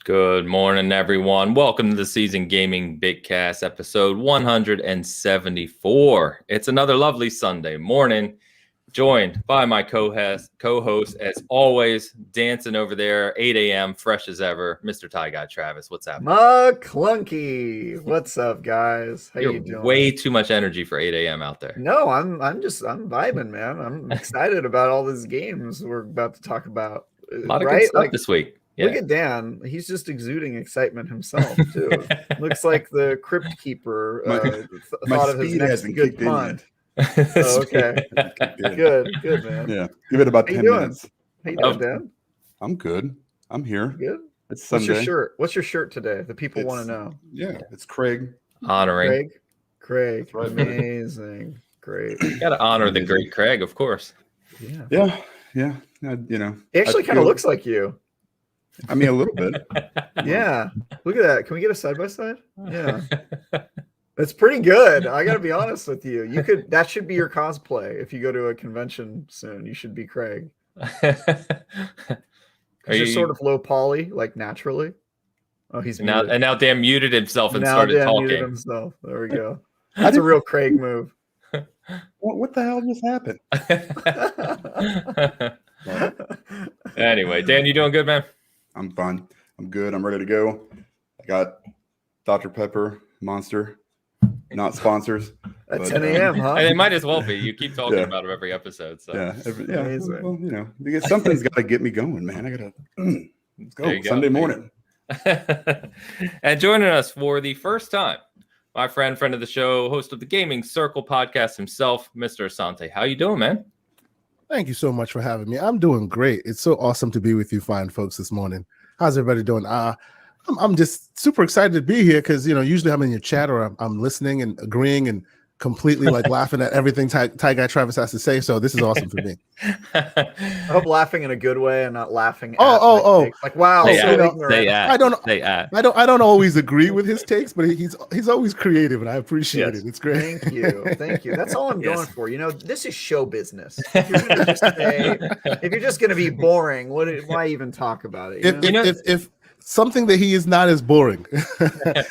Good morning, everyone. Welcome to the Season Gaming Bitcast, episode 174. It's another lovely Sunday morning, joined by my co-host, as always, dancing over there, 8 a.m., fresh as ever, Mr. Tie Guy Travis. What's up? McClunky. What's up, guys? How you doing? Way too much energy for 8 a.m. out there. No, I'm vibing, man. I'm excited about all these games we're about to talk about. A lot of good stuff this week. Yeah. Look at Dan. He's just exuding excitement himself, too. Looks like the Crypt Keeper thought of his next good pun. Oh, okay. Good, man. Yeah. Give it about 10 minutes. How you doing, Dan? I'm good. I'm here. Good. It's Sunday. What's your shirt? What's your shirt today? The people want to know. Yeah, it's Craig. Honoring. Craig. Right. Amazing. Great. You got to honor the great Craig, of course. Yeah. He actually kind of looks like you. I mean, a little bit. Yeah. Look at that. Can we get a side-by-side? Yeah. It's pretty good. I got to be honest with you. That should be your cosplay. If you go to a convention soon, you should be Craig. You're sort of low poly, like naturally. Oh, he's muted. And now Dan muted himself and started talking. Muted himself. There we go. That's a real Craig move. What the hell just happened? Anyway, Dan, you doing good, man? I'm fine. I'm good. I'm ready to go. I got Dr. Pepper, Monster, not sponsors. At 10 a.m., huh? And it might as well be. You keep talking about them every episode. So. Yeah. Well, because something's got to get me going, man. I got to let's go. Sunday morning. And joining us for the first time, my friend of the show, host of the Gaming Circle podcast himself, Mr. Asante. How you doing, man? Thank you so much for having me. I'm doing great. It's so awesome to be with you fine folks this morning. How's everybody doing? I'm just super excited to be here because, usually I'm in your chat or I'm listening and agreeing and completely laughing at everything Ty Guy Travis has to say. So this is awesome for me. I hope laughing in a good way and not laughing at like wow. I don't always agree with his takes, but he's always creative and I appreciate it. It's great. Thank you. That's all I'm going for. This is show business. If you're just gonna be boring, why even talk about it? If something that he is not as boring.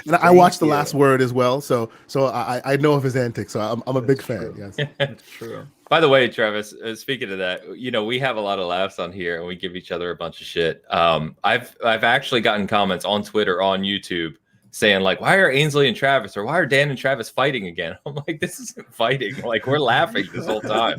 And I watched The Last Word as well, so I know of his antics. So I'm a big fan. Yes, that's true. By the way, Travis, speaking of that, we have a lot of laughs on here, and we give each other a bunch of shit. I've actually gotten comments on Twitter, on YouTube, saying why are Ainsley and Travis or why are Dan and Travis fighting again? I'm like, this isn't fighting. We're laughing this whole time.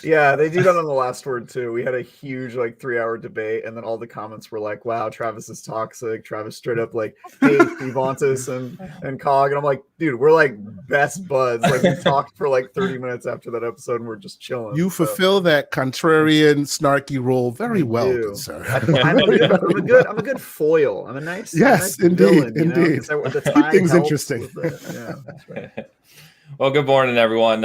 Yeah, they do that on The Last Word too. We had a huge 3-hour debate, and then all the comments were like, wow, Travis is toxic. Travis straight up hey, Vivantis and Cog. And I'm like, dude, we're best buds. We talked for 30 minutes after that episode and we're just chilling. You fulfill that contrarian, snarky role very well, good sir. I'm a good foil. I'm a nice. Yes, indeed. Keep things interesting. Yeah, that's right. Well, good morning, everyone.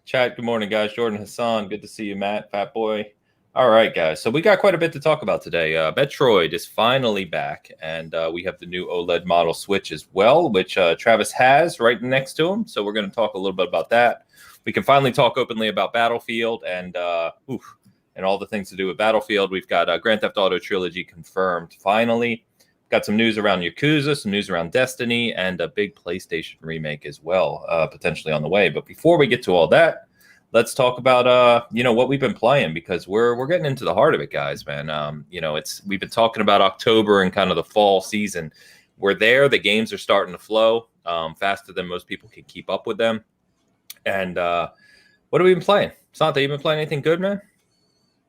Chat, good morning, guys. Jordan Hassan, good to see you, Matt, Fat Boy. All right, guys. So we got quite a bit to talk about today. Metroid is finally back, and we have the new OLED model Switch as well, which Travis has right next to him. So we're going to talk a little bit about that. We can finally talk openly about Battlefield and all the things to do with Battlefield. We've got Grand Theft Auto Trilogy confirmed finally. Got some news around Yakuza, some news around Destiny, and a big PlayStation remake as well, potentially on the way. But before we get to all that, let's talk about what we've been playing, because we're getting into the heart of it, guys, man. We've been talking about October and kind of the fall season. We're there. The games are starting to flow faster than most people can keep up with them. And what have we been playing? Santa, you been playing anything good, man?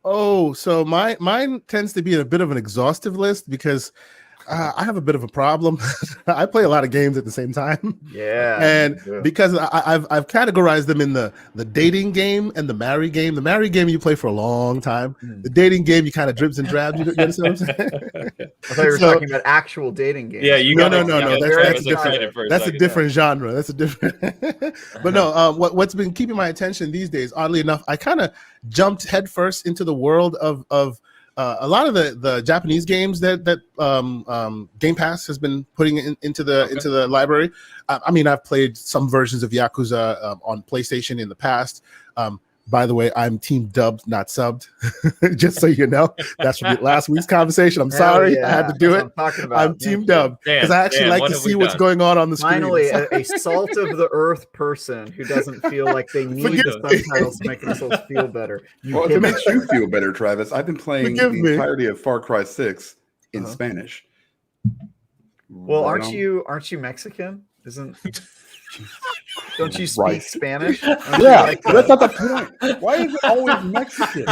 Oh, so mine tends to be a bit of an exhaustive list because I have a bit of a problem. I play a lot of games at the same time. Yeah. And because I've categorized them in the dating game and the marry game. The marry game you play for a long time. The dating game you kind of dribs and drabs. You understand what I'm saying? I thought you were talking about actual dating games. Yeah, no. That's a different genre. That's a different. But no, what's been keeping my attention these days, oddly enough, I kind of jumped headfirst into the world of a lot of the Japanese games that Game Pass has been putting into the library. I mean, I've played some versions of Yakuza on PlayStation in the past, By the way, I'm team dubbed, not subbed. Just so you know, that's from last week's conversation. I'm sorry, I had to do it. I'm team dubbed because I actually like to see what's going on the screen. Finally, a salt of the earth person who doesn't feel like they need the subtitles to make themselves feel better. Well, if it makes you feel better, Travis, I've been playing the entirety of Far Cry 6 in Spanish. Well, aren't you Mexican? Don't you speak Spanish? Yeah, that's not the point. Why is it always Mexican?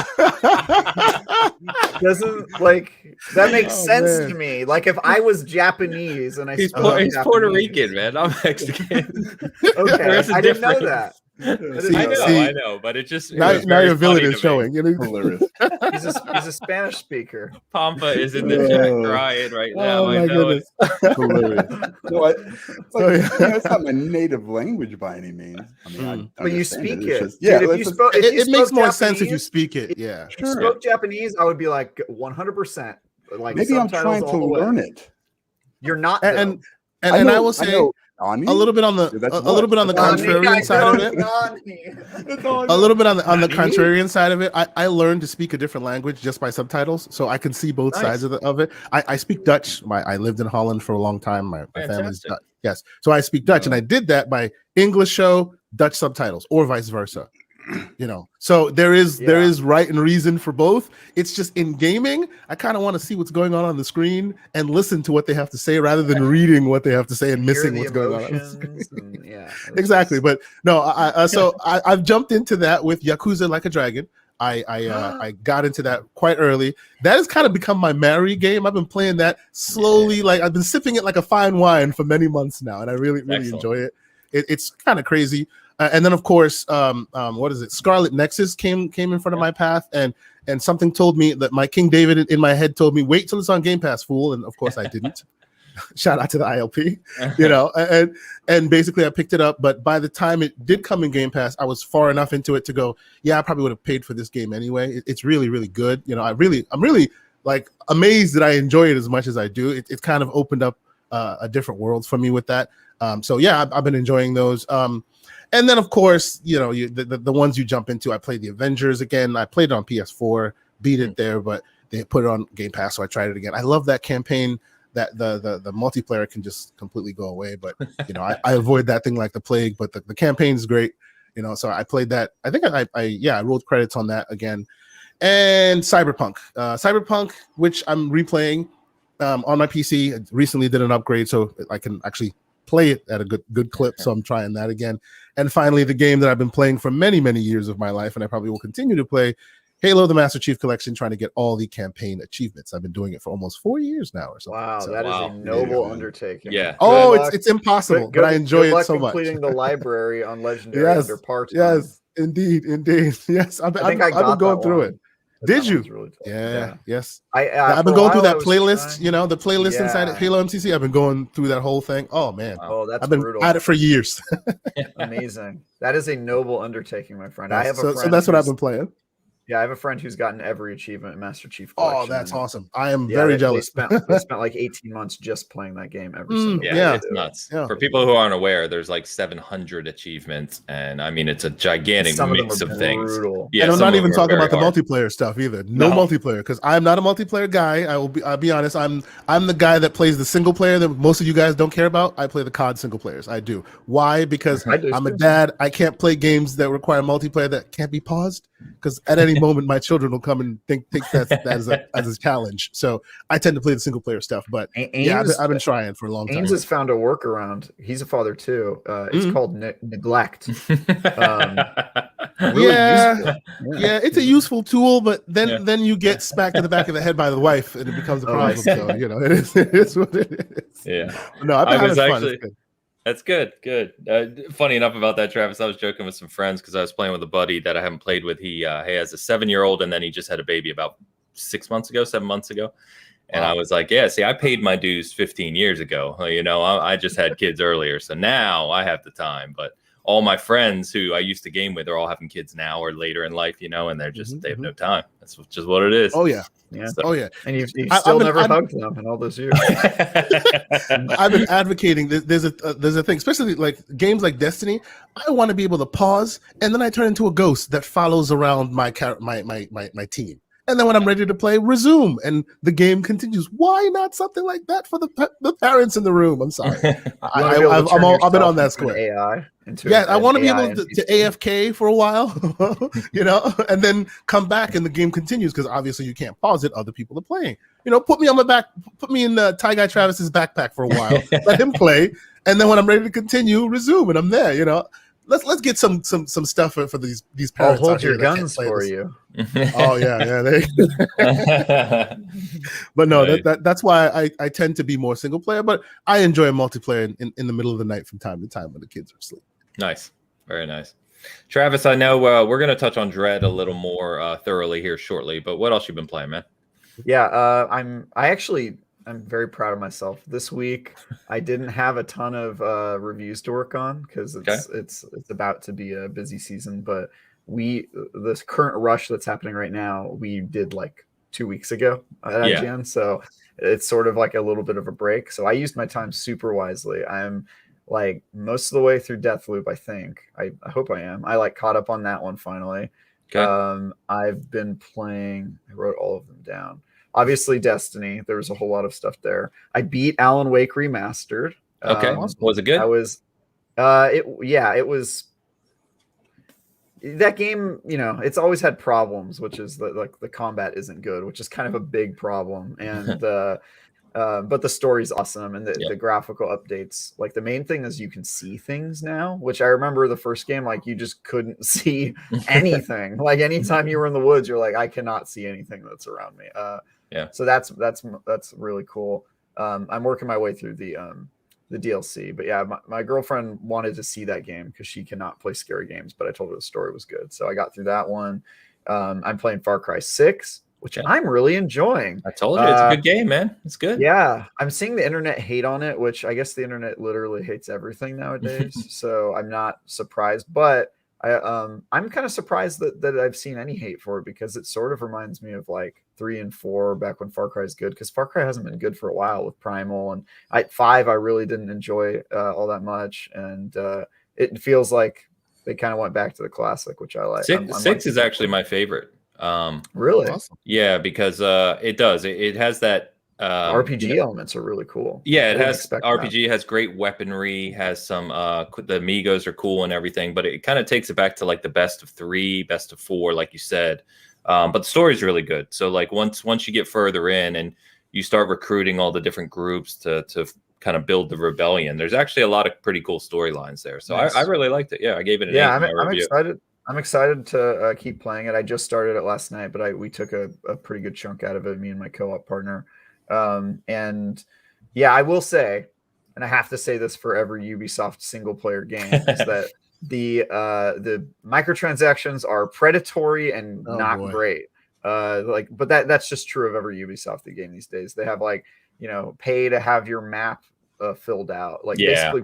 That makes sense to me. Like if I was Japanese and he's Puerto Rican, man. I'm Mexican. Okay, I didn't know that. I know, but it just now your villain is showing. Hilarious. He's a Spanish speaker. Pampa is in the chat crying right now. Oh my goodness! Hilarious. No, it's not my native language by any means. I mean, but you speak it. It makes more sense if you speak it. Yeah, if you spoke Japanese, I would be like 100%. Like maybe I'm trying to learn it. You're not, and I will say. A little bit on the contrarian side of it. A little bit on the contrarian side of it. I learned to speak a different language just by subtitles, so I can see both sides of it. I speak Dutch. I lived in Holland for a long time. My family's Dutch. Yes, so I speak Dutch, and I did that by English show, Dutch subtitles, or vice versa. So there is right and reason for both. It's just in gaming, I kind of want to see what's going on the screen and listen to what they have to say rather than reading what they have to say and missing what's going on the screen. Exactly. But no, I've jumped into that with Yakuza Like a Dragon. I got into that quite early. That has kind of become my marry game. I've been playing that slowly, like I've been sipping it like a fine wine for many months now, and I really enjoy it. It's kind of crazy. And then, of course, what is it? Scarlet Nexus came in front of my path, and something told me that my King David in my head told me, wait till it's on Game Pass, fool. And of course I didn't. Shout out to the ILP, and basically I picked it up. But by the time it did come in Game Pass, I was far enough into it to go, yeah, I probably would have paid for this game anyway. It's really, really good. I'm really like amazed that I enjoy it as much as I do. It kind of opened up a different world for me with that. So yeah, I've been enjoying those. And then, of course, the ones you jump into. I played the Avengers again. I played it on PS4, beat it there, but they put it on Game Pass, so I tried it again. I love that campaign. That the multiplayer can just completely go away, but I avoid that thing like the plague. But the campaign is great, So I played that. I think I rolled credits on that again, and Cyberpunk, which I'm replaying on my PC. I recently did an upgrade, so I can actually play it at a good clip. So I'm trying that again. And finally, the game that I've been playing for many, many years of my life, and I probably will continue to play, Halo: The Master Chief Collection, trying to get all the campaign achievements. I've been doing it for almost 4 years now or something. Wow, that is a noble undertaking. Yeah. Oh, it's impossible, but I enjoy it so much. Completing the library on Legendary under part time. Yes, indeed. Yes, I've been going through it. Did you? Really yes. I've been going through that playlist. The playlist inside of Halo MCC. I've been going through that whole thing. Oh man. Oh, that's I've been brutal. at it for years. Amazing. That is a noble undertaking, my friend. Yes. I have a friend. So that's what I've been playing. Yeah, I have a friend who's gotten every achievement in Master Chief Collection. Oh, that's awesome. I am very jealous. They spent like 18 months just playing that game every single day. Yeah, it's nuts. Yeah. For people who aren't aware, there's like 700 achievements, and I mean, it's a gigantic mix of things. Yeah, and I'm not even talking about the multiplayer stuff either. No multiplayer, because I'm not a multiplayer guy. I'll be honest. I'm the guy that plays the single player that most of you guys don't care about. I play the COD single players. I do. Why? Because I'm a dad. I can't play games that require multiplayer that can't be paused, because at any moment my children will come and think that as a challenge. So I tend to play the single player stuff. But I've been trying for a long time. Ames has found a workaround. He's a father too. It's called neglect. It's a useful tool, but then you get smacked in the back of the head by the wife, and it becomes a problem. So it is what it is. Yeah. No, I've been having fun. That's good. Funny enough about that, Travis, I was joking with some friends because I was playing with a buddy that I haven't played with. He has a 7-year-old, and then he just had a baby about 7 months ago. And I was like, yeah, see, I paid my dues 15 years ago. I just had kids earlier. So now I have the time. But all my friends who I used to game with are all having kids now or later in life, you know, and they're just they have no time. That's just what it is. Oh yeah. Yeah. Oh yeah. And you've still never hugged them in all those years. I've been advocating. There's a thing, especially like games like Destiny. I want to be able to pause, and then I turn into a ghost that follows around my team. And then when I'm ready to play, resume, and the game continues. Why not something like that for the parents in the room? I'm sorry. I've been on that square. AI. I want to be able to AFK for a while, you know, and then come back and the game continues because obviously you can't pause it. Other people are playing. You know, put me in Ty Guy Travis's backpack for a while, let him play, and then when I'm ready to continue, resume, and I'm there. You know, let's get some stuff for these parents. I'll hold your guns for you. Oh yeah. But no, right. That's why I tend to be more single player, but I enjoy multiplayer in the middle of the night from time to time when the kids are asleep. Nice, very nice. Travis, I know we're going to touch on Dread a little more thoroughly here shortly, but what else you been playing, man? Yeah, I'm very proud of myself. This week I didn't have a ton of reviews to work on because it's about to be a busy season, but this current rush that's happening right now, we did like 2 weeks ago at IGN, so it's sort of like a little bit of a break. So I used my time super wisely. I'm like most of the way through Deathloop, I think. I hope I am. I like caught up on that one finally. Okay. I've been playing. I wrote all of them down. Obviously, Destiny. There was a whole lot of stuff there. I beat Alan Wake Remastered. Okay, was it good? It was. That game, you know, it's always had problems, which is the combat isn't good, which is kind of a big problem, and but the story's awesome, and the graphical updates. Like the main thing is you can see things now, which I remember the first game, like you just couldn't see anything. Like anytime you were in the woods, you're like, I cannot see anything that's around me. So that's really cool. I'm working my way through the DLC, but yeah, my girlfriend wanted to see that game because she cannot play scary games, but I told her the story was good, so I got through that one. I'm playing Far Cry 6, which I'm really enjoying. I told you it's a good game, man. It's good. Yeah, I'm seeing the internet hate on it, which I guess the internet literally hates everything nowadays. So I'm not surprised, but I'm kind of surprised that I've seen any hate for it because it sort of reminds me of like 3 and 4 back when Far Cry is good, because Far Cry hasn't been good for a while with Primal, and 5 I really didn't enjoy all that much, and it feels like they kind of went back to the classic, which I like. 6 is actually my favorite. Really? Awesome. Yeah, because it does. It has that RPG elements are really cool. Yeah, it has RPG, has great weaponry, has some the Amigos are cool and everything, but it kind of takes it back to like the best of 3, best of 4, like you said. But the story's really good. So like once you get further in and you start recruiting all the different groups to kind of build the rebellion, there's actually a lot of pretty cool storylines there. So nice. I really liked it. Yeah, I gave it an 8 in my review. Excited. I'm excited to keep playing it. I just started it last night, but we took a pretty good chunk out of it, me and my co-op partner. And yeah, I will say, and I have to say this for every Ubisoft single player game, is that the microtransactions are predatory and not great. But that's just true of every Ubisoft game these days. They have like, you know, pay to have your map filled out, like basically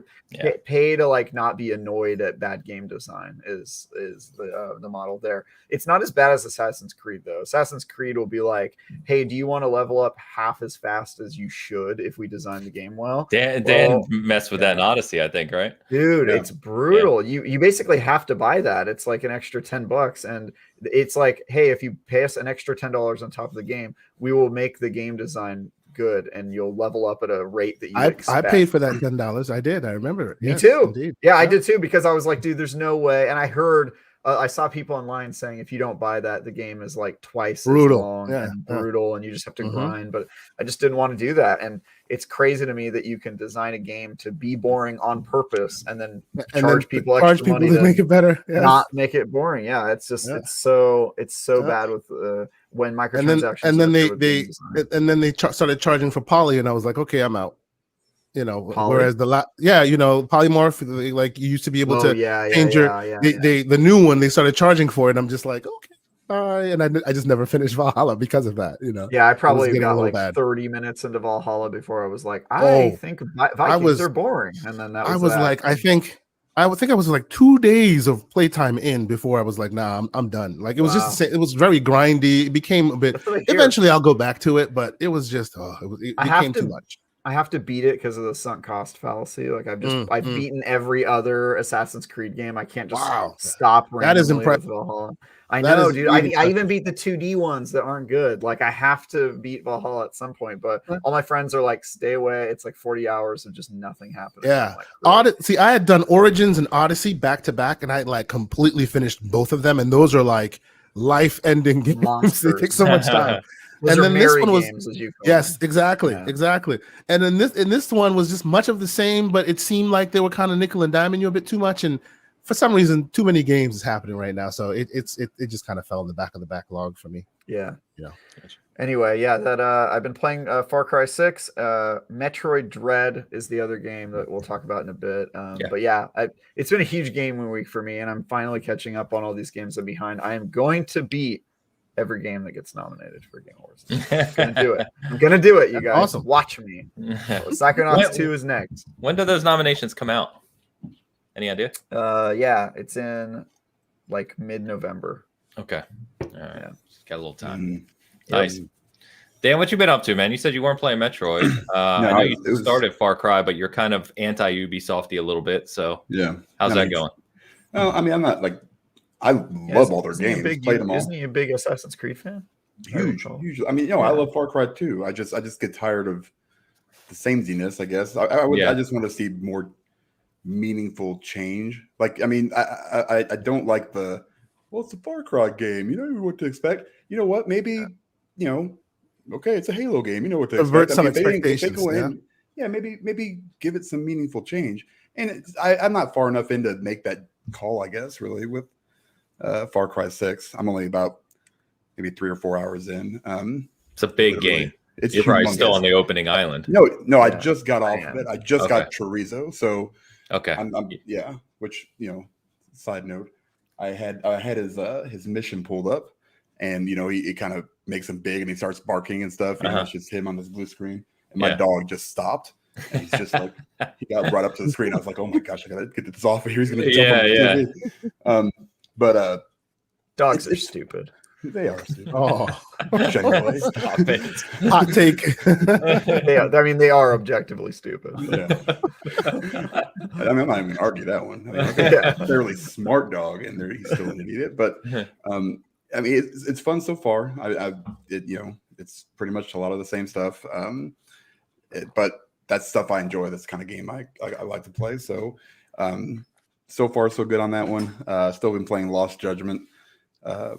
pay to like not be annoyed at bad game design is the model there. It's not as bad as Assassin's Creed though. Assassin's Creed will be like, hey, do you want to level up half as fast as you should if we design the game well? Dan messed with that in Odyssey, I think, right? Dude, it's brutal. You basically have to buy that. It's like an extra $10, and it's like, hey, if you pay us an extra $10 on top of the game, we will make the game design good, and you'll level up at a rate that you expect. I paid for that $10. I did. I remember it. Me too. Indeed. Yeah, I did too, because I was like, dude, there's no way. And I heard, I saw people online saying if you don't buy that, the game is like twice as long and brutal, and you just have to grind. But I just didn't want to do that. And it's crazy to me that you can design a game to be boring on purpose and then charge people extra money to make it better, not make it boring. Yeah, it's just it's so bad with when microtransactions. And then they started charging for poly, and I was like, okay, I'm out. You know, whereas polymorph, like you used to be able to change the new one, they started charging for it. I'm just like, okay, bye. And I just never finished Valhalla because of that, you know. Yeah, I probably got like 30 minutes into Valhalla before I was like, I think Vikings are boring. And then that was like, I think I would think I was like 2 days of playtime in before I was like, nah, I'm done. Like it was just it was very grindy. It became a bit. Eventually, I'll go back to it, but it was just it became too much. I have to beat it because of the sunk cost fallacy. Like I've beaten every other Assassin's Creed game. I can't just stop randomly. That is impressive. With Valhalla. I know, dude. I even beat the 2D ones that aren't good. Like I have to beat Valhalla at some point, but all my friends are like, stay away. It's like 40 hours of just nothing happening. Yeah. Like, See, I had done Origins and Odyssey back to back, and I like completely finished both of them, and those are like life-ending games. They take so much time. Those and then this one was games, as you call yes, them. exactly. And then this one was just much of the same, but it seemed like they were kind of nickel and diming you a bit too much, and for some reason, too many games is happening right now, so it just kind of fell in the back of the backlog for me. Yeah. Anyway, that I've been playing Far Cry 6. Metroid Dread is the other game that we'll talk about in a bit. But it's been a huge gaming week for me, and I'm finally catching up on all these games I'm behind. I am going to beat every game that gets nominated for Game Awards. I'm gonna do it. I'm gonna do it, you guys. Awesome. Watch me. Psychonauts 2 is next. When do those nominations come out? Any idea? It's in like mid-November. Okay. All right. Yeah. Got a little time. Mm-hmm. Nice. Dan, what you been up to, man? You said you weren't playing Metroid. I know you started Far Cry, but you're kind of anti-Ubisofty a little bit. So yeah, how's that going? No, I mean, I'm not like I love all their games. Played them all. Isn't he a big Assassin's Creed fan? Huge. I mean, I love Far Cry too. I just get tired of the sameness. I guess I just want to see more meaningful change. Like, I mean, I don't like it's a Far Cry game. You know what to expect. You know what? Maybe okay, it's a Halo game. You know what to avert expect. Some expectations. Maybe give it some meaningful change. And I'm not far enough in to make that call, I guess, really, with Far Cry 6. I'm only about maybe 3 or 4 hours in. It's a big game. You're probably still on the opening island. No, I just got off of it. I just got chorizo. So okay, which side note, I had his mission pulled up, and he kind of makes him big and he starts barking and stuff. It's just him on this blue screen, and my dog just stopped. And he's just like, he got brought up to the screen. I was like, oh my gosh, I gotta get this off of here. He's gonna jump on the TV. But dogs are stupid. They are stupid. Oh, genuinely. Stop it. Hot take. They are objectively stupid. Yeah. I mean, I'm not even gonna argue that one. I mean, a fairly smart dog, and he's still an idiot. But I mean, it's fun so far. It's pretty much a lot of the same stuff. But that's stuff I enjoy. That's the kind of game I like to play. So, so far so good on that one. Still been playing Lost Judgment. Still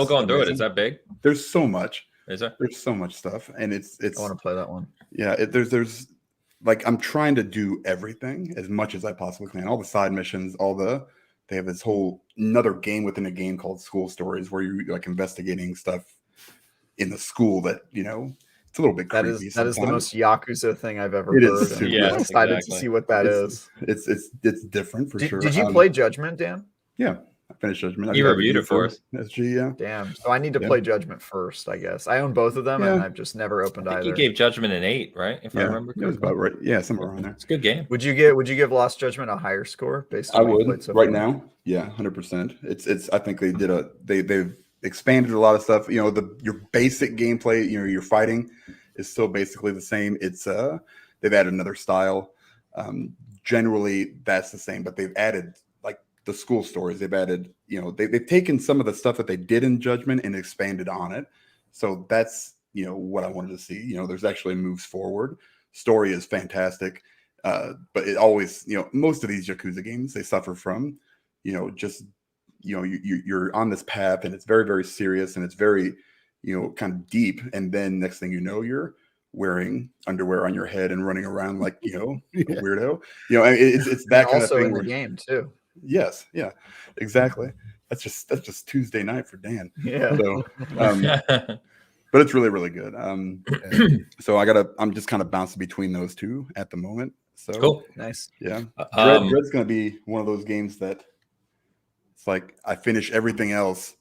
going through it. Is that big? There's so much. Is there? There's so much stuff, and it's. I want to play that one. Yeah, there's like I'm trying to do everything as much as I possibly can. All the side missions, they have this whole another game within a game called School Stories where you're like investigating stuff in the school that it's a little bit creepy. That is the most Yakuza thing I've ever heard. I'm excited to see what that is. It's different for sure. Did you play Judgment, Dan? Yeah, I finished Judgment. You reviewed it for us. SG, yeah. Damn. So I need to play Judgment first, I guess. I own both of them, and I've just never opened either. You gave Judgment an 8, right? If I remember correctly. It was about right. Yeah, somewhere around there. It's a good game. Would you give Lost Judgment a higher score based on what you played so far? Right now? Yeah, 100%. It's. I think they did they've expanded a lot of stuff. Your basic gameplay. Your fighting is still basically the same. It's they've added another style. Generally, that's the same, but they've added like the school stories. They've added, they've taken some of the stuff that they did in Judgment and expanded on it. So that's what I wanted to see. There's actually moves forward. Story is fantastic, but it always, most of these Yakuza games they suffer from, just you're on this path and it's very, very serious and it's very kind of deep, and then next thing you know, you're wearing underwear on your head and running around like a weirdo. It's that kind of thing. Also in the game too. Yes, yeah, exactly. That's just Tuesday night for Dan. Yeah. So, but it's really, really good. So I'm just kind of bouncing between those two at the moment. So cool, nice. Yeah, Dread's gonna be one of those games that it's like I finish everything else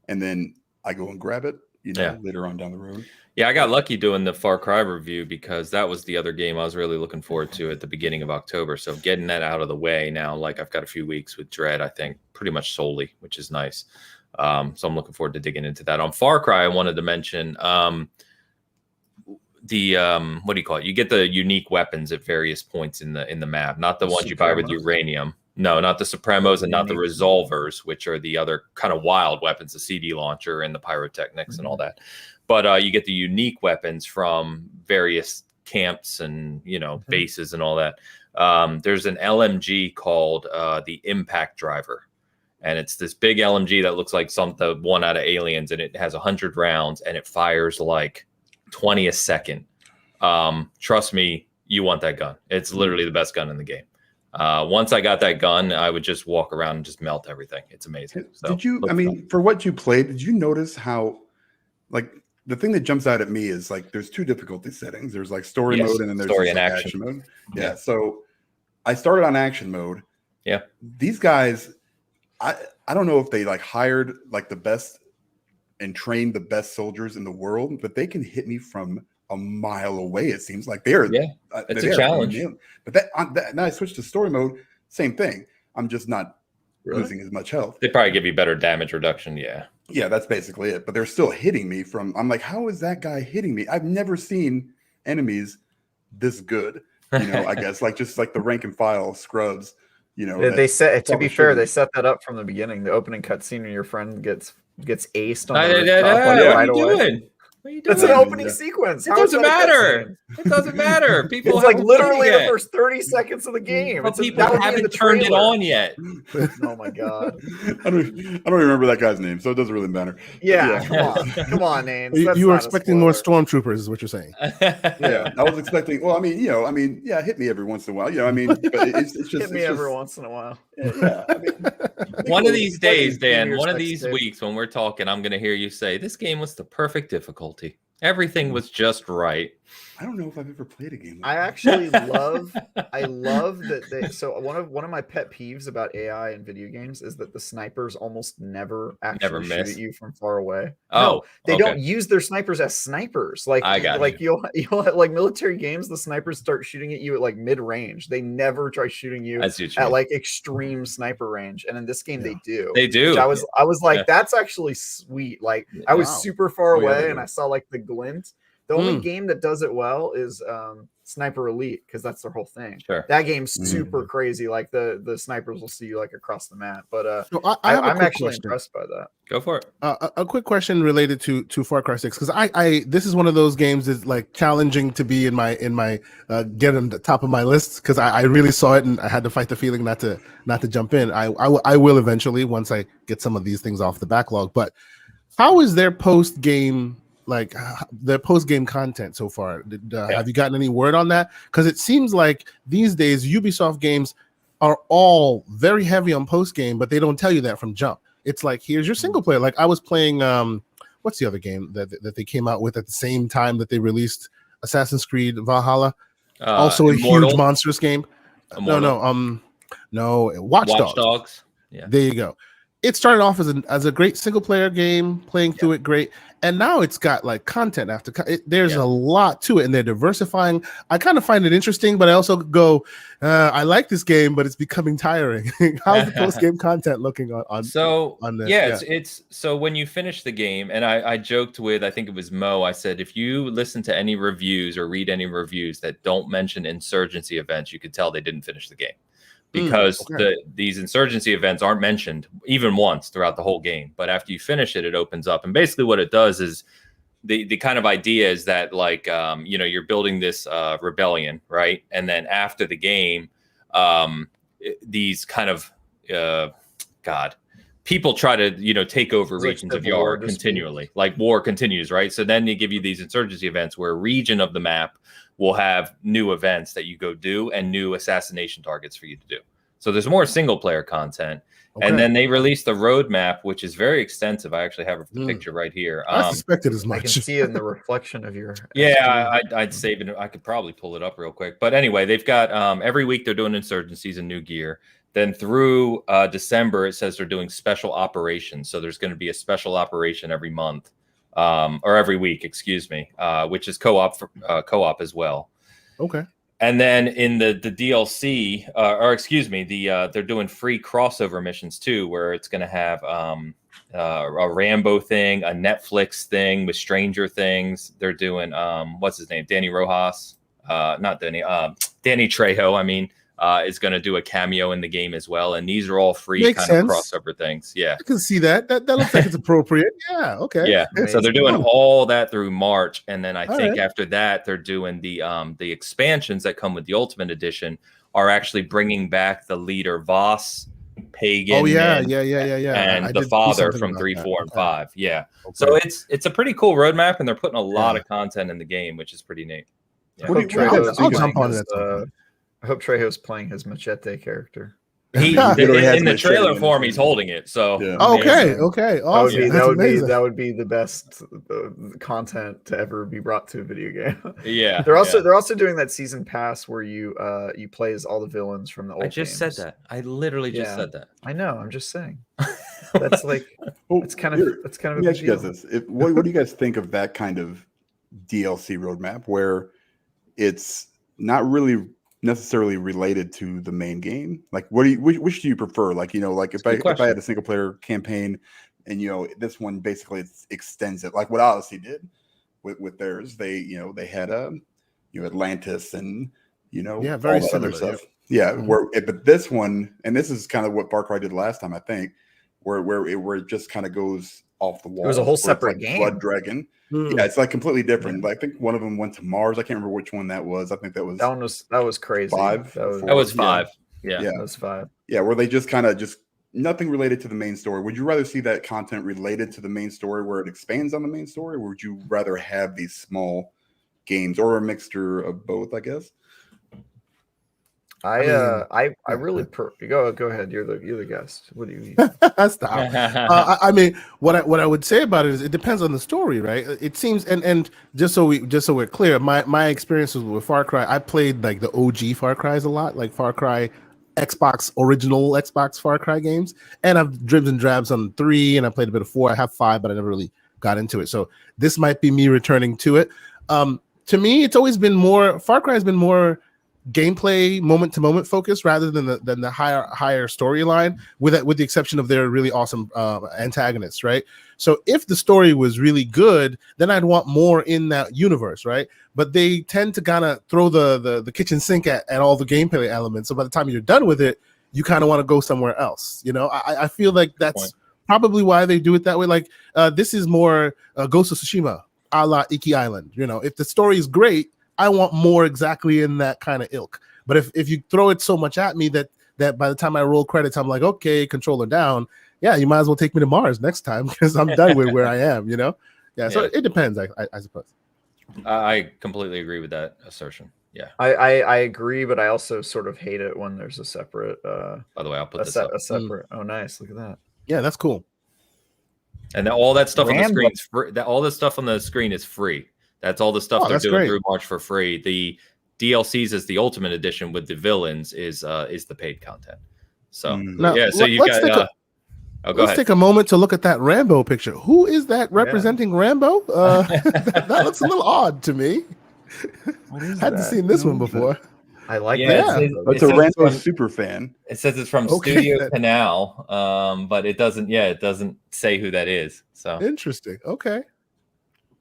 and then I go and grab it later on down the road. Yeah, I got lucky doing the Far Cry review because that was the other game I was really looking forward to at the beginning of October. So getting that out of the way now, like I've got a few weeks with Dread, I think, pretty much solely, which is nice. So I'm looking forward to digging into that. On Far Cry, I wanted to mention the what do you call it? You get the unique weapons at various points in the map, not the ones you buy with uranium. No, not the Supremos and not the Resolvers, which are the other kind of wild weapons, the CD launcher and the pyrotechnics and all that. But you get the unique weapons from various camps and, bases and all that. There's an LMG called the Impact Driver. And it's this big LMG that looks like the one out of Aliens. And it has 100 rounds and it fires like 20 a second. Trust me, you want that gun. It's literally the best gun in the game. Once I got that gun, I would just walk around and just melt everything. It's amazing. So, did you, for what you played, did you notice how, like, the thing that jumps out at me is like there's two difficulty settings. There's like story mode and then there's story and like action mode. Yeah. So I started on action mode. Yeah. These guys, I don't know if they like hired like the best and trained the best soldiers in the world, but they can hit me from a mile away. It seems like they're it's a challenge. But now I switched to story mode, same thing. I'm just not losing as much health. They probably give you better damage reduction. Yeah, that's basically it. But they're still hitting me from. I'm like, how is that guy hitting me? I've never seen enemies this good. I guess just like the rank and file scrubs. They set. To be fair, they set that up from the beginning. The opening cutscene when your friend gets aced on the rooftop right away. What are you doing? That's an opening sequence. It doesn't matter. It doesn't matter. People it's like literally the first 30 seconds of the game. But people haven't turned it on yet. Oh my god. I don't remember that guy's name, so it doesn't really matter. Yeah. Come on, Names. You were expecting more stormtroopers, is what you're saying. Yeah, I was expecting. Well, hit me every once in a while. But it's just hit me every once in a while. Yeah. One of these days, Dan. One of these weeks when we're talking, I'm going to hear you say this game was the perfect difficulty. Everything was just right. I don't know if I've ever played a game. I actually love that so one of my pet peeves about AI in video games is that the snipers almost never actually shoot at you from far away. They don't use their snipers as snipers. You'll like military games, the snipers start shooting at you at like mid range. They never try shooting you at like extreme sniper range. And in this game they do. They do. I was like, that's actually sweet. Like I was super far away and I saw like the glint. The only game that does it well is Sniper Elite, because that's their whole thing. Sure. That game's super crazy. Like the snipers will see you like across the map. But I'm actually impressed by that. Go for it. A quick question related to Far Cry 6, because I this is one of those games that's like challenging to be in my get on the top of my list, because I really saw it and I had to fight the feeling not to jump in. I will eventually once I get some of these things off the backlog. But how is their post game? Like the post-game content so far? Have you gotten any word on that? Because it seems like these days Ubisoft games are all very heavy on post-game, but they don't tell you that from jump. It's like, here's your single player. Like I was playing, what's the other game that they came out with at the same time that they released Assassin's Creed Valhalla? Also Immortal. A huge monstrous game. Immortal. No, Watch Dogs. Yeah. There you go. It started off as a great single player game, playing through it great, and now it's got like content after there's a lot to it, and they're diversifying. I kind of find it interesting, but I also go, I like this game, but it's becoming tiring. How's the post game content looking on this? It's so when you finish the game, and I joked with, I think it was Mo, I said if you listen to any reviews or read any reviews that don't mention insurgency events, you could tell they didn't finish the game. Because these insurgency events aren't mentioned even once throughout the whole game. But after you finish it, it opens up. And basically what it does is the kind of idea is that like, you're building this rebellion, right? And then after the game, these kind of, people try to, take over regions of Yar continually. Like war continues, right? So then they give you these insurgency events where a region of the map will have new events that you go do and new assassination targets for you to do. So there's more single player content. Okay. And then they released the roadmap, which is very extensive. I actually have the picture right here. I suspected as much. I can see it in the reflection of your. I'd save it. I could probably pull it up real quick. But anyway, they've got every week they're doing insurgencies and new gear. Then through December, it says they're doing special operations. So there's going to be a special operation every month. or every week, excuse me, which is co-op as well. Okay. And then in the DLC, or excuse me, they're doing free crossover missions too, where it's going to have a Rambo thing, a Netflix thing with Stranger Things. They're doing what's his name, Danny Rojas, not Danny, Danny Trejo. I mean, is going to do a cameo in the game as well, and these are all free Makes kind of sense. crossover things. Yeah, I can see that. That looks like it's appropriate. Yeah. Okay. yeah. So they're doing all that through March, and then I think after that they're doing the expansions that come with the Ultimate Edition are actually bringing back the leader Voss, Pagan. Oh yeah, and, yeah. and the father from 3, 4, and 5. Yeah. Okay. So it's a pretty cool roadmap, and they're putting a lot of content in the game, which is pretty neat. Yeah. I hope Trejo's playing his Machete character. In the trailer form, he's holding it. So okay, awesome. That would be the best content to ever be brought to a video game. Yeah, they're also doing that season pass where you play as all the villains from the old. I just said that. I literally just said that. I know. I'm just saying. That's like it's kind of a big deal. What do you guys think of that kind of DLC roadmap where it's not really necessarily related to the main game? Like, which do you prefer? Like, like if I had a single player campaign, and this one basically extends it, like what Odyssey did with theirs. They had Atlantis and very all similar other stuff. Yeah, but this one, and this is kind of what Far Cry did last time, I think, where it just kind of goes off the wall. It was a whole separate game. Blood Dragon. Yeah, it's like completely different. Yeah. I think one of them went to Mars. I can't remember which one that was. I think that was crazy. 5. That was 5. Yeah, that was 5. Yeah, where they just kind of nothing related to the main story. Would you rather see that content related to the main story where it expands on the main story, or would you rather have these small games or a mixture of both? I guess. I really go ahead. You're the guest. What do you mean? Stop. I mean, what I would say about it is it depends on the story, right? It seems, and just so we're clear, my experiences with Far Cry, I played like the OG Far Cries a lot, like Far Cry original Xbox Far Cry games, and I've dribs and drabs on 3, and I played a bit of 4. I have 5, but I never really got into it. So this might be me returning to it. To me, it's always been more. Far Cry has been more gameplay moment to moment focus rather than the higher storyline, with the exception of their really awesome antagonists, right? So if the story was really good, then I'd want more in that universe, right? But they tend to kind of throw the kitchen sink at all the gameplay elements. So by the time you're done with it, you kind of want to go somewhere else. I feel like that's probably why they do it that way. Like this is more Ghost of Tsushima, a la Iki Island. If the story is great, I want more exactly in that kind of ilk. But if you throw it so much at me that by the time I roll credits, I'm like, okay, controller down. Yeah, you might as well take me to Mars next time because I'm done with where I am, Yeah, so it depends, I suppose. I completely agree with that assertion. Yeah. I agree, but I also sort of hate it when there's a separate by the way, I'll put this up. A separate Oh nice, look at that. Yeah, that's cool. And all that stuff on the screen is free. All this stuff on the screen is free. That's all the stuff they're doing through March for free. The DLCs is the Ultimate Edition with the villains is the paid content. So now, so you got. Let's take a moment to look at that Rambo picture. Who is that representing Rambo? That looks a little odd to me. Hadn't seen this one before. I like that. It's a Rambo super fan. It says it's from Studio Canal, but it doesn't. Yeah, it doesn't say who that is. So interesting. Okay.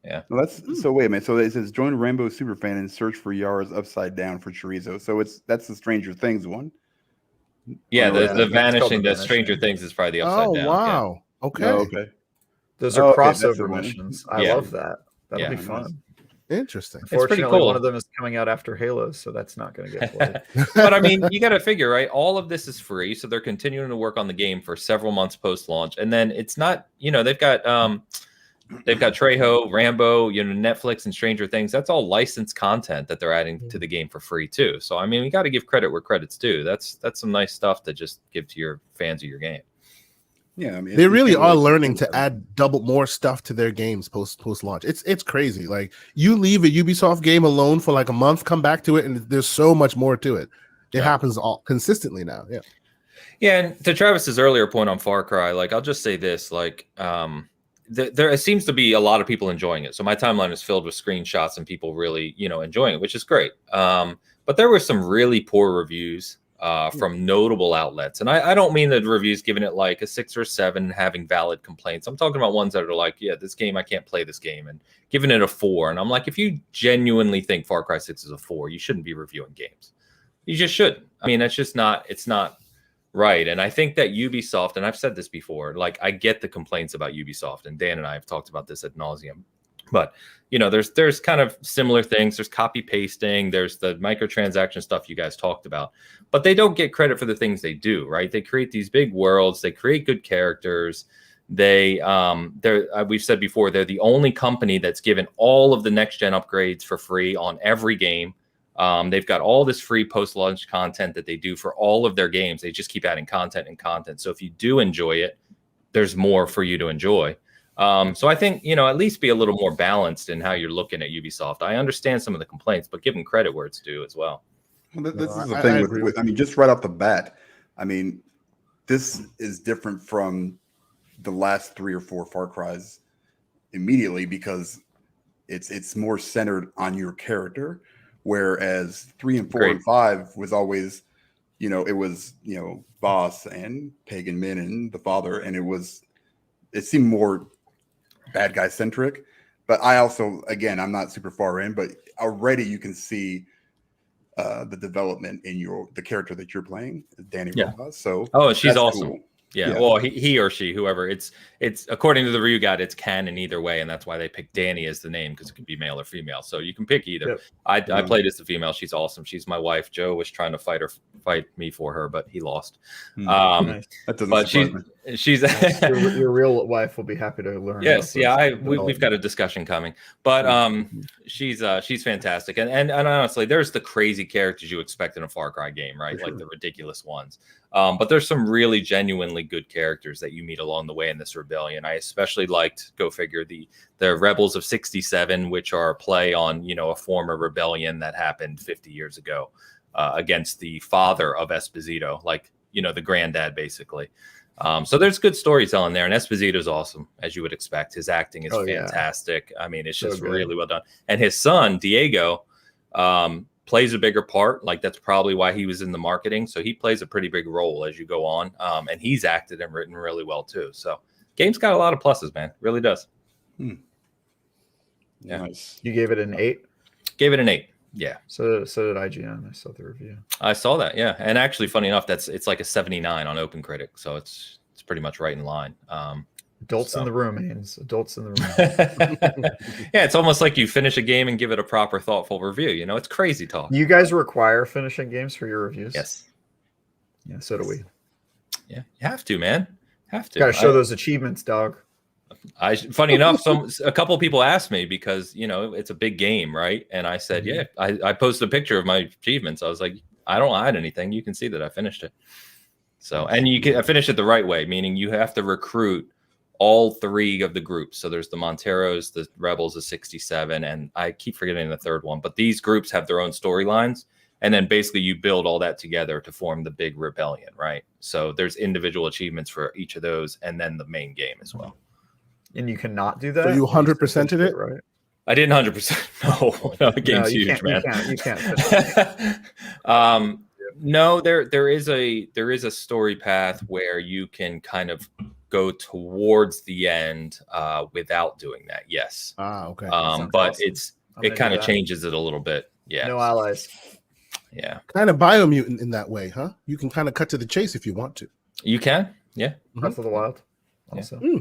Yeah. Well, so wait a minute. So it says join Rambo superfan and search for Yara's upside down for chorizo. So that's the Stranger Things one. Yeah, the vanishing, the Stranger Things is probably the upside down. Oh wow. Yeah. Okay. Oh, okay. Those are crossover missions. I love that. That'll be fun. Interesting. It's pretty cool. One of them is coming out after Halo, so that's not going to get played. But I mean, you got to figure, right? All of this is free, so they're continuing to work on the game for several months post-launch, and then it's not, they've got Trejo, Rambo, Netflix, and Stranger Things. That's all licensed content that they're adding to the game for free too. So I mean, we got to give credit where credit's due. That's some nice stuff to just give to your fans of your game. Yeah, I mean, they really are learning to add double more stuff to their games post launch. It's crazy. Like you leave a Ubisoft game alone for like a month, come back to it, and there's so much more to it. It happens all consistently now. Yeah. Yeah, and to Travis's earlier point on Far Cry, like I'll just say this, like there seems to be a lot of people enjoying it. So my timeline is filled with screenshots and people really, enjoying it, which is great. But there were some really poor reviews from notable outlets. And I don't mean the reviews giving it like a 6 or 7, having valid complaints. I'm talking about ones that are like, yeah, this game, I can't play this game, and giving it a 4. And I'm like, if you genuinely think Far Cry 6 is a 4, you shouldn't be reviewing games. You just shouldn't. I mean, it's not right. And I think that Ubisoft, and I've said this before, like, I get the complaints about Ubisoft, and Dan and I have talked about this ad nauseum. But there's kind of similar things. There's copy pasting. There's the microtransaction stuff you guys talked about. But they don't get credit for the things they do, right? They create these big worlds. They create good characters. We've said before, they're the only company that's given all of the next gen upgrades for free on every game. They've got all this free post-launch content that they do for all of their games. They just keep adding content and content. So if you do enjoy it, there's more for you to enjoy. So I think, at least be a little more balanced in how you're looking at Ubisoft. I understand some of the complaints, but give them credit where it's due as well. Well, this is the thing with just right off the bat, I mean, this is different from the last 3 or 4 Far Cries immediately, because it's more centered on your character, whereas 3 and 4 and 5 was always, it was, Boss and Pagan Min and the father, and it seemed more bad guy centric. But I also, again, I'm not super far in, but already you can see the development in the character that you're playing, Danny Rojas. So she's awesome. Cool. Yeah, well, he or she, whoever, it's according to the review guide, it's canon either way, and that's why they picked Danny as the name, because it could be male or female. So you can pick either. Yep. I played as the female. She's awesome. She's my wife. Joe was trying to fight me for her, but he lost. Nice. That doesn't surprise me. She's your real wife will be happy to learn. Yes, we've got a discussion coming, but she's fantastic, and honestly, there's the crazy characters you expect in a Far Cry game, right? Like the ridiculous ones. But there's some really genuinely good characters that you meet along the way in this rebellion. I especially liked, go figure, the Rebels of 67, which are a play on, a former rebellion that happened 50 years ago against the father of Esposito, like, the granddad, basically. So there's good storytelling there, and Esposito's awesome, as you would expect. His acting is fantastic. I mean, it's just really well done. And his son, Diego, plays a bigger part. Like, that's probably why he was in the marketing. So he plays a pretty big role as you go on. And he's acted and written really well too. So game's got a lot of pluses, man. It really does. Yeah. Nice. You gave it an 8? Gave it an 8. Yeah. So did IGN. I saw the review. I saw that. Yeah. And actually, funny enough, it's like a 79 on OpenCritic. So it's pretty much right in line. Adults in the room, Haynes. Adults in the room. Yeah, it's almost like you finish a game and give it a proper, thoughtful review. It's crazy talk. You guys require finishing games for your reviews? Yes. Yeah, so do we. Yeah, you have to, man. Have to. Got to show those achievements, dog. Funny enough, a couple of people asked me, because it's a big game, right? And I said, yeah. I posted a picture of my achievements. I was like, I don't hide anything. You can see that I finished it. So, and I finished it the right way, meaning you have to recruit all 3 of the groups. So there's the Monteros, the Rebels of 67, and I keep forgetting the third one. But these groups have their own storylines, and then basically you build all that together to form the big rebellion, right? So there's individual achievements for each of those, and then the main game as well. And you cannot do that? So you 100%ed it? Right? I didn't 100%. No, the game's huge, man. You can't. No, there is a story path where you can kind of go towards the end without doing that. Yes. Okay. But awesome. It kind of changes it a little bit. Yeah. No allies. Yeah. Kind of biomutant in that way, huh? You can kind of cut to the chase if you want to. You can. Yeah. Breath of the Wild. Also. Yeah.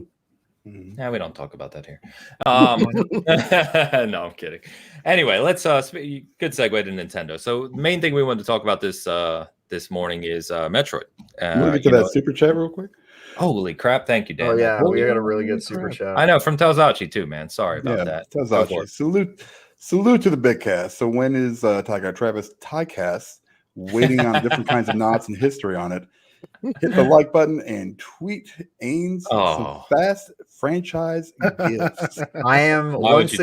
Yeah, we don't talk about that here. No, I'm kidding. Anyway, let's good segue to Nintendo. So the main thing we wanted to talk about this morning is Metroid. You want to get to that super chat real quick? Holy crap! Thank you, Dan. Oh yeah, we got a really good super chat. I know, from Telzachi too, man. Sorry about that. Telzachi. Salute to the Bitcast. So when is Tiger Travis Tycast waiting on different kinds of knots and history on it? Hit the like button and tweet Ains some fast franchise gifts. I am once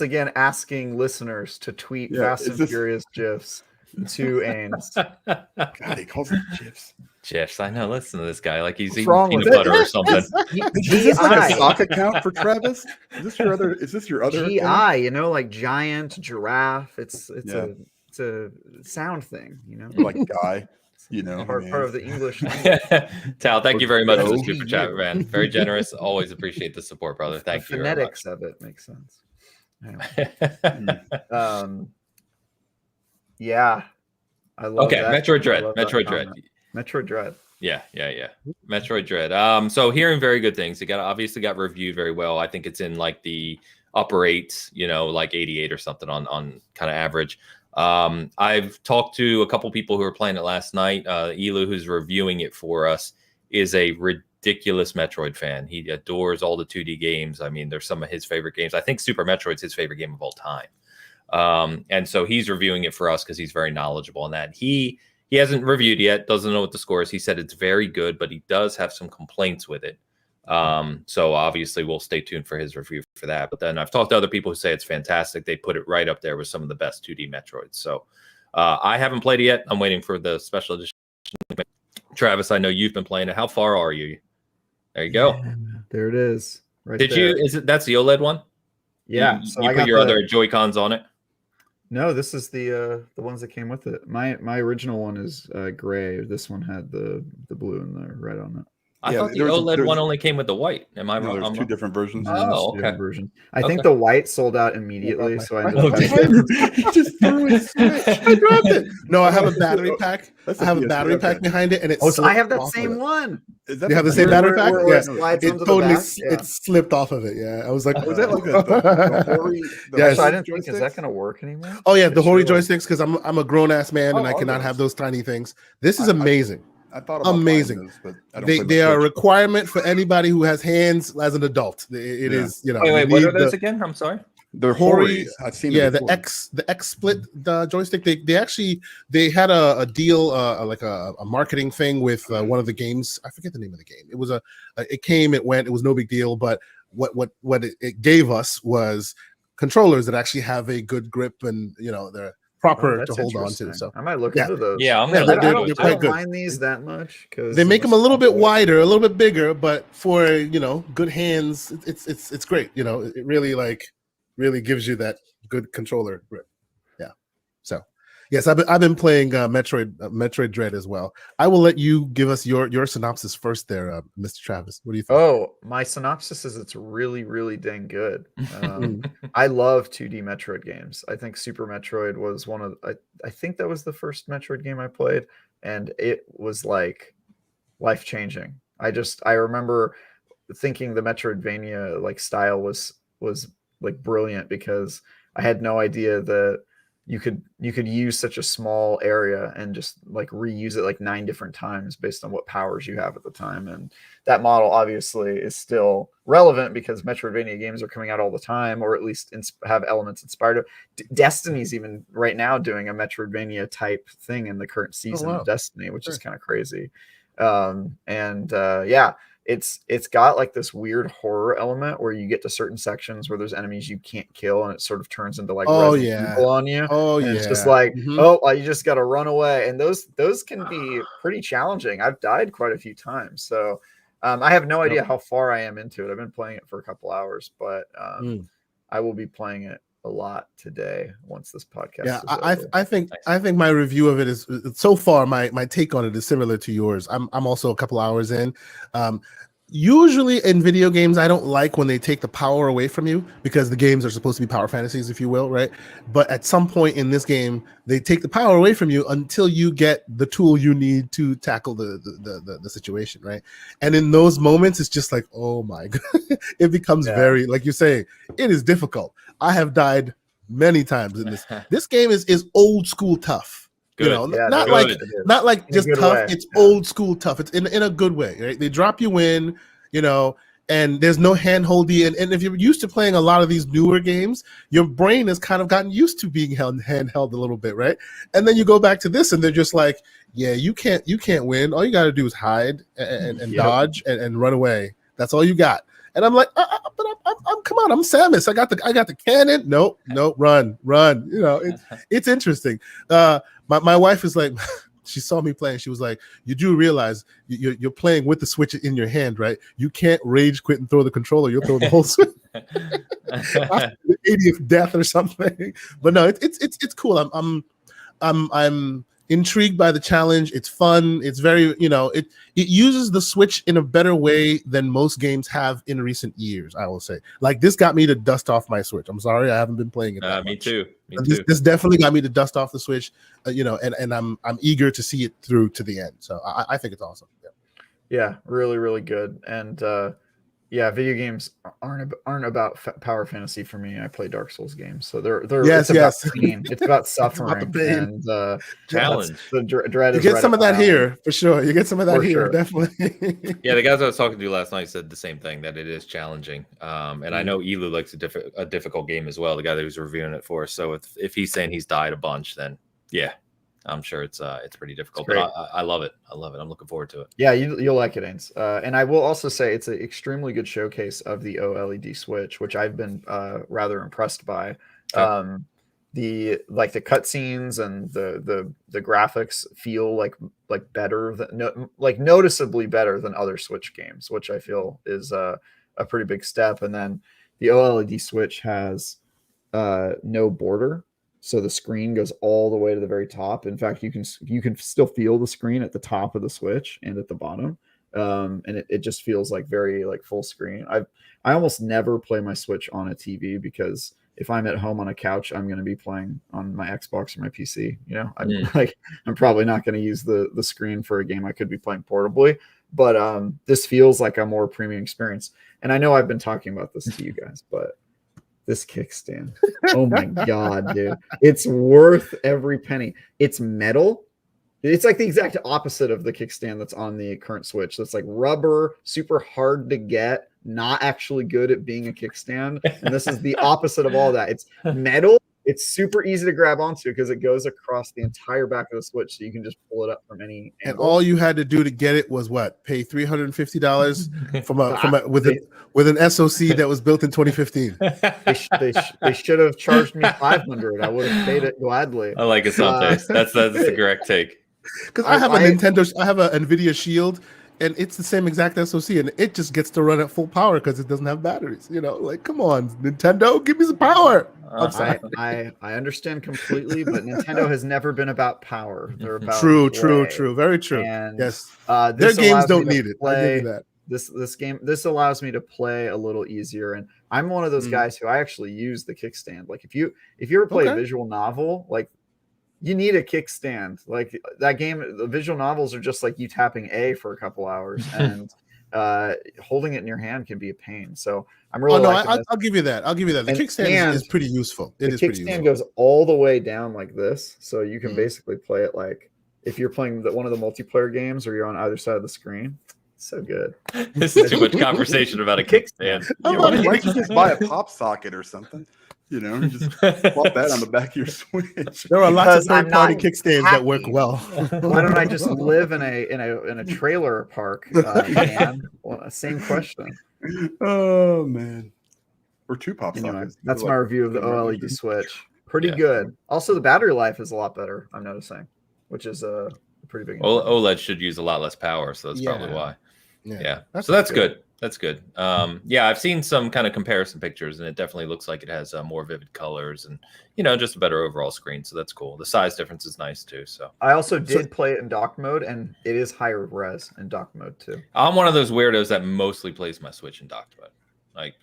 again asking listeners to tweet Fast and Furious GIFs to Ains. God, he calls them GIFs. GIFs. I know. Listen to this guy, like he's What's eating wrong with peanut butter or that? something. Is this like a sock account for Travis? Is this your other? GI, account? you know, like giant giraffe. It's a sound thing, you know. Or like guy, you know, part of the English. Tal, thank you very much for the Go. super chat, man. Very generous. Always appreciate the support, brother. Thank The you very much. phonetics of it makes sense. Anyway. Yeah, I love Okay, that. Metroid Dread. I love Metroid that Dread. comment. Metroid Dread. Yeah. Metroid Dread. So hearing very good things. It obviously got reviewed very well. I think it's in like the upper eights, you know, like 88 or something on kind of average. I've talked to a couple people who were playing it last night. Elu, who's reviewing it for us, is a ridiculous Metroid fan. He adores all the 2D games. I mean, they're some of his favorite games. I think Super Metroid's his favorite game of all time. And so he's reviewing it for us because he's very knowledgeable on that. He hasn't reviewed yet, doesn't know what the score is. He said it's very good, but he does have some complaints with it. So obviously we'll stay tuned for his review for that. But then I've talked to other people who say it's fantastic. They put it right up there with some of the best 2D Metroids. So I haven't played it yet. I'm waiting for the special edition. Travis, I know you've been playing it. How far are you? There you go. Yeah, there it is. Right. Did there. you? That's the OLED one? Yeah. So you put your other Joy-Cons on it? No, this is the ones that came with it. My original one is gray. This one had the blue and the red on it. I thought the OLED one only came with the white. Am I wrong? There's two different versions. Oh, okay. Versions. I think the white sold out immediately, so I ended up just threw his Switch. I dropped it. No, I have a battery pack. I have a battery pack behind it, and it's. Oh, so I have that same one. Is that you have the same battery pack? Where Yeah, it totally it slipped off of it. Yeah, I was like, was that like the Hori? Yeah, so I didn't think, is that going to work anymore? Oh yeah, the Hori joysticks, because I'm a grown ass man and I cannot have those tiny things. This is amazing. I thought about amazing. Those, but I don't they are a requirement for anybody who has hands as an adult. It is, you know. Wait, what are those again? I'm sorry. The Hori, I've seen. Yeah, the X split the joystick. They had a deal, like a marketing thing with one of the games. I forget the name of the game. It was it came, it went. It was no big deal. But what it gave us was controllers that actually have a good grip, and you know they're proper to hold on to. So I might look into those. Yeah, I'm I don't mind these that much because they make them a little bit wider, a little bit bigger, but for good hands, it's great. You know, it really gives you that good controller grip. Yeah. So yes, I've been playing Metroid Dread as well. I will let you give us your synopsis first there, Mr. Travis. What do you think? Oh, my synopsis is it's really, really dang good. I love 2D Metroid games. I think Super Metroid was one of I think that was the first Metroid game I played, and it was like life-changing. I remember thinking the Metroidvania like style was like brilliant because I had no idea that you could use such a small area and just like reuse it like 9 different times based on what powers you have at the time. And that model obviously is still relevant because Metroidvania games are coming out all the time, or at least have elements inspired of. Destiny's even right now doing a Metroidvania type thing in the current season of Destiny, which is kind of crazy. Yeah, it's got like this weird horror element where you get to certain sections where there's enemies you can't kill, and it sort of turns into like Resident Evil on you. It's just like you just got to run away, and those can be pretty challenging. I've died quite a few times, so I have no idea how far I am into it. I've been playing it for a couple hours, but I will be playing it a lot today once this podcast is over. I think my review of it is so far my take on it is similar to yours. I'm also a couple hours in. Usually in video games, I don't like when they take the power away from you, because the games are supposed to be power fantasies, if you will, right? But at some point in this game, they take the power away from you until you get the tool you need to tackle the situation, right? And in those moments, it's just like, oh my god, it becomes very, like you say, it is difficult. I have died many times in this. This game is old school tough. Good. You know, not like just tough. Way. It's old school tough. It's in a good way, right? They drop you in, you know, and there's no handholdy. And if you're used to playing a lot of these newer games, your brain has kind of gotten used to being handheld a little bit, right? And then you go back to this, and they're just like, yeah, you can't win. All you got to do is hide and dodge and run away. That's all you got. And I'm like, but I'm come on, I'm Samus. I got the cannon. Nope, run. You know, it's interesting. My wife is like, she saw me playing. She was like, "You do realize you're playing with the Switch in your hand, right? You can't rage quit and throw the controller. You'll throw the whole Switch." After the 80th death or something. But no, it's cool. I'm intrigued by the challenge. It's fun. It's very, it uses the Switch in a better way than most games have in recent years, I will say. Like, this got me to dust off my Switch. I'm sorry, I haven't been playing it that me much. too. This definitely got me to dust off the Switch, and I'm eager to see it through to the end. So I think it's awesome. Yeah, really, really good. And yeah, video games aren't about power fantasy for me. I play Dark Souls games, so they're yes. about pain. It's about suffering about the pain. And challenge. The dread. You get some of that here for sure. You get some of that here, definitely. Yeah, the guys I was talking to last night said the same thing, that it is challenging. And I know Elu likes a difficult game as well. The guy that was reviewing it for us. So if he's saying he's died a bunch, then yeah. I'm sure it's pretty difficult, but I love it. I love it. I'm looking forward to it. Yeah, you'll like it, Ains. And I will also say it's an extremely good showcase of the OLED Switch, which I've been rather impressed by. Okay. The cutscenes and the graphics feel like better than noticeably better than other Switch games, which I feel is a pretty big step. And then the OLED Switch has no border. So the screen goes all the way to the very top. In fact, you can still feel the screen at the top of the Switch and at the bottom, and it just feels like very full screen. I almost never play my Switch on a TV, because if I'm at home on a couch, I'm going to be playing on my Xbox or my PC. I'm probably not going to use the screen for a game I could be playing portably. But this feels like a more premium experience. And I know I've been talking about this to you guys, but this kickstand, oh my god, dude, it's worth every penny. It's metal. It's like the exact opposite of the kickstand that's on the current Switch. That's like rubber, super hard to get, not actually good at being a kickstand. And this is the opposite of all that. It's metal. It's super easy to grab onto because it goes across the entire back of the Switch, so you can just pull it up from any angle. And all you had to do to get it was what? Pay $350 with an SoC that was built in 2015. They should have charged me $500. I would have paid it gladly. I like Asante. That's the correct take. Because I have a NVIDIA Shield, and it's the same exact SoC, and it just gets to run at full power because it doesn't have batteries. Come on, Nintendo, give me some power. I understand completely, but Nintendo has never been about power. They're about true, very true. And yes, their games don't need it. I give you that. This allows me to play a little easier, and I'm one of those guys who I actually use the kickstand. Like if you ever play a visual novel, like you need a kickstand. Like that game, the visual novels are just like you tapping A for a couple hours, and holding it in your hand can be a pain. So I'm really. I'll give you that. The kickstand is pretty useful. The kickstand goes all the way down like this, so you can basically play it like if you're playing one of the multiplayer games or you're on either side of the screen. So good. This is too much conversation about a kickstand. Why don't you just buy a pop socket or something? Just plop that on the back of your Switch. There are lots of third-party kickstands that work well. Why don't I just live in a trailer park? Man? Well, same question. Oh man, or two pop sockets. That's my review of the OLED Switch. Pretty good. Also, the battery life is a lot better. I'm noticing, which is a pretty big. OLED should use a lot less power, so that's probably why. Yeah. So that's good. That's good. I've seen some kind of comparison pictures, and it definitely looks like it has more vivid colors and just a better overall screen. So that's cool. The size difference is nice too. So I also did play it in dock mode, and it is higher res in dock mode too. I'm one of those weirdos that mostly plays my Switch in dock mode,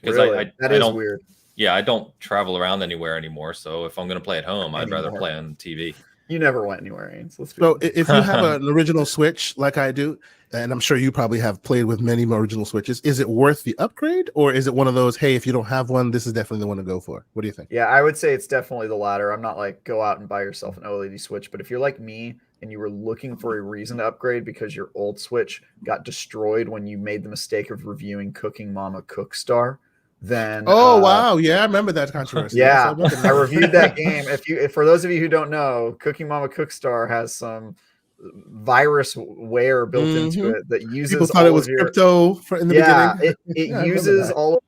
because really? That is weird. Yeah, I don't travel around anywhere anymore. So if I'm going to play at home, I'd rather play on TV. You never went anywhere, Ains. So if you have an original Switch like I do, and I'm sure you probably have played with many original Switches, is it worth the upgrade, or is it one of those, hey, if you don't have one, this is definitely the one to go for? What do you think? Yeah, I would say it's definitely the latter. I'm not like go out and buy yourself an OLED Switch, but if you're like me and you were looking for a reason to upgrade because your old Switch got destroyed when you made the mistake of reviewing Cooking Mama Cookstar, then wow, yeah, I remember that controversy. Yeah, I reviewed that game. If for those of you who don't know, Cooking Mama Cookstar has some virusware built into it that uses. People thought it was crypto in the beginning. It uses all of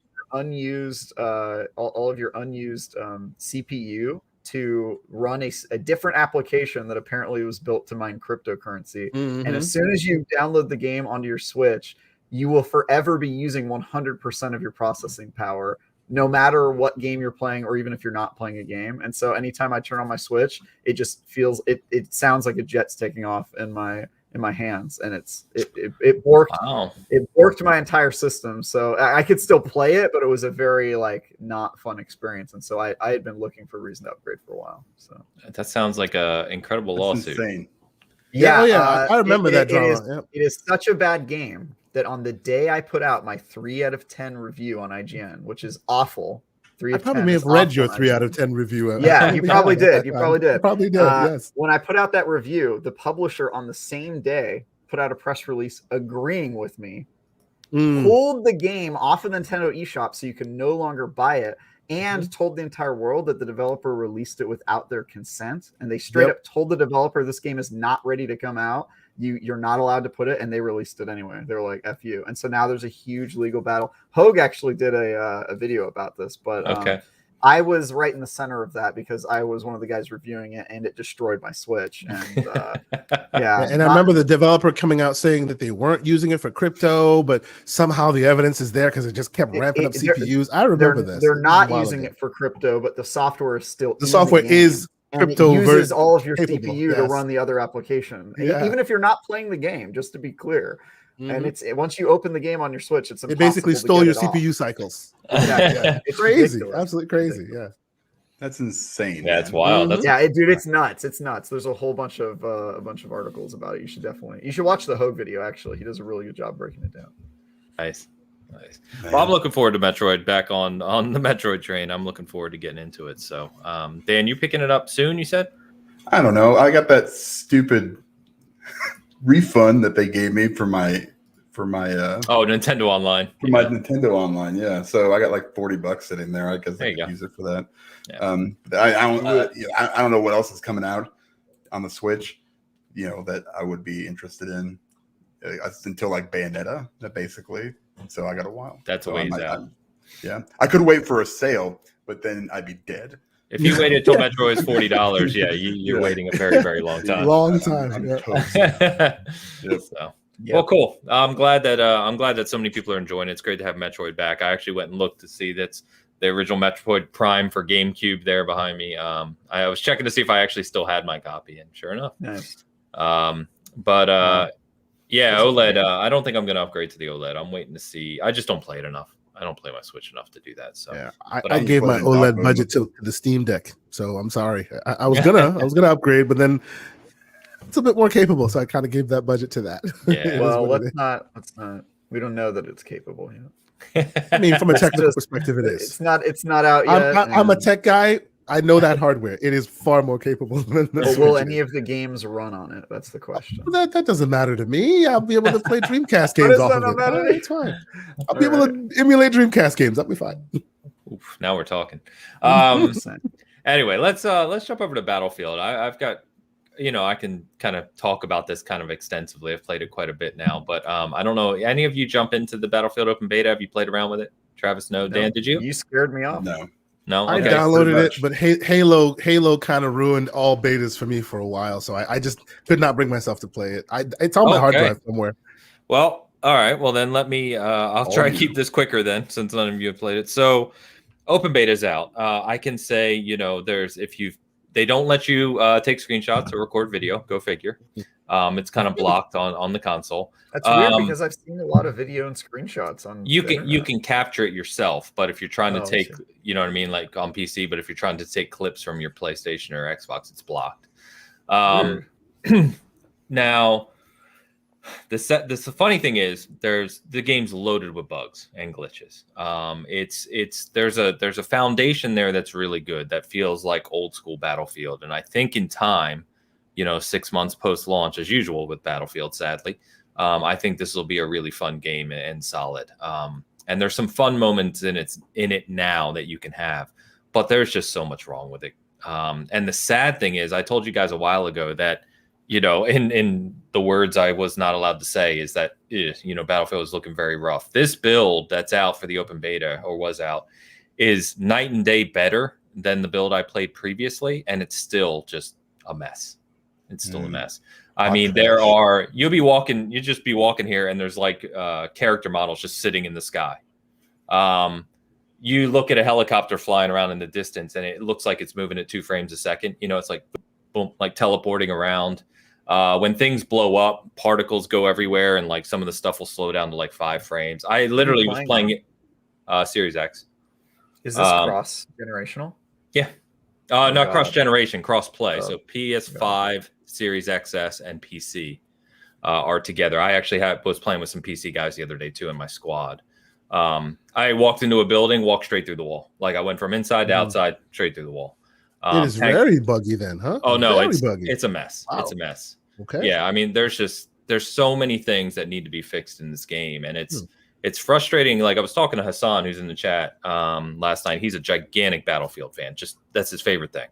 your unused CPU to run a different application that apparently was built to mine cryptocurrency. And as soon as you download the game onto your Switch, you will forever be using 100% of your processing power, no matter what game you're playing, or even if you're not playing a game. And so anytime I turn on my Switch, it just feels, it sounds like a jet's taking off in my hands, and it worked. Wow. It worked my entire system, so I could still play it, but it was a very not fun experience. And so I had been looking for a reason to upgrade for a while. So that sounds like a incredible lawsuit. Insane. Yeah, I remember that drama. It is such a bad game that on the day I put out my 3 out of 10 review on IGN, which is awful. I probably may have read your 3 out of 10 review. Yeah, you probably did. You probably did. Probably did. Yes. When I put out that review, the publisher on the same day put out a press release agreeing with me, pulled the game off of Nintendo eShop so you can no longer buy it, and told the entire world that the developer released it without their consent. And they straight up told the developer this game is not ready to come out. You're not allowed to put it, and they released it anyway. They were like, F you. And so now there's a huge legal battle. Hogue actually did a video about this, but I was right in the center of that because I was one of the guys reviewing it, and it destroyed my Switch. And and I remember the developer coming out saying that they weren't using it for crypto, but somehow the evidence is there because it just kept ramping up CPUs. I remember this. They're not using it for crypto, but the software is still the software is crypto. And it uses all of your CPU to run the other application, even if you're not playing the game. Just to be clear. And it's once you open the game on your Switch, it basically stole your CPU cycles. Exactly. It's crazy, absolutely crazy. Yeah, that's insane. Yeah, it's wild. That's dude, it's nuts. It's nuts. There's a whole bunch of articles about it. You should watch the Hogue video. Actually, he does a really good job breaking it down. Nice. Well, I'm looking forward to Metroid. Back on the Metroid train. I'm looking forward to getting into it. So, Dan, you picking it up soon? You said? I don't know. I got that stupid refund that they gave me for my Nintendo Online. For my Nintendo Online, yeah. So I got like $40 sitting there. I guess I could use it for that. Yeah. I don't know what else is coming out on the Switch, that I would be interested in until like Bayonetta, basically. So I got a while. That's a ways out. I could wait for a sale, but then I'd be dead. If you waited till Metro is $40, you're waiting a very, very long time. Long time. So. Well, cool. I'm glad that so many people are enjoying it. It's great to have Metroid back. I actually went and looked to see that's the original Metroid Prime for GameCube there behind me. I was checking to see if I actually still had my copy, and sure enough. Nice. OLED. I don't think I'm going to upgrade to the OLED. I'm waiting to see. I just don't play it enough. I don't play my Switch enough to do that. So I gave my OLED budget to the Steam Deck. So I'm sorry. I was gonna upgrade, but then it's a bit more capable, so I kind of gave that budget to that. Yeah. Well, let's not. We don't know that it's capable yet. I mean, from a technical perspective, it is. It's not out yet. I'm a tech guy. I know that hardware. It is far more capable than the Switch. Will any of the games run on it? That's the question. That doesn't matter to me. I'll be able to play Dreamcast games off of it. It's fine. I'll be able to emulate Dreamcast games. That'll be fine. Oof, now we're talking. Anyway, let's jump over to Battlefield. I've got, I can kind of talk about this kind of extensively. I've played it quite a bit now, but I don't know. Any of you jump into the Battlefield open beta? Have you played around with it? Travis, no. Dan, did you? You scared me off. No, I downloaded it, but Halo kind of ruined all betas for me for a while, so I just could not bring myself to play it. It's on my hard drive somewhere. Well, all right. Well, then let me. I'll try and keep this quicker then, since none of you have played it. So, open beta's out. I can say, they don't let you take screenshots or record video. Go figure. It's kind of blocked on the console. That's weird because I've seen a lot of video and screenshots on. You can capture it yourself, but if you're trying to take, like on PC, but if you're trying to take clips from your PlayStation or Xbox, it's blocked. Now, the funny thing is, the game's loaded with bugs and glitches. There's a foundation there that's really good. That feels like old school Battlefield, and I think in time, 6 months post launch, as usual with Battlefield, sadly, I think this will be a really fun game and solid. And there's some fun moments in it now that you can have, but there's just so much wrong with it. And the sad thing is, I told you guys a while ago that, in the words I was not allowed to say, is that, Battlefield is looking very rough. This build that's out for the open beta, or was out, is night and day better than the build I played previously, and it's still just a mess. It's still a mess. I mean, you'll just be walking here, and there's like character models just sitting in the sky. You look at a helicopter flying around in the distance, and it looks like it's moving at 2 frames a second. You know, it's like boom, like teleporting around. When things blow up, particles go everywhere, and like some of the stuff will slow down to like 5 frames. I literally was playing it Series X. Is this cross generational? Yeah. Not cross generation, cross play. So PS5, Series XS, and PC are together. I actually was playing with some PC guys the other day too in my squad. I walked into a building, walked straight through the wall. Like I went from inside to outside, straight through the wall. It is very buggy then, huh? Oh no, very buggy. It's a mess. Wow. It's a mess. Okay. Yeah, I mean, there's so many things that need to be fixed in this game, and it's frustrating. Like I was talking to Hassan, who's in the chat last night. He's a gigantic Battlefield fan. Just that's his favorite thing.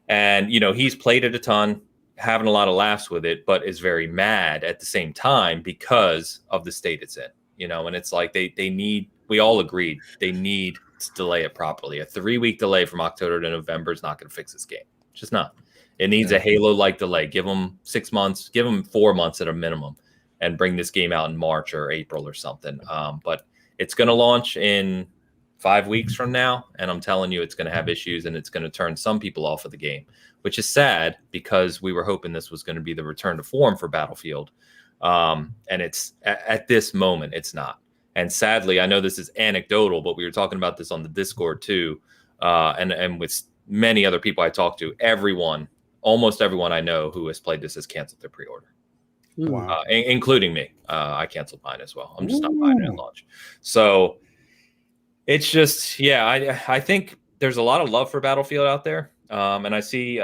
And you know, he's played it a ton, having a lot of laughs with it, but is very mad at the same time because of the state it's in. You know, and it's like they need. We all agreed they need to delay it properly. A 3-week delay from October to November is not going to fix this game. It's just not. It needs a Halo-like delay. Give them 6 months. Give them 4 months at a minimum, and bring this game out in March or April or something. But it's going to launch in 5 weeks from now, and I'm telling you, it's going to have issues, and it's going to turn some people off of the game, which is sad because we were hoping this was going to be the return to form for Battlefield. And it's at this moment, it's not. And sadly, I know this is anecdotal, but we were talking about this on the Discord too, and with many other people I talked to. Almost everyone I know who has played this has canceled their pre-order. Wow. Including me. I canceled mine as well. I'm just not buying it at launch. So it's just, I think there's a lot of love for Battlefield out there. And I see,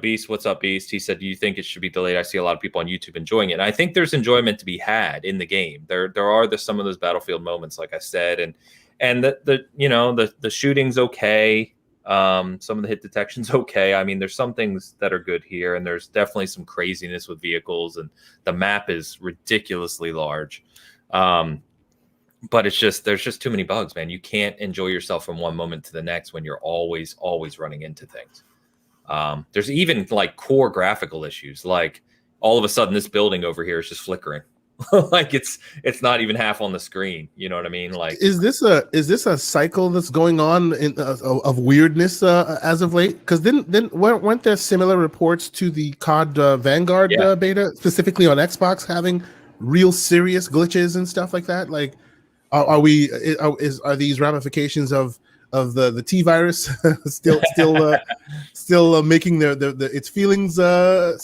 Beast, what's up, Beast? He said, do you think it should be delayed? I see a lot of people on YouTube enjoying it. And I think there's enjoyment to be had in the game. There are some of those Battlefield moments, like I said, and the shooting's okay. Some of the hit detection's okay. I mean, there's some things that are good here, and there's definitely some craziness with vehicles, and the map is ridiculously large. But there's just too many bugs, man. You can't enjoy yourself from one moment to the next when you're always running into things. There's even like core graphical issues. Like all of a sudden this building over here is just flickering. Like it's not even half on the screen. You know what I mean? Like, is this a cycle that's going on of weirdness as of late? Because then weren't there similar reports to the COD Vanguard beta, specifically on Xbox, having real serious glitches and stuff like that? Like, are these ramifications of the T virus still making its feelings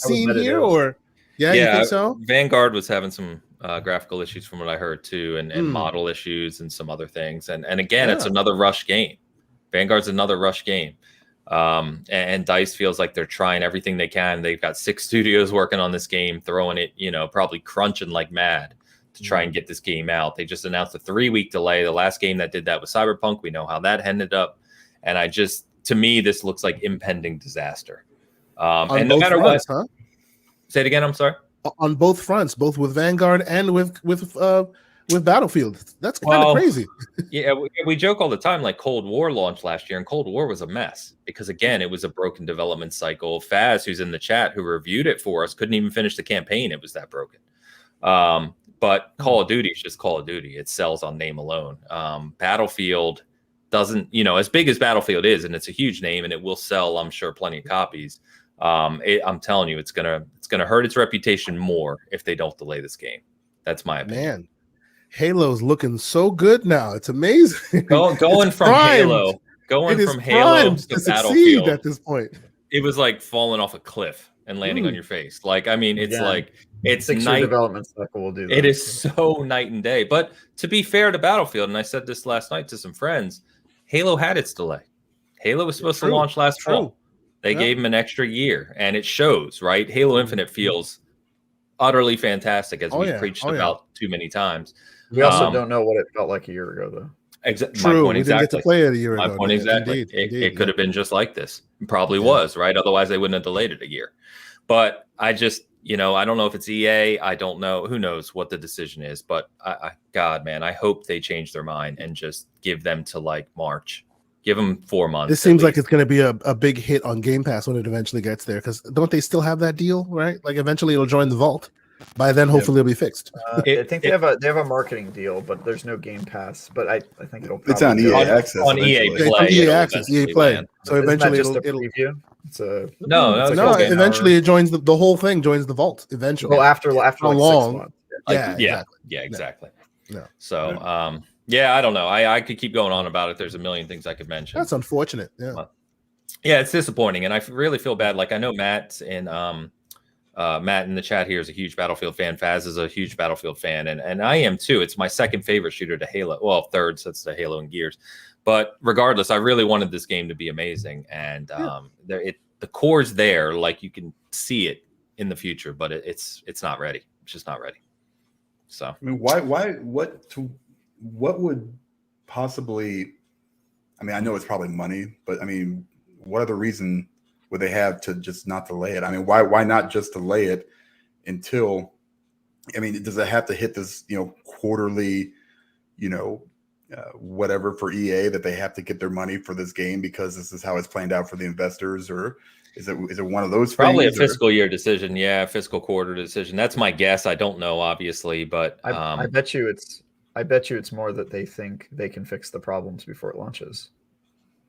seen here? Or you think so? Vanguard was having some graphical issues from what I heard too, and model issues and some other things. And again, it's another rush game. Vanguard's another rush game. And DICE feels like they're trying everything they can. They've got 6 studios working on this game, throwing it, probably crunching like mad to try and get this game out. They just announced a 3-week delay. The last game that did that was Cyberpunk. We know how that ended up. And to me, this looks like impending disaster. And no matter what, say it again. I'm sorry. On both fronts, both with Vanguard and with Battlefield. That's kind of crazy. Yeah, we joke all the time, like Cold War launched last year, and Cold War was a mess because, again, it was a broken development cycle. Faz, who's in the chat, who reviewed it for us, couldn't even finish the campaign. It was that broken. But Call of Duty is just Call of Duty. It sells on name alone. Battlefield doesn't, as big as Battlefield is, and it's a huge name, and it will sell, I'm sure, plenty of copies. I'm telling you, it's gonna hurt its reputation more if they don't delay this game. That's my opinion. Man, Halo's looking so good now. It's amazing. Going from Halo to Battlefield at this point. It was like falling off a cliff and landing on your face. Like, I mean, it's like it's 6-year development cycle will do that. It is so night and day. But to be fair to Battlefield, and I said this last night to some friends, Halo had its delay. Halo was supposed to launch last fall. They gave him an extra year, and it shows, right? Halo Infinite feels utterly fantastic, as we've preached about too many times. We also don't know what it felt like a year ago, though. True. My point exactly. Didn't get to play it a year ago. My point exactly. It could have been just like this. It probably was, right? Otherwise, they wouldn't have delayed it a year. But I just, I don't know if it's EA. I don't know. Who knows what the decision is? But God, man, I hope they change their mind and just give them to like March. Give them 4 months. This seems like it's going to be a big hit on Game Pass when it eventually gets there, because don't they still have that deal, right? Like eventually it'll join the vault. By then, hopefully it'll be fixed. I think they have a marketing deal, but there's no Game Pass. But I think it'll. It's on EA Access. On EA eventually. Play. EA Access, EA Play. So eventually it'll. it'll Preview? It's a No, eventually it joins the whole thing joins the vault eventually. Well, after how like long? 6 months. Exactly. No. So, I don't know. I could keep going on about it. There's a million things I could mention. That's unfortunate. Yeah. Yeah, it's disappointing, and I really feel bad. Like I know Matt in the chat here is a huge Battlefield fan. Faz is a huge Battlefield fan, and I am too. It's my second favorite shooter to Halo. Well, third, so it's the Halo and Gears. But regardless, I really wanted this game to be amazing, and the core's there. Like you can see it in the future, but it's not ready. It's just not ready. So I mean, what would possibly? I mean, I know it's probably money, but I mean, what other reason would they have to just not delay it? I mean, why not just delay it until? I mean, does it have to hit this quarterly, whatever for EA that they have to get their money for this game because this is how it's planned out for the investors, or is it one of those probably things, a fiscal year decision? Yeah, fiscal quarter decision. That's my guess. I don't know, obviously, but I bet you it's more that they think they can fix the problems before it launches.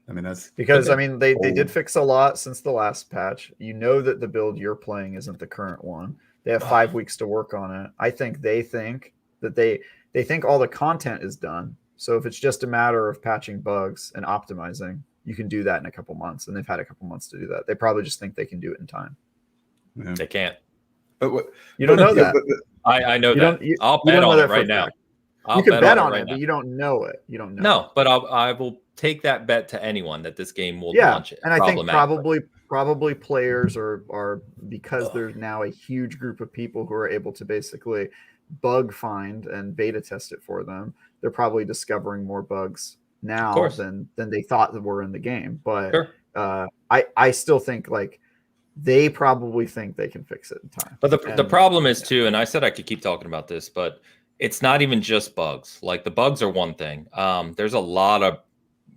I mean, that's because they did fix a lot since the last patch. You know that the build you're playing isn't the current one. They have 5 weeks to work on it. I think they think that they think all the content is done. So if it's just a matter of patching bugs and optimizing, you can do that in a couple months. And they've had a couple months to do that. They probably just think they can do it in time. Yeah. They can't. But you don't know that. I know that. I'll bet on it right now. You can bet on it, but you don't know it. You don't know. No, but I will take that bet to anyone that this game will launch it. And I think probably players are because there's now a huge group of people who are able to basically bug find and beta test it for them. They're probably discovering more bugs now than they thought that were in the game. But I still think like they probably think they can fix it in time. But the problem is too, and I said I could keep talking about this, but it's not even just bugs. Like the bugs are one thing. There's a lot of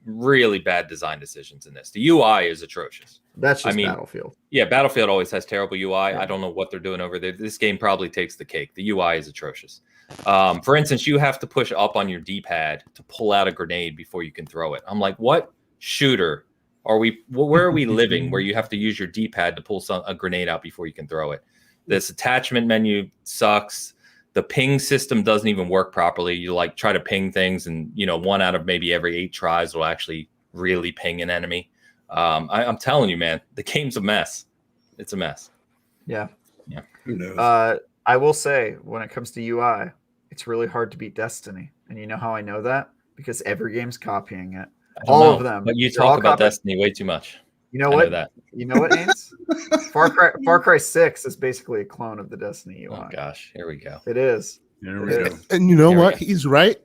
really bad design decisions in this. The UI is atrocious. That's just Battlefield. Yeah, Battlefield always has terrible UI. Yeah. I don't know what they're doing over there. This game probably takes the cake. The UI is atrocious. For instance, you have to push up on your D-pad to pull out a grenade before you can throw it. I'm like, what shooter are we? Where are we living where you have to use your D-pad to pull a grenade out before you can throw it? This attachment menu sucks. The ping system doesn't even work properly. You like try to ping things, and 1 out of maybe every 8 tries will actually really ping an enemy. I'm telling you, man, the game's a mess. It's a mess. Yeah. Who knows? I will say, when it comes to UI, it's really hard to beat Destiny, and you know how I know that? Because every game's copying it. All of them. But you talk about Destiny way too much. You know what? You know what, Ains? Far Cry 6 is basically a clone of the Destiny UI. Oh gosh, here we go. It is. And you know what? He's right.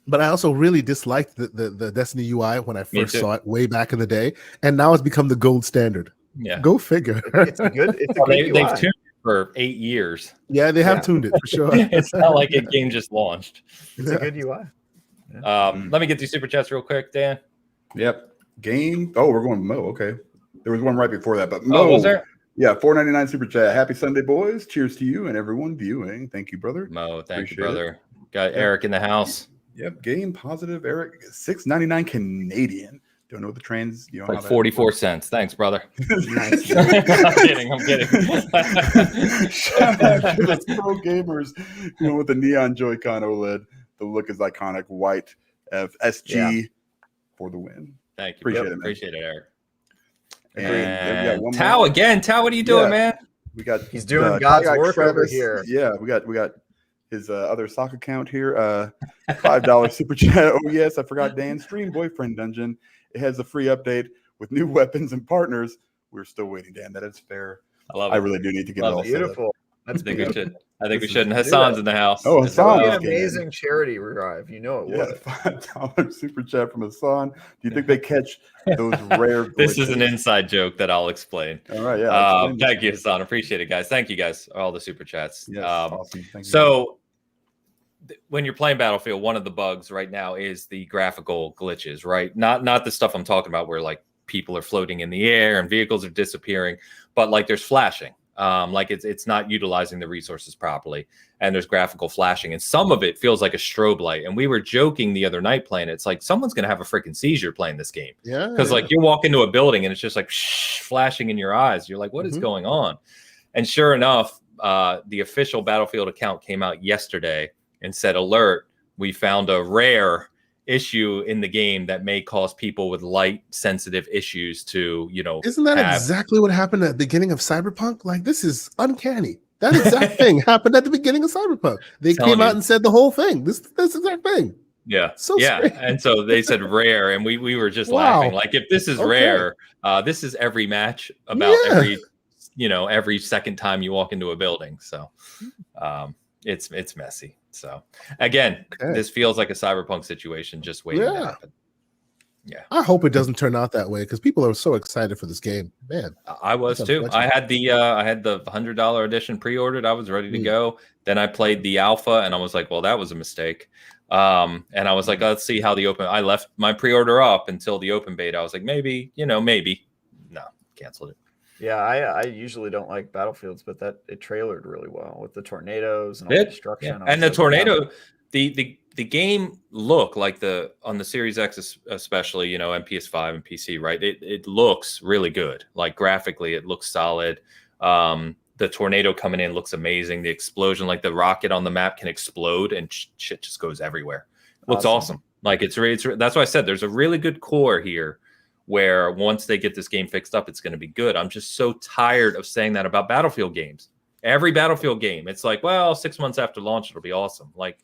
But I also really disliked the Destiny UI when I first saw it way back in the day, and now it's become the gold standard. Yeah, go figure. It's a good. It's a good UI. They've tuned it for 8 years. Yeah, they have tuned it for sure. It's not like a game just launched. It's a good UI. Yeah. Let me get these super chats real quick, Dan. Yep. Game. Oh, we're going Mo. Okay. There was one right before that, but Mo. Was there? Yeah, $4.99 super chat. Happy Sunday, boys. Cheers to you and everyone viewing. Thank you, brother. Mo, thank you, brother. Got Eric in the house. Yep. Game positive. Eric, $6.99 Canadian. Don't know what the trans. Like 44 cents. Thanks, brother. Nice. I'm kidding. Shout out to the pro gamers with the neon Joy-Con OLED. The look is iconic. White FSG for the win. Thank you. Appreciate it, man. Appreciate it, Eric. And Tao again. Tao, what are you doing, man? We got he's doing God's work Travis over here. Yeah, we got his other sock account here. $5 super chat. Oh yes, I forgot Dan. Stream Boyfriend Dungeon. It has a free update with new weapons and partners. We're still waiting, Dan. That is fair. I love it. I really do need to get it all beautiful. That's beautiful. I think we should. And Hassan's in the house. Oh, Hassan. An amazing charity drive. You know it was. $5 super chat from Hassan. Do you think they catch those rare glitches? This is an inside joke that I'll explain. All right, yeah. Thank you, Hassan. Appreciate it, guys. Thank you, guys. All the super chats. Yes, awesome. Thank you. So when you're playing Battlefield, one of the bugs right now is the graphical glitches, right? Not the stuff I'm talking about where like people are floating in the air and vehicles are disappearing, but like there's flashing. Like it's not utilizing the resources properly, and there's graphical flashing, and some of it feels like a strobe light. And we were joking the other night playing it. It's like someone's gonna have a freaking seizure playing this game. Yeah, because like you walk into a building and it's just like flashing in your eyes. You're like, what is going on? And sure enough, the official Battlefield account came out yesterday and said, "Alert! We found a rare issue in the game that may cause people with light sensitive issues to, Isn't that exactly what happened at the beginning of Cyberpunk? Like, this is uncanny. That exact thing happened at the beginning of Cyberpunk. They came out and said the whole thing. This exact thing. Yeah. So strange. And so they said rare, and we were just laughing. Like, if this is rare, this is every match about every second time you walk into a building. So it's messy. So again, this feels like a Cyberpunk situation just waiting to happen. Yeah, I hope it doesn't turn out that way because people are so excited for this game. Man, I was too. I had the $100 edition pre-ordered. I was ready to go. Then I played the alpha, and I was like, well, that was a mistake. And I was like, let's see how I left my pre-order up until the open beta. I was like, maybe. No, canceled it. Yeah, I usually don't like Battlefields, but it trailered really well with the tornadoes and all the destruction. And the tornado, the game look like on the Series X especially, and PS5 and PC, right? It looks really good. Like graphically, it looks solid. The tornado coming in looks amazing. The explosion, like the rocket on the map can explode and shit just goes everywhere. Looks awesome. Like it's that's why I said there's a really good core here, where once they get this game fixed up, it's going to be good. I'm just so tired of saying that about Battlefield games. Every Battlefield game, it's like, well, 6 months after launch, it'll be awesome. Like,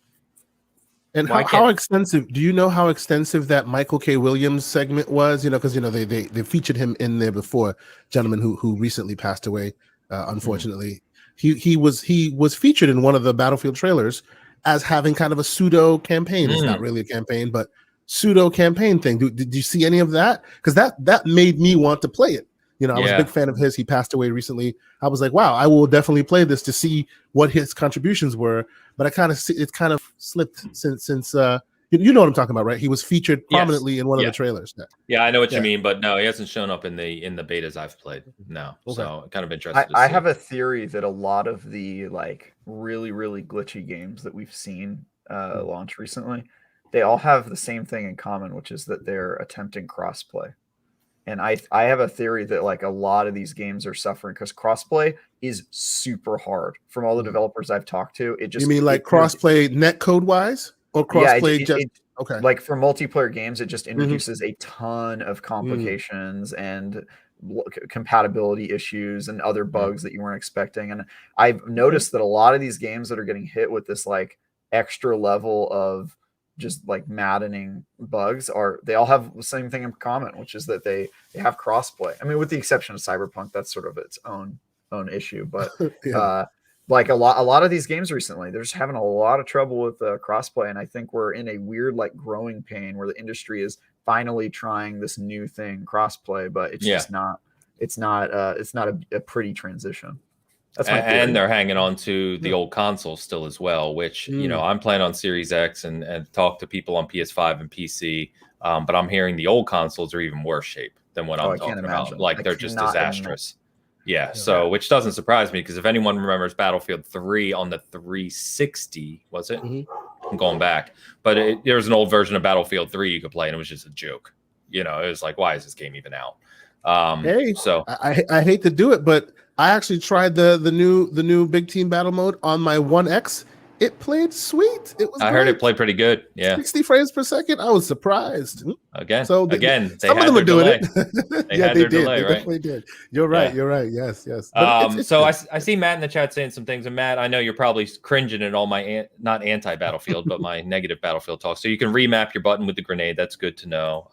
and how extensive? Do you know how extensive that Michael K. Williams segment was? Because they featured him in there before. Gentleman who recently passed away, unfortunately. He was featured in one of the Battlefield trailers as having kind of a pseudo campaign. It's not really a campaign, but pseudo campaign thing. Did you see any of that? Because that made me want to play it. I was a big fan of his. He passed away recently. I was like, wow, I will definitely play this to see what his contributions were. But it's kind of slipped since you know what I'm talking about, right? He was featured prominently in one of the trailers. Yeah, I know what you mean, but no, he hasn't shown up in the betas I've played. No, so kind of interested. I have a theory that a lot of the like really really glitchy games that we've seen launch recently, they all have the same thing in common, which is that they're attempting crossplay. And I have a theory that like a lot of these games are suffering because crossplay is super hard. From all the developers I've talked to, you mean like crossplay netcode wise or crossplay okay? Like for multiplayer games, it just introduces a ton of complications and compatibility issues and other bugs that you weren't expecting. And I've noticed that a lot of these games that are getting hit with this like extra level of just like maddening bugs they all have the same thing in common, which is that they have crossplay. I mean, with the exception of Cyberpunk, that's sort of its own issue. But like a lot of these games recently, they're just having a lot of trouble with crossplay, and I think we're in a weird like growing pain where the industry is finally trying this new thing, crossplay, but it's just not. It's not a pretty transition. And they're hanging on to the old consoles still as well, which, I'm playing on Series X and talk to people on PS5 and PC. But I'm hearing the old consoles are even worse shape than what I'm talking about. Like they're just disastrous. Yeah. So, which doesn't surprise me because if anyone remembers Battlefield 3 on the 360, was it? I'm going back. But there was an old version of Battlefield 3 you could play and it was just a joke. It was like, why is this game even out? So I hate to do it, but I actually tried the new Big Team Battle mode on my 1X. It played sweet. It was. I heard it played pretty good. Yeah, 60 frames per second. I was surprised. Again, some of them are doing it. They did. They definitely did. You're right. Yeah. You're right. Yes. So I see Matt in the chat saying some things, and Matt, I know you're probably cringing at all my not anti-Battlefield, but my negative Battlefield talk. So you can remap your button with the grenade. That's good to know.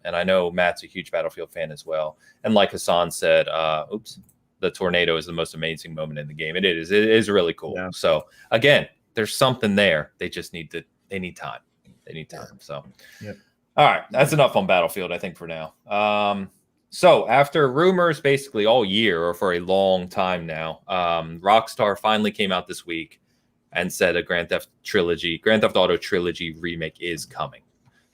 And I know Matt's a huge Battlefield fan as well. And like Hassan said, the tornado is the most amazing moment in the game. It is really cool. Yeah. So again, there's something there. They just need time. They need time. So, all right, that's enough on Battlefield, I think, for now. So after rumors basically all year or for a long time now, Rockstar finally came out this week and said a Grand Theft Auto Trilogy remake is coming.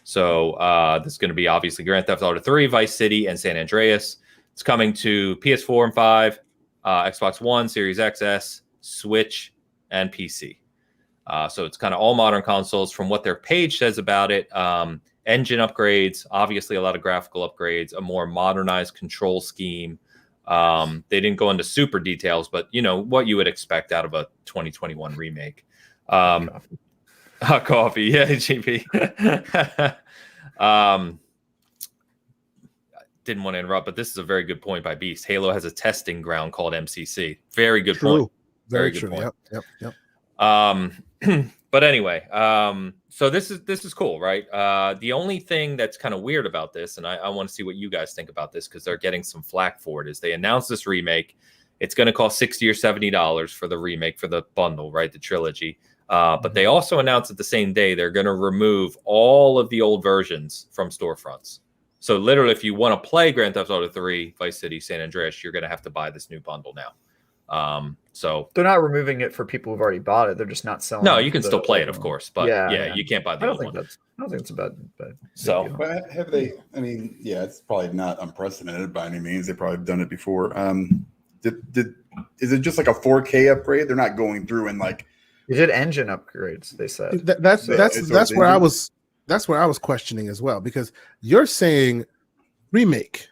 So this is going to be obviously Grand Theft Auto 3, Vice City, and San Andreas. It's coming to PS4 and 5, Xbox One, Series XS, Switch, and PC. So it's kind of all modern consoles. From what their page says about it, engine upgrades, obviously a lot of graphical upgrades, a more modernized control scheme. They didn't go into super details, but what you would expect out of a 2021 remake. Hot coffee, yeah, GP. Didn't want to interrupt, but this is a very good point by Beast. Halo has a testing ground called MCC. Very good point. Very good point. Yep. But anyway, so this is cool, right? The only thing that's kind of weird about this, and I want to see what you guys think about this because they're getting some flack for it, is they announced this remake. It's going to cost $60 or $70 for the remake for the bundle, right? The trilogy. But they also announced at the same day they're going to remove all of the old versions from storefronts. So literally, if you want to play Grand Theft Auto 3, Vice City, San Andreas, you're going to have to buy this new bundle now. So they're not removing it for people who've already bought it. They're just not selling. No, you can still play it, of course, but you can't buy the old one. I don't think it's a bad so, deal. But have they? I mean, yeah, it's probably not unprecedented by any means. They probably have done it before. Is it just like a 4K upgrade? They're not going through and like they did engine upgrades. They said that's where I was. That's where I was questioning as well because you're saying remake.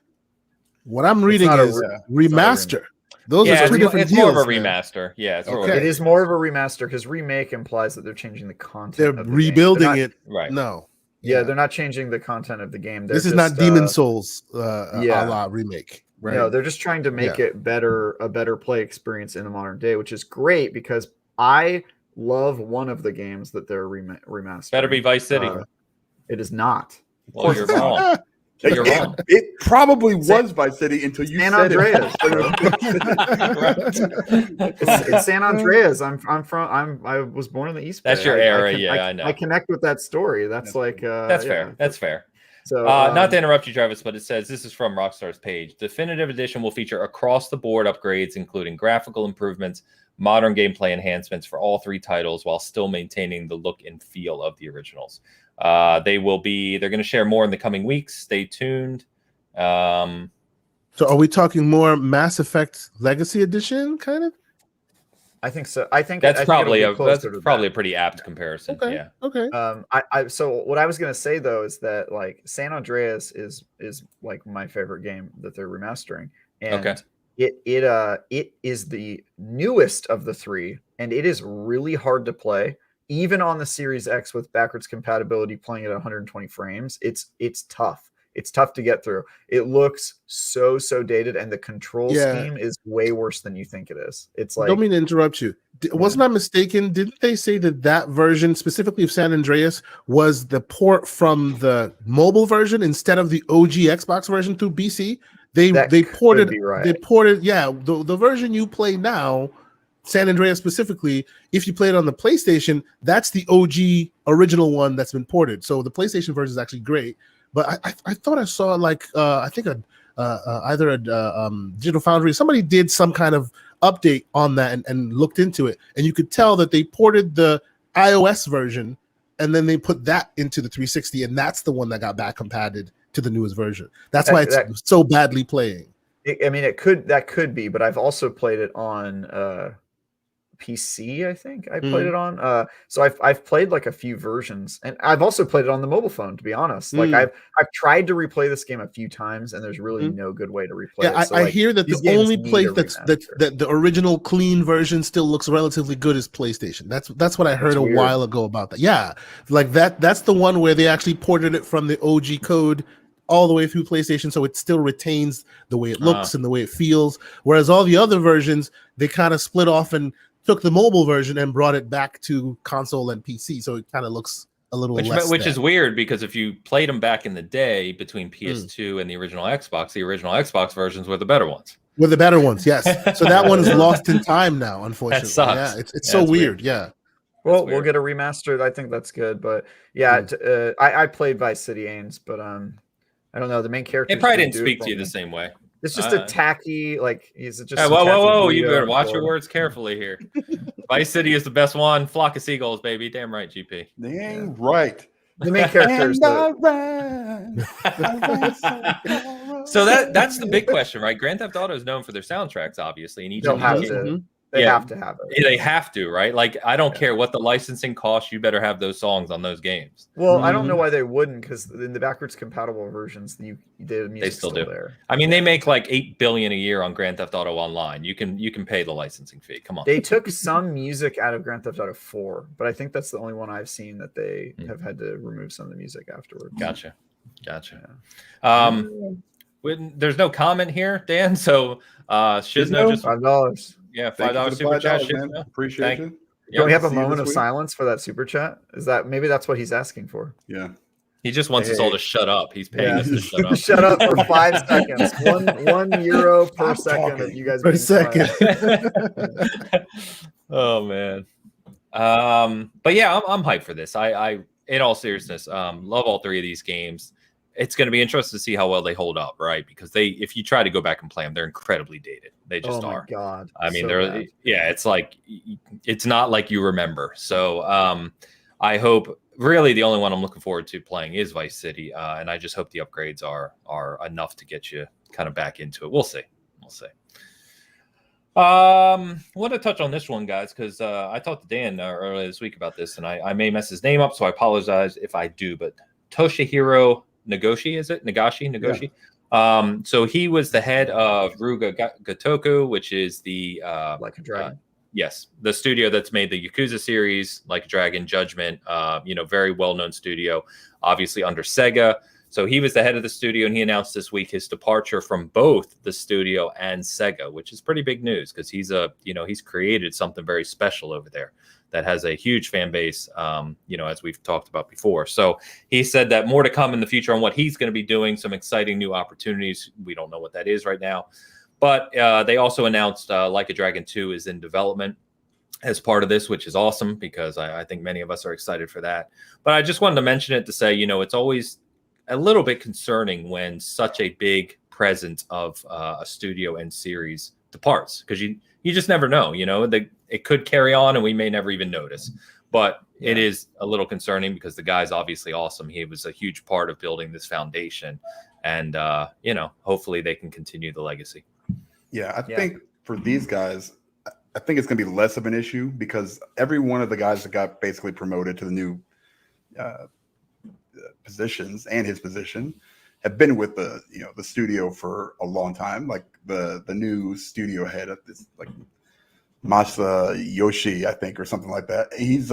What I'm reading is remaster. Those are two different it's deals. More of a remaster. Yeah, it is more of a remaster because remake implies that they're changing the content. They're rebuilding it. Right. No. Yeah, they're not changing the content of the game. This is not Demon Souls a la remake. Right? No, they're just trying to make it a better play experience in the modern day, which is great because I love one of the games that they're remastering. Better be Vice City. It is not. Well, you're wrong. You're wrong. It probably was Vice City until you San said Andreas. it. It's San Andreas. I was born in the East Bay. That's your era. I know. I connect with that story. That's fair. That's fair. So, not to interrupt you, Travis, but it says this is from Rockstar's page. Definitive Edition will feature across-the-board upgrades, including graphical improvements, modern gameplay enhancements for all three titles, while still maintaining the look and feel of the originals. They're going to share more in the coming weeks. Stay tuned. So are we talking more Mass Effect Legacy Edition kind of? I think so. I think that's probably a that. pretty apt comparison. Okay. Yeah. Okay. So what I was gonna say though is that like San Andreas is like my favorite game that they're remastering, and it is the newest of the three, and it is really hard to play. Even on the Series X with backwards compatibility, playing at 120 frames, it's tough. It's tough to get through. It looks so dated, and the control scheme is way worse than you think it is. It's like, don't mean to interrupt you. Wasn't I mistaken? Didn't they say that version, specifically of San Andreas, was the port from the mobile version instead of the OG Xbox version through BC? They ported. They ported. Yeah, the version you play now, San Andreas specifically, if you play it on the PlayStation, that's the OG original one that's been ported. So the PlayStation version is actually great. But I thought I saw I think either a Digital Foundry, somebody did some kind of update on that and looked into it, and you could tell that they ported the iOS version and then they put that into the 360, and that's the one that got back compatible to the newest version. That's why it's so badly playing. That could be, but I've also played it on PC. I think I played it on. So I've played like a few versions, and I've also played it on the mobile phone. To be honest, like I've tried to replay this game a few times, and there's really no good way to replay it. So I hear that the only place that the original clean version still looks relatively good is PlayStation. That's what I heard a while ago about that. Yeah, like that's the one where they actually ported it from the OG code all the way through PlayStation, so it still retains the way it looks and the way it feels. Whereas all the other versions, they kind of split off and took the mobile version and brought it back to console and PC, so it kind of looks a little less. Which is weird because if you played them back in the day between PS2 and the original Xbox versions were the better ones. Were the better ones, yes. So that one is lost in time now, unfortunately. That sucks. Yeah, it's so weird. Yeah. Well, we'll get a remastered. I think that's good, but yeah, I played Vice City Ains, but I don't know. The main character. It probably didn't speak to you the same way. It's just a tacky, like, is it just? Whoa! You better watch your words carefully here. Vice City is the best one. Flock of Seagulls, baby. Damn right, GP. Dang right. The main characters. So that's the big question, right? Grand Theft Auto is known for their soundtracks, obviously, and each They'll of have these to. games, They have to have it. They have to, right? Like, I don't care what the licensing costs. You better have those songs on those games. Well, I don't know why they wouldn't, because in the backwards compatible versions, the music They still do. there. I mean, they make like $8 billion a year on Grand Theft Auto Online. You can pay the licensing fee. Come on. They took some music out of Grand Theft Auto 4, but I think that's the only one I've seen that they have had to remove some of the music afterwards. Gotcha. There's no comment here, Dan. So Shizno just $5. Yeah, $5 super chat. Man. Appreciate you. Can we have a moment of silence for that super chat? Maybe that's what he's asking for? Yeah. He just wants us all to shut up. He's paying us to shut up. Shut up for 5 seconds. €1 per second that you guys per second. Oh man. But yeah, I'm hyped for this. I in all seriousness, love all three of these games. It's going to be interesting to see how well they hold up, right? Because if you try to go back and play them, they're incredibly dated. They just are. Oh my god! I mean, bad. It's like it's not like you remember. So I hope. Really, the only one I'm looking forward to playing is Vice City, and I just hope the upgrades are enough to get you kind of back into it. We'll see. I want to touch on this one, guys, because I talked to Dan earlier this week about this, and I may mess his name up, so I apologize if I do. But Toshihiro Nagoshi, is it? Nagoshi? Yeah. So he was the head of Ruga Gotoku, which is the Like a Dragon. Yes, the studio that's made the Yakuza series, Like a Dragon, Judgment, very well-known studio, obviously under Sega. So he was the head of the studio, and he announced this week his departure from both the studio and Sega, which is pretty big news because he's created something very special over there that has a huge fan base, as we've talked about before. So he said that more to come in the future on what he's going to be doing, some exciting new opportunities. We don't know what that is right now. But they also announced Like a Dragon 2 is in development as part of this, which is awesome because I think many of us are excited for that. But I just wanted to mention it to say, it's always a little bit concerning when such a big presence of a studio and series departs because you just never know, it could carry on and we may never even notice. But it is a little concerning because the guy's obviously awesome. He was a huge part of building this foundation. And, hopefully they can continue the legacy. Yeah, I think for these guys, I think it's going to be less of an issue because every one of the guys that got basically promoted to the new positions and his position have been with the studio for a long time. Like the new studio head of this, like Masa Yoshi, I think, or something like that. He's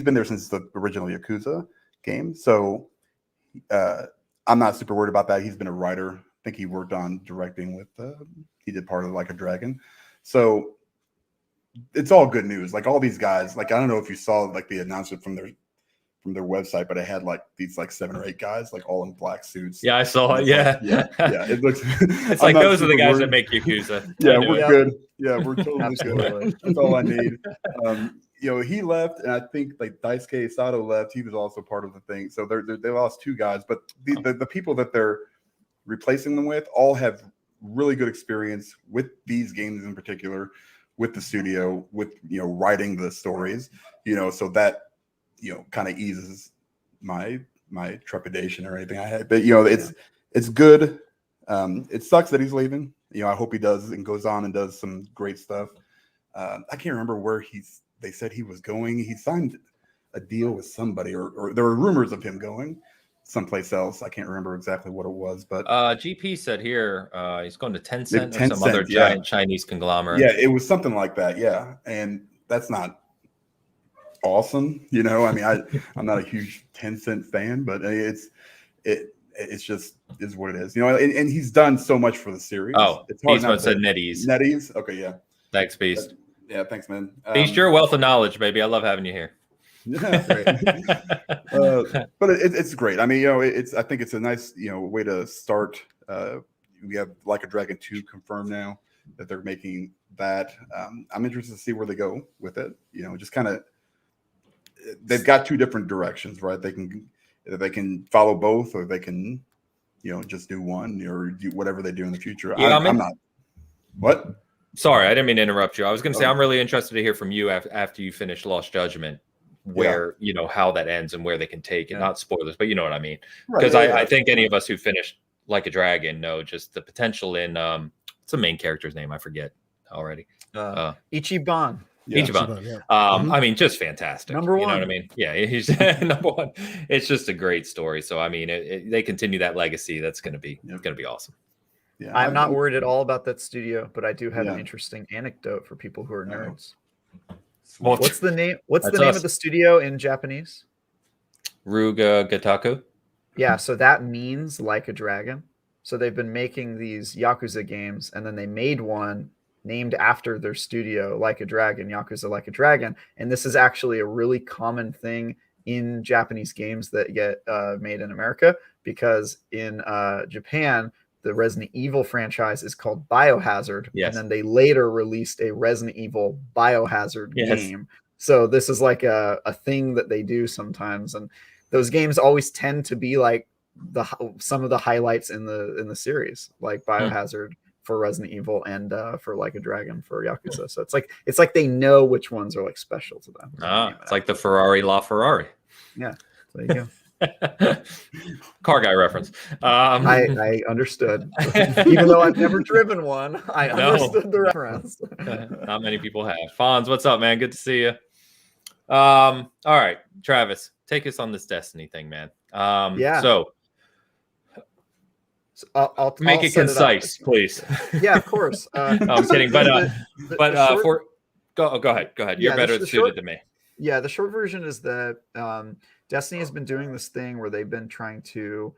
been there since the original Yakuza game. So I'm not super worried about that. He's been a writer. I think he worked on directing with he did part of Like a Dragon. So it's all good news. Like all these guys, like I don't know if you saw like the announcement from their website, but it had like these like 7 or 8 guys like all in black suits. Yeah, I saw it. Yeah. It looks it's like those are the guys that make Yakuza. Yeah, we're good. Yeah, we're totally good. That's all I need. He left, and I think like Daisuke Sato left. He was also part of the thing. So they lost 2 guys, but the people that they're replacing them with all have really good experience with these games in particular, with the studio, with writing the stories. So that kind of eases my trepidation or anything I had. But it's good. It sucks that he's leaving. I hope he does and goes on and does some great stuff. I can't remember where they said he was going. He signed a deal with somebody, or there were rumors of him going someplace else. I can't remember exactly what it was, but GP said here he's going to Tencent or some other giant Chinese conglomerate. Yeah, it was something like that. Yeah, and that's not awesome. I mean, I'm not a huge Tencent fan, but it's just is what it is. And he's done so much for the series. Oh, Beast Mode said NetEase. NetEase. Okay, yeah. Thanks, Beast. Yeah, thanks, man. Beast, your wealth of knowledge, baby. I love having you here. Yeah, great. But it's great. I mean, I think it's a nice, way to start. We have Like a Dragon 2 confirmed now that they're making that. I'm interested to see where they go with it. Just kind of, they've got 2 different directions, right? They can follow both, or they can, just do one, or do whatever they do in the future. Yeah, I'm not. What? Sorry, I didn't mean to interrupt you. I was going to say I'm really interested to hear from you after you finish Lost Judgment, where how that ends and where they can take it. Not spoilers, but you know what I mean. Because I think any of us who finished Like a Dragon know just the potential in what's the main character's name? I forget already. Ichiban. Ichiban. I mean, just fantastic. Number one. You know what I mean? Yeah, he's number one. It's just a great story. So I mean, they continue that legacy. That's going to be awesome. Yeah, I'm not worried at all about that studio, but I do have an interesting anecdote for people who are nerds. What's the name? What's the name of the studio in Japanese? Ruga Gataku. Yeah, so that means like a dragon. So they've been making these Yakuza games, and then they made one named after their studio, Like a Dragon, Yakuza Like a Dragon. And this is actually a really common thing in Japanese games that get made in America, because in Japan, the Resident Evil franchise is called Biohazard. And then they later released a Resident Evil Biohazard game. So this is like a thing that they do sometimes. And those games always tend to be like some of the highlights in the series, like Biohazard for Resident Evil and for Like a Dragon for Yakuza. So it's like they know which ones are like special to them. It's like the Ferrari La Ferrari. Yeah, there you go. Car guy reference. I understood. Even though I've never driven one, I understood the reference. Not many people have. Fonz, what's up, man? Good to see you. All right, Travis, take us on this Destiny thing, man. So I'll make it concise, please. Yeah, of course. No, I'm kidding, but go ahead. You're better suited than me. Yeah, the short version is that Destiny has been doing this thing where they've been trying to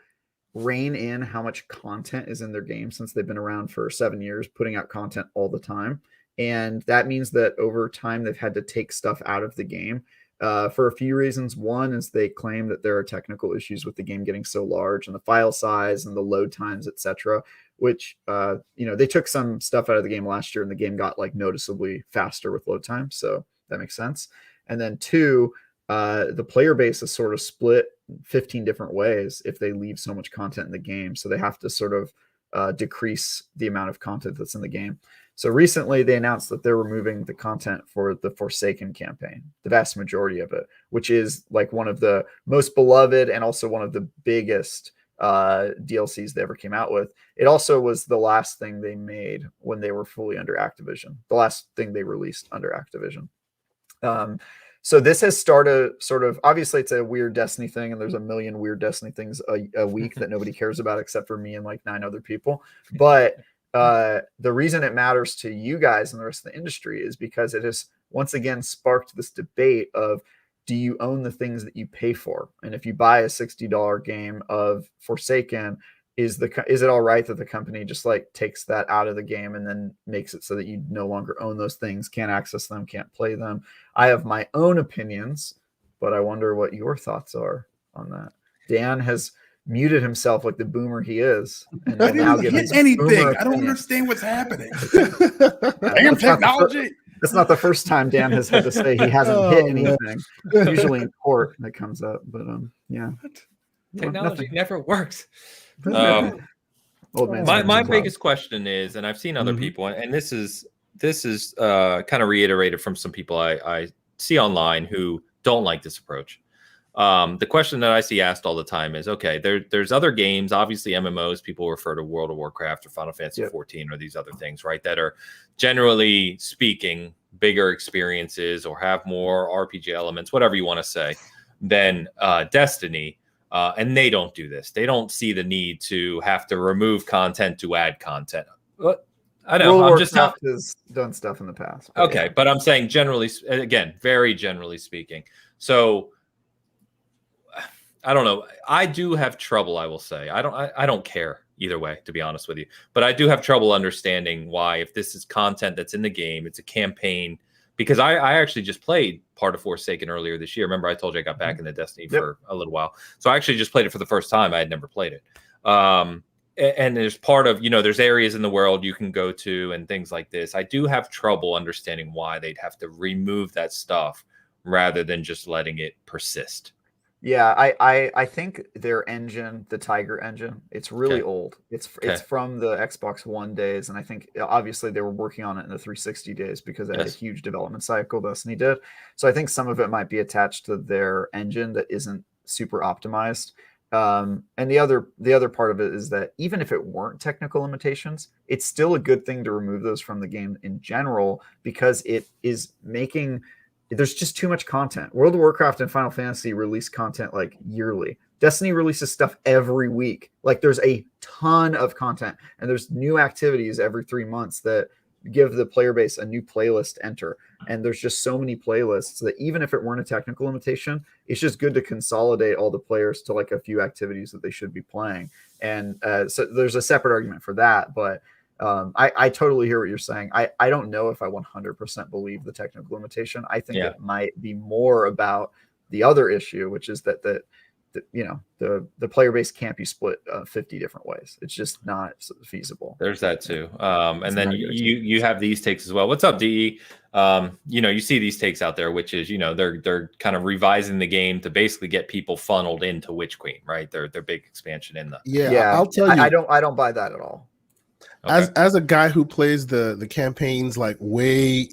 rein in how much content is in their game since they've been around for 7 years, putting out content all the time. And that means that over time, they've had to take stuff out of the game for a few reasons. One is they claim that there are technical issues with the game getting so large and the file size and the load times, etc., which, they took some stuff out of the game last year and the game got like noticeably faster with load time. So that makes sense. And then two, the player base is sort of split 15 different ways if they leave so much content in the game. So they have to sort of decrease the amount of content that's in the game. So recently they announced that they're removing the content for the Forsaken campaign, the vast majority of it, which is like one of the most beloved and also one of the biggest DLCs they ever came out with. It also was the last thing they made when they were fully under Activision, the last thing they released under Activision. So this has started sort of, obviously it's a weird Destiny thing, and there's a million weird Destiny things a week that nobody cares about except for me and like 9 other people. But the reason it matters to you guys and the rest of the industry is because it has once again sparked this debate of, do you own the things that you pay for? And if you buy a $60 game of Forsaken, is it all right that the company just like takes that out of the game and then makes it so that you no longer own those things, can't access them, can't play them? I have my own opinions, but I wonder what your thoughts are on that. Dan has muted himself like the boomer he is. And I didn't hit anything. I don't understand what's happening. Damn technology. That's not the first time Dan has had to say he hasn't hit anything. Usually in court that comes up, but yeah. Technology never works. Old my biggest question is, and I've seen other people, and this is kind of reiterated from some people I see online who don't like this approach. The question that I see asked all the time is, okay, there's other games, obviously MMOs, people refer to World of Warcraft or Final Fantasy 14 or these other things, right, that are generally speaking bigger experiences or have more RPG elements, whatever you want to say, than Destiny. And they don't do this. They don't see the need to have to remove content to add content. I know. World of Warcraft has done stuff in the past. Okay, but I'm saying generally, again, very generally speaking. So I don't know. I do have trouble, I will say. I don't care either way, to be honest with you. But I do have trouble understanding why, if this is content that's in the game, it's a campaign. Because I actually just played part of Forsaken earlier this year. Remember, I told you I got back into Destiny for a little while. So I actually just played it for the first time. I had never played it. And there's part of, there's areas in the world you can go to and things like this. I do have trouble understanding why they'd have to remove that stuff rather than just letting it persist. Yeah, I think their engine, the Tiger engine, it's really old. It's from the Xbox One days, and I think obviously they were working on it in the 360 days because it had a huge development cycle. Destiny did, so I think some of it might be attached to their engine that isn't super optimized. And the other part of it is that even if it weren't technical limitations, it's still a good thing to remove those from the game in general because it is making there's just too much content. World of Warcraft and Final Fantasy release content like yearly. Destiny releases stuff every week. Like there's a ton of content and there's new activities every 3 months that give the player base a new playlist to enter. And there's just so many playlists that even if it weren't a technical limitation, it's just good to consolidate all the players to like a few activities that they should be playing. And so there's a separate argument for that, but I totally hear what you're saying. I don't know if I 100% believe the technical limitation. I think it might be more about the other issue, which is that the player base can't be split 50 different ways. It's just not feasible. There's that too. And then you have these takes as well. What's up, DE? You see these takes out there, which is they're kind of revising the game to basically get people funneled into Witch Queen, right? Their big expansion in the I'll tell you, I don't buy that at all. Okay. As a guy who plays the campaigns like way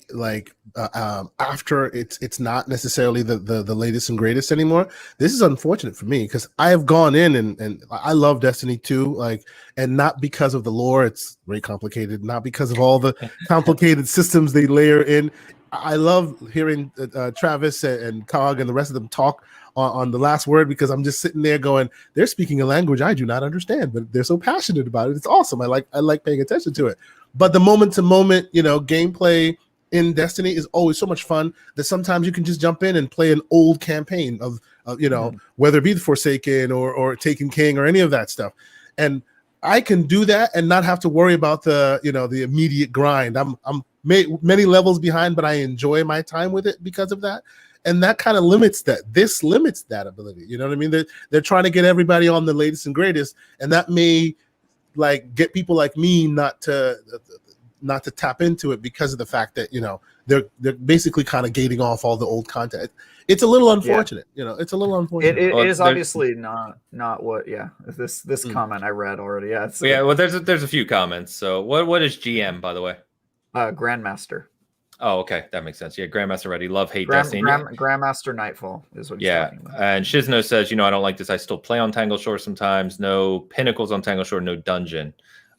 after it's not necessarily the latest and greatest anymore, this is unfortunate for me because I have gone in and I love Destiny 2, and not because of the lore, it's very complicated, not because of all the complicated systems they layer in. I love hearing Travis and Cog and the rest of them talk on the last word because I'm just sitting there going, they're speaking a language I do not understand, but they're so passionate about it. It's awesome. I like paying attention to it. But the moment to moment, gameplay in Destiny is always so much fun that sometimes you can just jump in and play an old campaign of whether it be the Forsaken or Taken King or any of that stuff. And I can do that and not have to worry about the immediate grind. I'm many levels behind, but I enjoy my time with it because of that. And that kind of limits that. This limits that ability. You know what I mean? They're trying to get everybody on the latest and greatest, and that may get people like me not to tap into it because of the fact that they're basically kind of gating off all the old content. It's a little unfortunate. It's a little unfortunate. It is obviously not what. Yeah, this comment I read already. Yeah. Well, there's a few comments. So what is GM, by the way? Grandmaster. Oh, okay, that makes sense. Yeah, Grandmaster Ready. Love hate Destiny. Grandmaster Nightfall is what he's talking about. And Shizno says, I don't like this. I still play on Tangle Shore sometimes. No pinnacles on Tangle Shore. No dungeon.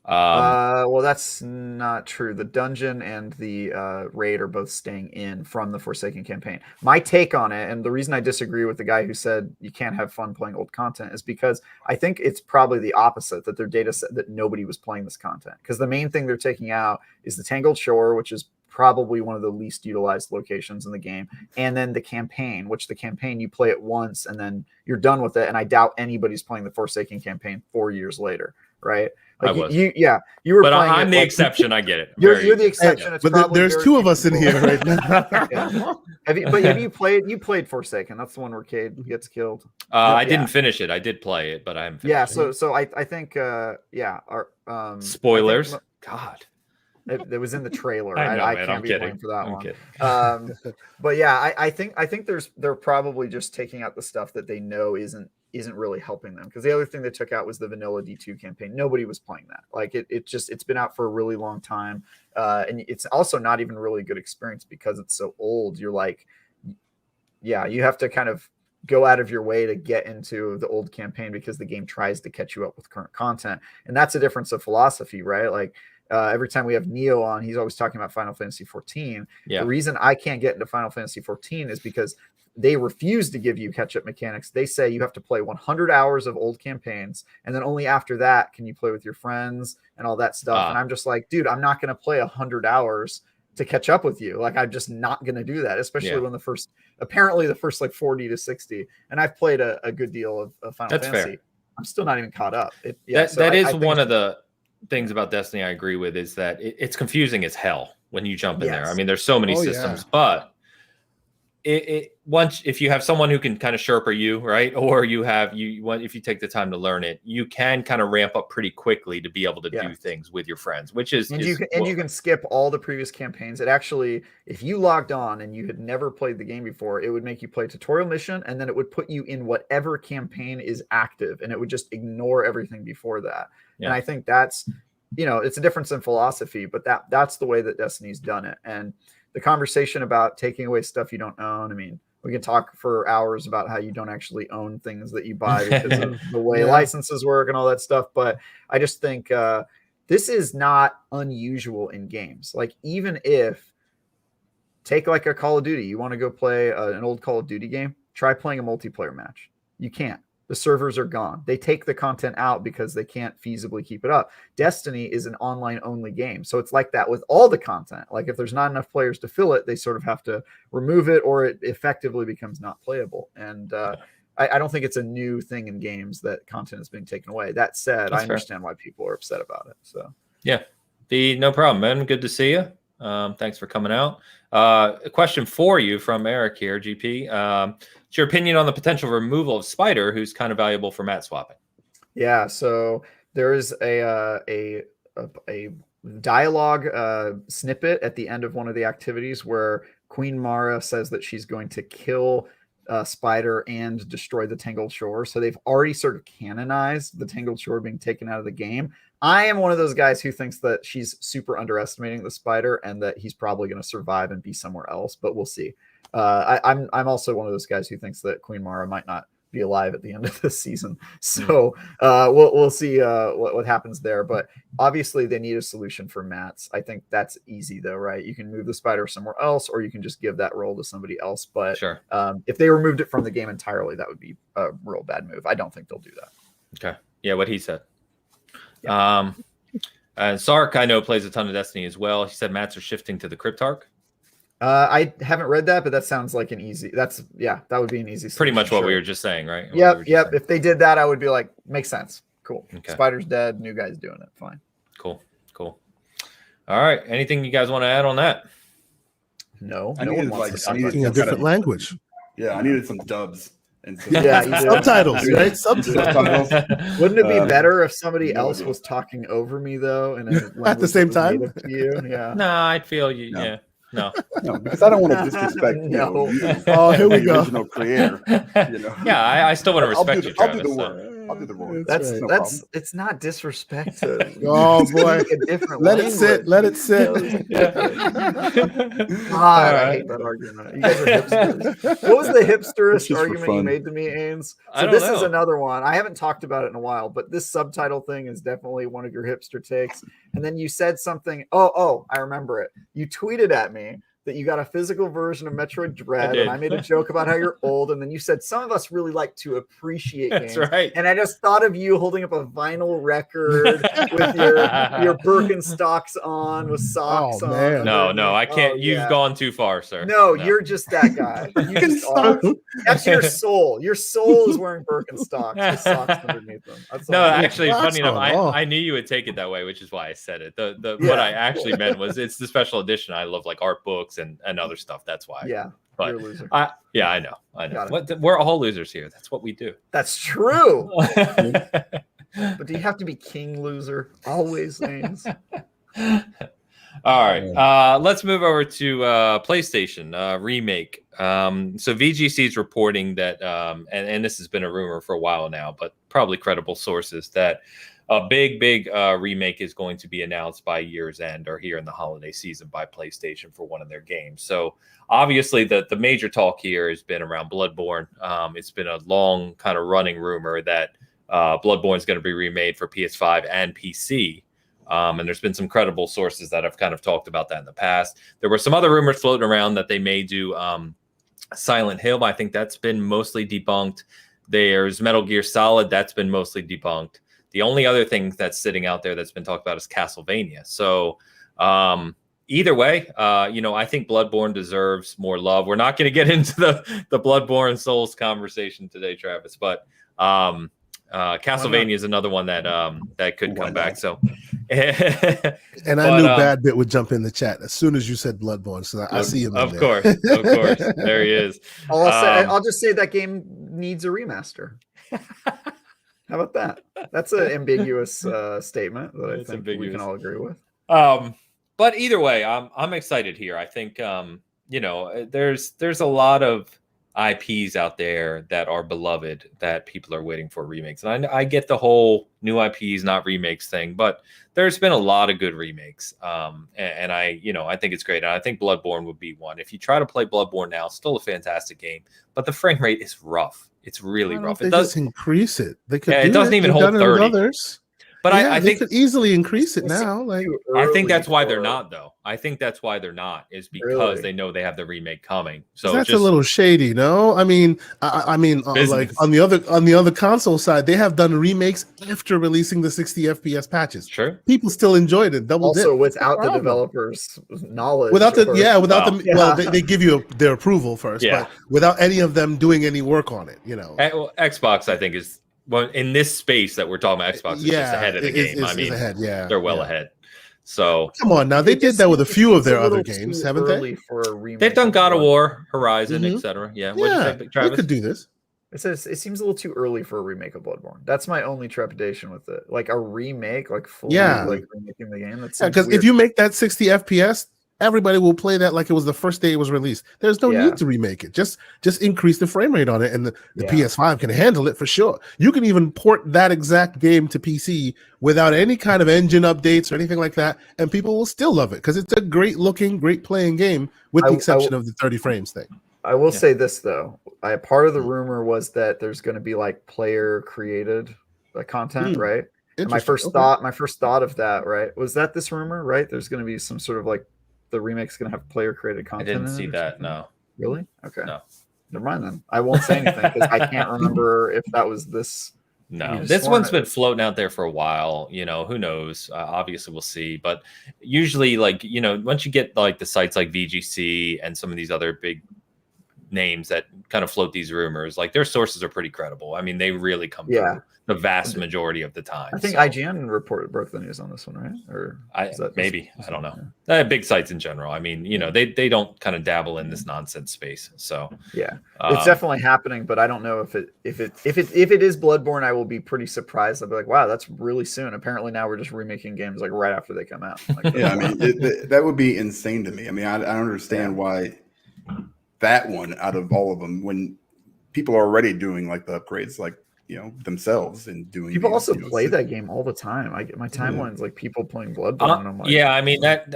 Well, that's not true. The dungeon and the raid are both staying in from the Forsaken campaign. My take on it, and the reason I disagree with the guy who said you can't have fun playing old content, is because I think it's probably the opposite, that their data set that nobody was playing this content. Because the main thing they're taking out is the Tangled Shore, which is probably one of the least utilized locations in the game, and then the campaign, which the campaign you play it once and then you're done with it. And I doubt anybody's playing the Forsaken campain 4 years later, right? I was. You were. But I'm the exception. I get it. You're the exception. But there's two of us in here right now. Yeah. Have you played? You played Forsaken. That's the one where Cade gets killed. I didn't finish it. I did play it, but I haven't finished it. So I think spoilers. God. It was in the trailer. I can't be blamed for that one. But yeah, I think they're probably just taking out the stuff that they know isn't really helping them, because the other thing they took out was the vanilla D2 campaign. Nobody was playing that. It's been out for a really long time, and it's also not even really a good experience because it's so old. You're you have to kind of go out of your way to get into the old campaign because the game tries to catch you up with current content, and that's a difference of philosophy, right? Every time we have Neo on, he's always talking about Final Fantasy 14. Yeah. The reason I can't get into Final Fantasy 14 is because they refuse to give you catch-up mechanics. They say you have to play 100 hours of old campaigns, and then only after that can you play with your friends and all that stuff. And I'm just like, dude, I'm not going to play 100 hours to catch up with you. I'm just not going to do that, especially when the first 40 to 60. And I've played a good deal of Final Fantasy. Fair. I'm still not even caught up. That is one of the things about Destiny I agree with, is that it's confusing as hell when you jump in there. I mean, there's so many systems, but once if you have someone who can kind of Sherpa you, right, or if you take the time to learn it, you can kind of ramp up pretty quickly to be able to do things with your friends, which is you can skip all the previous campaigns. It actually, if you logged on and you had never played the game before, it would make you play a tutorial mission, and then it would put you in whatever campaign is active, and it would just ignore everything before that. And I think that's, it's a difference in philosophy, but that's the way that Destiny's done it. And the conversation about taking away stuff you don't own, I mean, we can talk for hours about how you don't actually own things that you buy because of the way licenses work and all that stuff. But I just think this is not unusual in games. Like, even if, take like a Call of Duty, you want to go play an old Call of Duty game, try playing a multiplayer match. You can't. The servers are gone. They take the content out because they can't feasibly keep it up. Destiny is an online only game. So it's like that with all the content. Like, if there's not enough players to fill it, they sort of have to remove it, or it effectively becomes not playable. And I don't think it's a new thing in games that content is being taken away. That said, I understand why people are upset about it. So no problem, man. Good to see you. Thanks for coming out. A question for you from Eric here, GP. What's your opinion on the potential removal of Spider, who's kind of valuable for mat swapping? Yeah, so there is a dialogue snippet at the end of one of the activities where Queen Mara says that she's going to kill Spider and destroy the Tangled Shore. So they've already sort of canonized the Tangled Shore being taken out of the game. I am one of those guys who thinks that she's super underestimating the Spider and that he's probably going to survive and be somewhere else, but we'll see. I'm also one of those guys who thinks that Queen Mara might not be alive at the end of this season. So we'll see what happens there. But obviously they need a solution for mats. I think that's easy though, right? You can move the Spider somewhere else, or you can just give that role to somebody else. But if they removed it from the game entirely, that would be a real bad move. I don't think they'll do that. Okay. Yeah, what he said. And Sark, I know, plays a ton of Destiny as well. He said mats are shifting to the Cryptarch. I haven't read that, but that sounds like an easy. That would be an easy. Pretty much what we were just saying, right? Yep. If they did that, I would be like, makes sense. Cool. Okay. Spider's dead. New guy's doing it. Fine. Cool. All right. Anything you guys want to add on that? No. I needed a different language. Yeah, I needed some dubs. And subtitles, right? Subtitles. Wouldn't it be better if somebody else was talking over me though? And at the same time? To you? Yeah. No, I'd feel you. No. Yeah. No, because I don't want to disrespect. Oh, here we go. Original creator. Yeah, I still want to respect you, Travis. I'll do the work. That's it's not disrespect. Oh boy, let it sit. Let it sit. I hate that argument. You guys are hipsters. What was the hipsterist argument you made to me, Ains? So this is another one. I haven't talked about it in a while, but this subtitle thing is definitely one of your hipster takes. And then you said something. Oh, I remember it. You tweeted at me that you got a physical version of Metroid Dread, and I made a joke about how you're old, and then you said some of us really like to appreciate games. That's right. And I just thought of you holding up a vinyl record with your Birkenstocks on with socks on. No, I can't. You've gone too far, sir. No, you're just that guy. You just are. That's your soul. Your soul is wearing Birkenstocks with socks underneath them. Actually, funny enough, I knew you would take it that way, which is why I said it. What I actually meant was it's the special edition. I love like art books and other stuff. That's why. Yeah. But you're a loser. I know. We're all losers here. That's what we do. That's true. But do you have to be king loser always, Ains? All right. Let's move over to PlayStation remake. So VGC is reporting that, and this has been a rumor for a while now, but probably credible sources, that a big remake is going to be announced by year's end or here in the holiday season by PlayStation for one of their games. So obviously the major talk here has been around Bloodborne. It's been a long kind of running rumor that Bloodborne is going to be remade for PS5 and PC. And there's been some credible sources that have kind of talked about that in the past. There were some other rumors floating around that they may do Silent Hill. I think that's been mostly debunked. There's Metal Gear Solid. That's been mostly debunked. The only other thing that's sitting out there that's been talked about is Castlevania. So either way, I think Bloodborne deserves more love. We're not going to get into the Bloodborne Souls conversation today, Travis, but Castlevania is another one that could come back. So And I knew Bad Bit would jump in the chat as soon as you said Bloodborne. So I see him. Of course. There he is. I'll just say that game needs a remaster. How about that? That's an ambiguous statement that I think we can all agree with. But either way, I'm excited here. I think there's a lot of IPs out there that are beloved that people are waiting for remakes. And I get the whole new IPs, not remakes thing, but there's been a lot of good remakes. And I think it's great. And I think Bloodborne would be one. If you try to play Bloodborne now, still a fantastic game, but the frame rate is rough. It's really rough. It does increase it. They could. It doesn't even hold 30. But I think they could easily increase it now. Like I think that's why they're not, though. I think that's why they're not, is because they know they have the remake coming. So that's a little shady, no? I mean, like on the other console side, they have done remakes after releasing the 60 FPS patches. Sure, people still enjoyed it. Also, without the developers' knowledge, they give you their approval first, but without any of them doing any work on it, Xbox, I think, is. Well, in this space that we're talking about, Xbox is just ahead of the game. I mean, they're well ahead. So come on, now they did that with a few of their other games, haven't they? They've done God of War, Horizon, etc. Yeah, what do you think, Travis? They could do this. It seems a little too early for a remake of Bloodborne. That's my only trepidation with it. Like a remake, like fully like remaking the game. Because if you make that 60 FPS. Everybody will play that like it was the first day it was released. There's no need to remake it. Just increase the frame rate on it, and the PS5 can handle it for sure. You can even port that exact game to PC without any kind of engine updates or anything like that, and people will still love it because it's a great looking, great playing game, with the exception of the 30 frames thing. I will say this though. Part of the rumor was that there's going to be like player created content, right? And my first thought of that, right, was that this rumor, right? There's going to be some sort of like the remake's going to have player created content. I didn't see that. No. Really? Okay. No. Never mind then. I won't say anything because I can't remember if that was this. No, this one's been floating out there for a while. Who knows? Obviously, we'll see. But usually, once you get like the sites like VGC and some of these other big names that kind of float these rumors, like their sources are pretty credible. I mean, they really come through the vast majority of the time. I think IGN broke the news on this one, right? Or I don't know. Big sites in general. I mean, they don't kind of dabble in this nonsense space. So it's definitely happening. But I don't know if it is Bloodborne, I will be pretty surprised. I'll be like, wow, that's really soon. Apparently now we're just remaking games like right after they come out. Like, I mean, that would be insane to me. I mean, I don't understand why that one out of all of them, when people are already doing like the upgrades, like themselves and doing. People also play that game all the time. I get my timelines like people playing Bloodborne. And I'm like, I mean that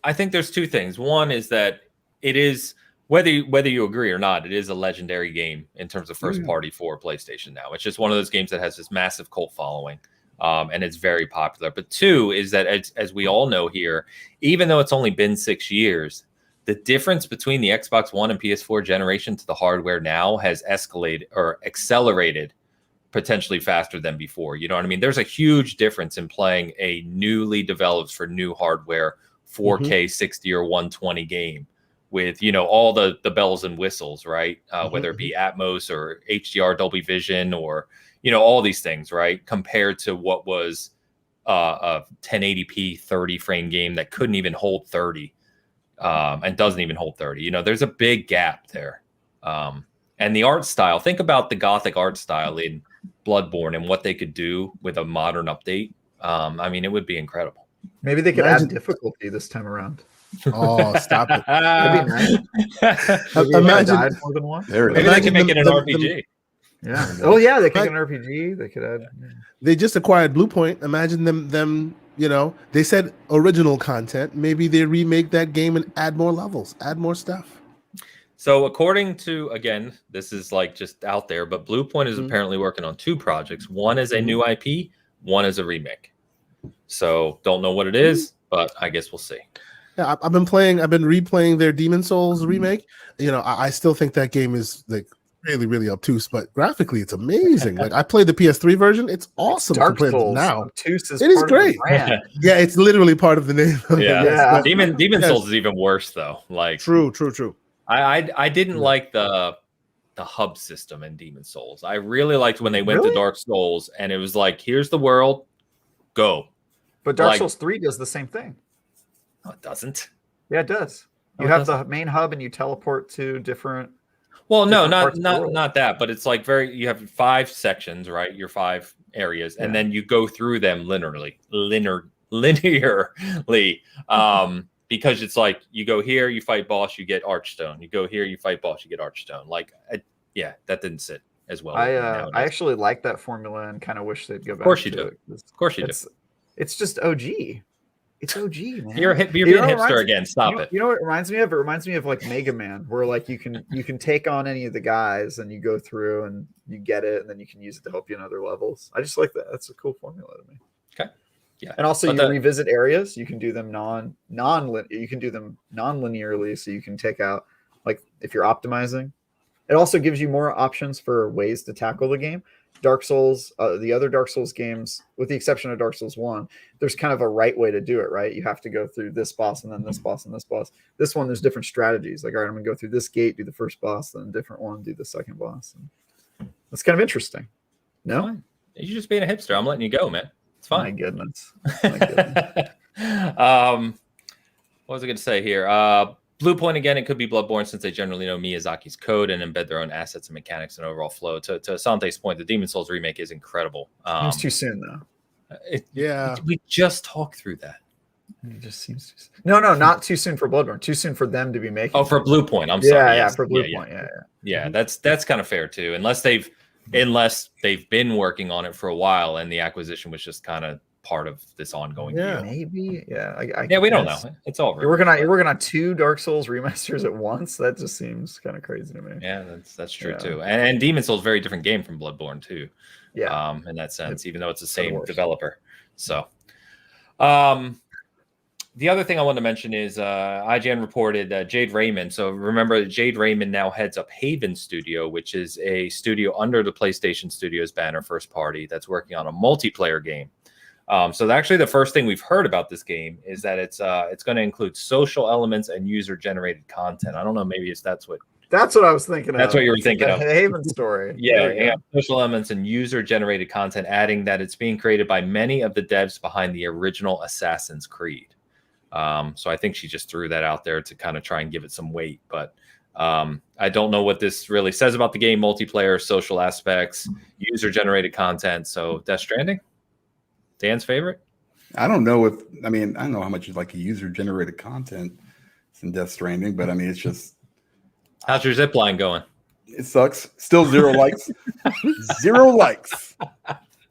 I think there's two things. One is that it is whether you agree or not, it is a legendary game in terms of first party for PlayStation now. It's just one of those games that has this massive cult following. And it's very popular. But two is that as we all know here, even though it's only been 6 years, the difference between the Xbox One and PS4 generation to the hardware now has escalated or accelerated potentially faster than before. You know what I mean? There's a huge difference in playing a newly developed for new hardware 4K 60 or 120 game with, all the bells and whistles, right? Whether it be Atmos or HDR, Dolby Vision, or, all these things, right? Compared to what was a 1080p 30 frame game that couldn't even hold 30 and doesn't even hold 30. There's a big gap there. And the art style, think about the Gothic art style in Bloodborne and what they could do with a modern update. I mean, it would be incredible. Maybe they could add difficulty this time around. Oh, stop it. Imagine died more than once. Maybe they can make it an RPG. Yeah. Oh, yeah. They could make an RPG. They could add. They just acquired Bluepoint. Imagine them. They said original content. Maybe they remake that game and add more levels, add more stuff. So according to, again, this is like just out there, but Bluepoint is apparently working on two projects. One is a new IP, one is a remake. So don't know what it is, but I guess we'll see. Yeah, I've been replaying their Demon Souls remake. I still think that game is like really, really obtuse, but graphically it's amazing. Like I played the PS3 version, it's awesome. Dark Souls now. Obtuse is it is great. Yeah, it's literally part of the name. Yeah. Demon Souls is even worse though. Like true. I didn't like the hub system in Demon Souls. I really liked when they went to Dark Souls and it was like, here's the world, go. But Dark Souls 3 does the same thing. No, it doesn't. Yeah, it does. You have the main hub and you teleport to different. Well, no, not that, but it's like you have 5 sections, right? Your 5 areas, and then you go through them linearly. Because it's like you go here, you fight boss, you get Archstone. You go here, you fight boss, you get Archstone. Like, that didn't sit as well. I actually like that formula and kind of wish they'd go back. Of course you do. Of course you do. It's just OG. It's OG, man. You're being hipster again. Stop it. You know what it reminds me of? It reminds me of like Mega Man, where like you can take on any of the guys and you go through and you get it, and then you can use it to help you in other levels. I just like that. That's a cool formula to me. Okay. Yeah. And also you revisit areas. You can do them you can do them non-linearly, so you can take out, like, if you're optimizing. It also gives you more options for ways to tackle the game. Dark Souls, the other Dark Souls games, with the exception of Dark Souls 1, there's kind of a right way to do it, right? You have to go through this boss and then this boss and this boss. This one, there's different strategies. Like, all right, I'm going to go through this gate, do the first boss, then a different one, do the second boss. And that's kind of interesting. No? Fine. You're just being a hipster. I'm letting you go, man. It's fine. My goodness. What was I going to say here? Blue Point, again, it could be Bloodborne, since they generally know Miyazaki's code and embed their own assets and mechanics and overall flow. To Asante's point, the Demon Souls remake is incredible. Seems too soon, though. We just talked through that. It just seems too soon. No, not too soon for Bloodborne. Too soon for them to be making. Oh, for Blue Point. I'm sorry. Yeah, for Blue Point. Yeah, that's kind of fair too. Unless they've been working on it for a while and the acquisition was just kind of part of this ongoing deal. Maybe. We don't know. It's over. You're working on 2 Dark Souls remasters at once. That just seems kind of crazy to me. Yeah, that's true too. And Demon Souls is a very different game from Bloodborne too. Yeah. In that sense, even though it's the same developer. So, the other thing I wanted to mention is IGN reported that Jade Raymond. So remember, Jade Raymond now heads up Haven Studio, which is a studio under the PlayStation Studios banner, first party, that's working on a multiplayer game. So actually, the first thing we've heard about this game is that it's going to include social elements and user-generated content. I don't know, maybe that's what I was thinking. That's what you were thinking of. The Haven story. Yeah, social elements and user-generated content, adding that it's being created by many of the devs behind the original Assassin's Creed. So I think she just threw that out there to kind of try and give it some weight, but I don't know what this really says about the game: multiplayer, social aspects, user-generated content. So Death Stranding. Dan's favorite? I don't know I don't know how much is like user-generated content in Death Stranding, but I mean, it's just. How's your zip line going? It sucks. Still 0 likes. 0 likes.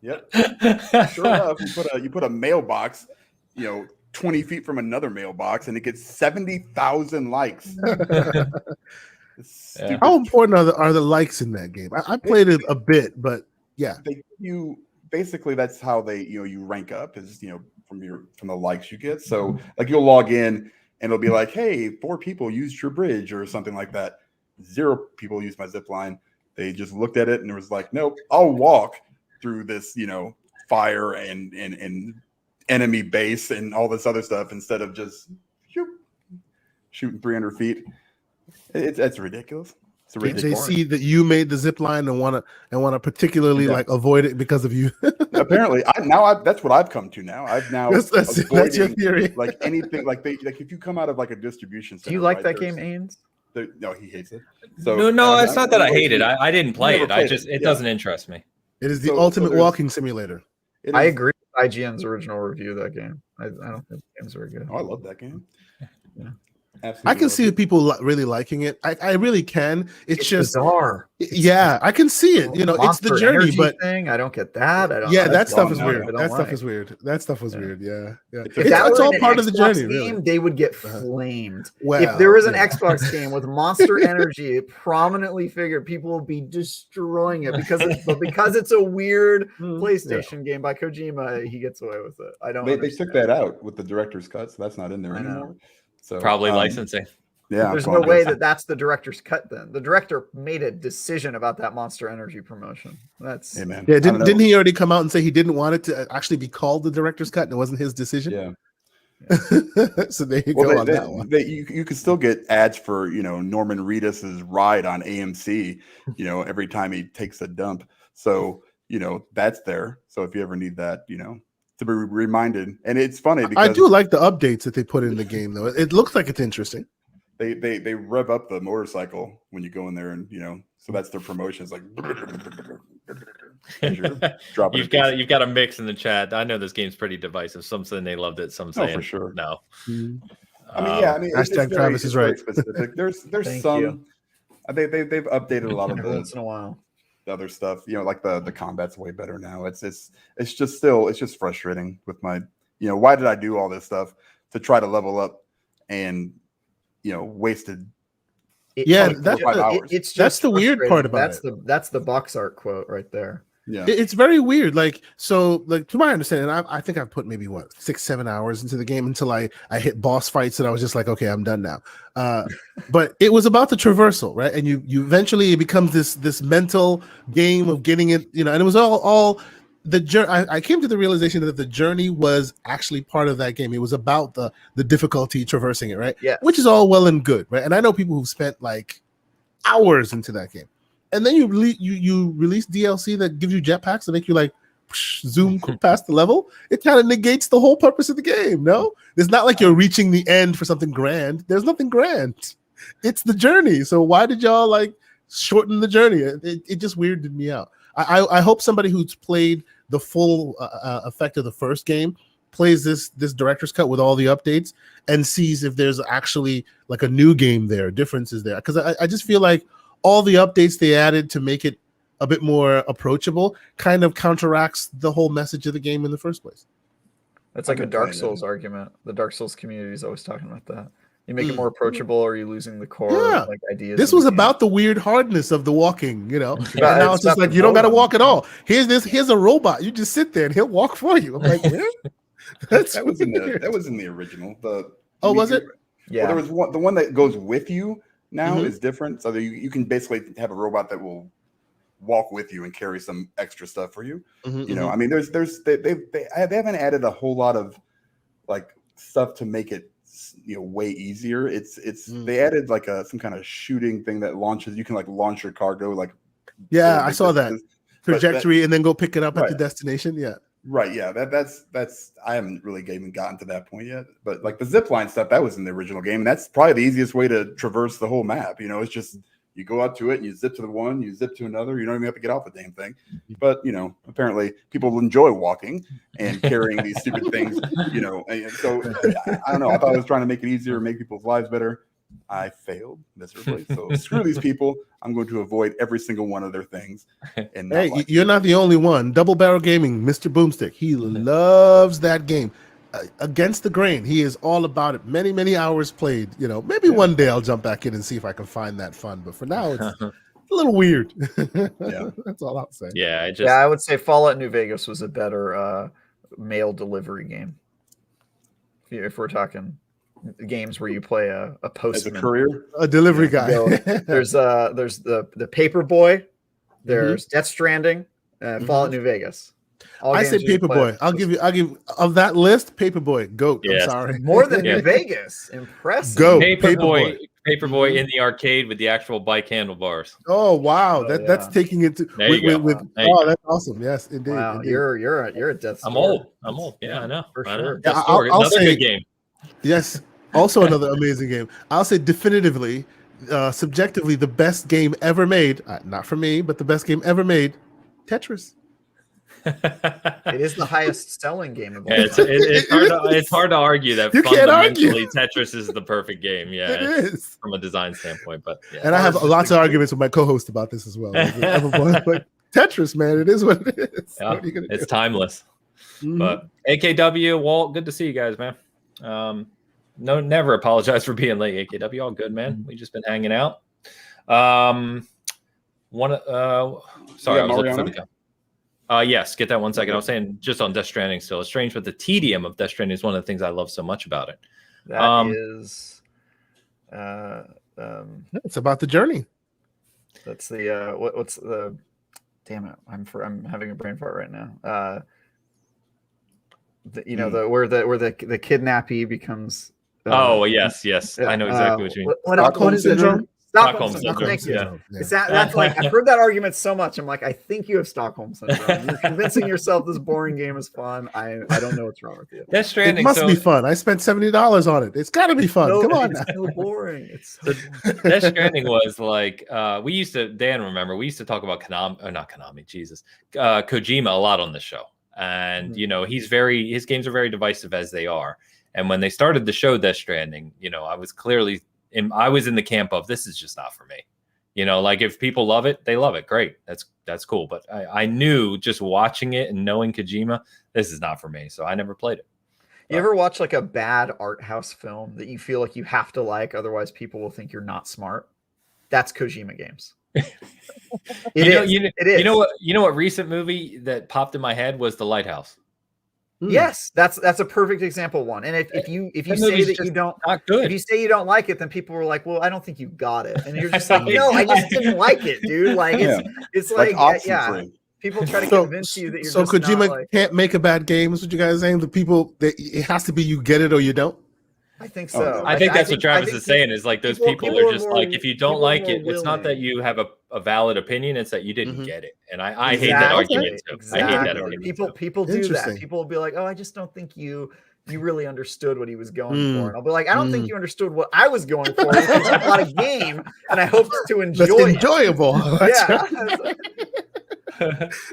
Yep. Sure enough, you put a mailbox, 20 feet from another mailbox, and it gets 70,000 likes. How important are the likes in that game? I played it a bit, but yeah. Basically, that's how they you rank up is from the likes you get. So like you'll log in and it'll be like, hey, 4 people used your bridge or something like that. 0 people used my zip line. They just looked at it and it was like, nope, I'll walk through this fire and enemy base and all this other stuff instead of just shooting 300 feet. It's ridiculous. They see that you made the zip line and want to particularly like avoid it because of you. Apparently, that's what I've come to now. I've now that's your theory. Like anything, like if you come out of like a distribution center. Do you like that game, Ains? No, he hates it. So no, it's not that I hate it. I didn't play it. It doesn't interest me. It is the ultimate walking simulator. I agree with IGN's original review of that game. I don't think the game's very good. Oh, I love that game. Yeah. Absolutely. I can see people really liking it. I really can. It's just bizarre. Yeah, I can see it. It's the journey, but thing. I don't get that. That stuff is weird. That stuff is weird. That stuff was weird. Yeah. It's all part of the journey. Really, they would get flamed. Well, if there was an Xbox game with Monster Energy prominently figured, people will be destroying it because it's a weird PlayStation game by Kojima. He gets away with it. I don't. They took that out with the director's cut, so that's not in there anymore. So, probably licensing. Yeah, there's no way that's the director's cut. Then the director made a decision about that Monster Energy promotion. That's man. Yeah, didn't he already come out and say he didn't want it to actually be called the director's cut and it wasn't his decision? Yeah. So there you go on that one. You could still get ads for Norman Reedus's ride on AMC. Every time he takes a dump. So that's there. So if you ever need that, to be reminded. And it's funny because I do like the updates that they put in the game, though. It looks like it's interesting. They rev up the motorcycle when you go in there, and so that's their promotion. It's like you've got a mix in the chat. I know this game's pretty divisive. Some saying they loved it, some saying for sure. No. I mean, hashtag Travis is right. Specific. There's some. They've updated a lot of once in a while. The other stuff, like the combat's way better now. It's just frustrating with my, why did I do all this stuff to try to level up and wasted. That's the weird part about it. That's the box art quote right there. Yeah, it's very weird. To my understanding, I think I've put maybe 6-7 hours into the game until I hit boss fights, and I was just like, okay, I'm done now. But it was about the traversal, right? And you eventually, it becomes this mental game of getting it, and it was all the journey. I came to the realization that the journey was actually part of that game. It was about the difficulty traversing it, right? Yeah, which is all well and good, right? And I know people who've spent hours into that game. And then you release DLC that gives you jetpacks to make you zoom past the level. It kind of negates the whole purpose of the game. No, it's not like you're reaching the end for something grand. There's nothing grand. It's the journey. So why did y'all shorten the journey? It just weirded me out. I hope somebody who's played the full effect of the first game plays this director's cut with all the updates and sees if there's actually a new game there, differences there. Because I just feel like all the updates they added to make it a bit more approachable kind of counteracts the whole message of the game in the first place. That's like a Dark Souls argument. The Dark Souls community is always talking about that. You make it more approachable, or you losing the core ideas. This was about the weird hardness of the walking, and now it's just you don't got to walk at all. Here's a robot. You just sit there and he'll walk for you. I'm like, that was in the original. Was it? Yeah. Well, there was the one that goes with you. Now is different, so that you can basically have a robot that will walk with you and carry some extra stuff for you. I mean, they haven't added a whole lot of stuff to make it way easier. They added some kind of shooting thing that launches. You can launch your cargo I saw that trajectory and then go pick it up at the destination. Yeah. Right, yeah, that's I haven't really even gotten to that point yet, but the zipline stuff that was in the original game, and that's probably the easiest way to traverse the whole map. It's just you go up to it and you zip to the one, you zip to another. You don't even have to get off the damn thing. But apparently people enjoy walking and carrying these stupid things. And so I don't know. I thought I was trying to make it easier, make people's lives better. I failed miserably. So screw these people. I'm going to avoid every single one of their things. And you're not the only one. Double Barrel Gaming, Mr. Boomstick, he loves that game. Against the grain, he is all about it. Many, many hours played. Maybe one day I'll jump back in and see if I can find that fun. But for now, it's a little weird. Yeah, that's all I'll say. Yeah, I would say Fallout New Vegas was a better mail delivery game. If we're talking games where you play a postman, as a courier, a delivery guy. There's the Paperboy, there's Death Stranding, Fallout New Vegas. I say Paperboy. I'll give of that list, Paperboy, GOAT. Yes. I'm sorry. More than New Vegas. Impressive. GOAT. Paperboy in the arcade with the actual bike handlebars. Oh wow, that's taking it to that's awesome. Yes, indeed. Wow, indeed. you're a Death Star. I'm old. Yeah, I know. For sure. Yeah, I'll say, good game. Yes, also another amazing game. I'll say definitively, subjectively, the best game ever made. Not for me, but the best game ever made. Tetris. It is the highest selling game of all time. It's hard to argue that you fundamentally Tetris is the perfect game. Yeah, it is from a design standpoint. But and I have lots of arguments with my co-host about this as well. But Tetris, man, it is what it is. Yeah, what are you gonna do? Timeless. But AKW, Walt, good to see you guys, man. No, never apologize for being late. AKW, all good, man. We just been hanging out. Sorry, I was looking for the guy. Yes, get that 1 second. I was saying just on Death Stranding still. It's strange, but the tedium of Death Stranding is one of the things I love so much about it. That is it's about the journey. That's the what's the damn it. I'm having a brain fart right now. Where the kidnappee becomes yes. I know exactly what you mean. What is syndrome? Stockholm syndrome. Thank you. Yeah. That's like, I've heard that argument so much. I'm like, I think you have Stockholm syndrome. You're convincing yourself this boring game is fun. I don't know what's wrong with you. Death Stranding. It must be fun. I spent $70 on it. It's got to be fun. No, Come on. It's so boring. It's so boring. Death Stranding was like, we used to talk about Kojima a lot on the show. And, his games are very divisive as they are. And when they started the show Death Stranding, I was in the camp of, this is just not for me. Like if people love it, they love it. Great. That's cool. But I knew just watching it and knowing Kojima, this is not for me. So I never played it. You ever watch like a bad art house film that you feel like you have to like, otherwise people will think you're not smart? That's Kojima games. It is. You know what recent movie that popped in my head was The Lighthouse. Yes, that's a perfect example one. And if you say that you don't not good. If you say you don't like it, then people were like, "Well, I don't think you got it," and you're just like, "No, I just didn't like it, dude." Like it's like people try to convince you that you're so just Kojima not can't make a bad game. Is what you guys are saying? The people that it has to be you get it or you don't. I think so. I think that's what Travis is saying is like those people are just like, if you don't like it, it's not that you have a valid opinion, it's that you didn't get it. And I hate that argument too. Exactly. I hate that argument. People do that. People will be like, "Oh, I just don't think you really understood what he was going for." And I'll be like, "I don't think you understood what I was going for. It's not a game, and I hoped to enjoy it." That's enjoyable.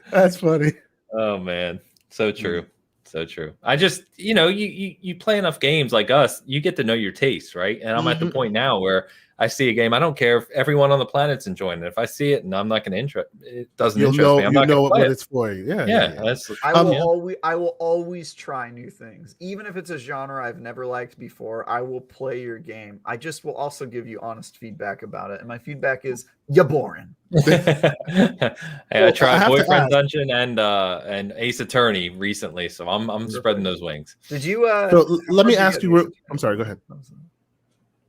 That's funny. Oh man, so true. So true. I just, you play enough games like us, you get to know your taste, right? And I'm at the point now where I see a game, I don't care if everyone on the planet's enjoying it. If I see it and I'm not going to it doesn't interest me. I'm not going to play what it's for you. Yeah. I will always try new things, even if it's a genre I've never liked before. I will play your game. I just will also give you honest feedback about it, and my feedback is you're boring. I tried Boyfriend Dungeon and Ace Attorney recently, so I'm spreading those wings. Did you? So let me ask you. I'm sorry. Go ahead.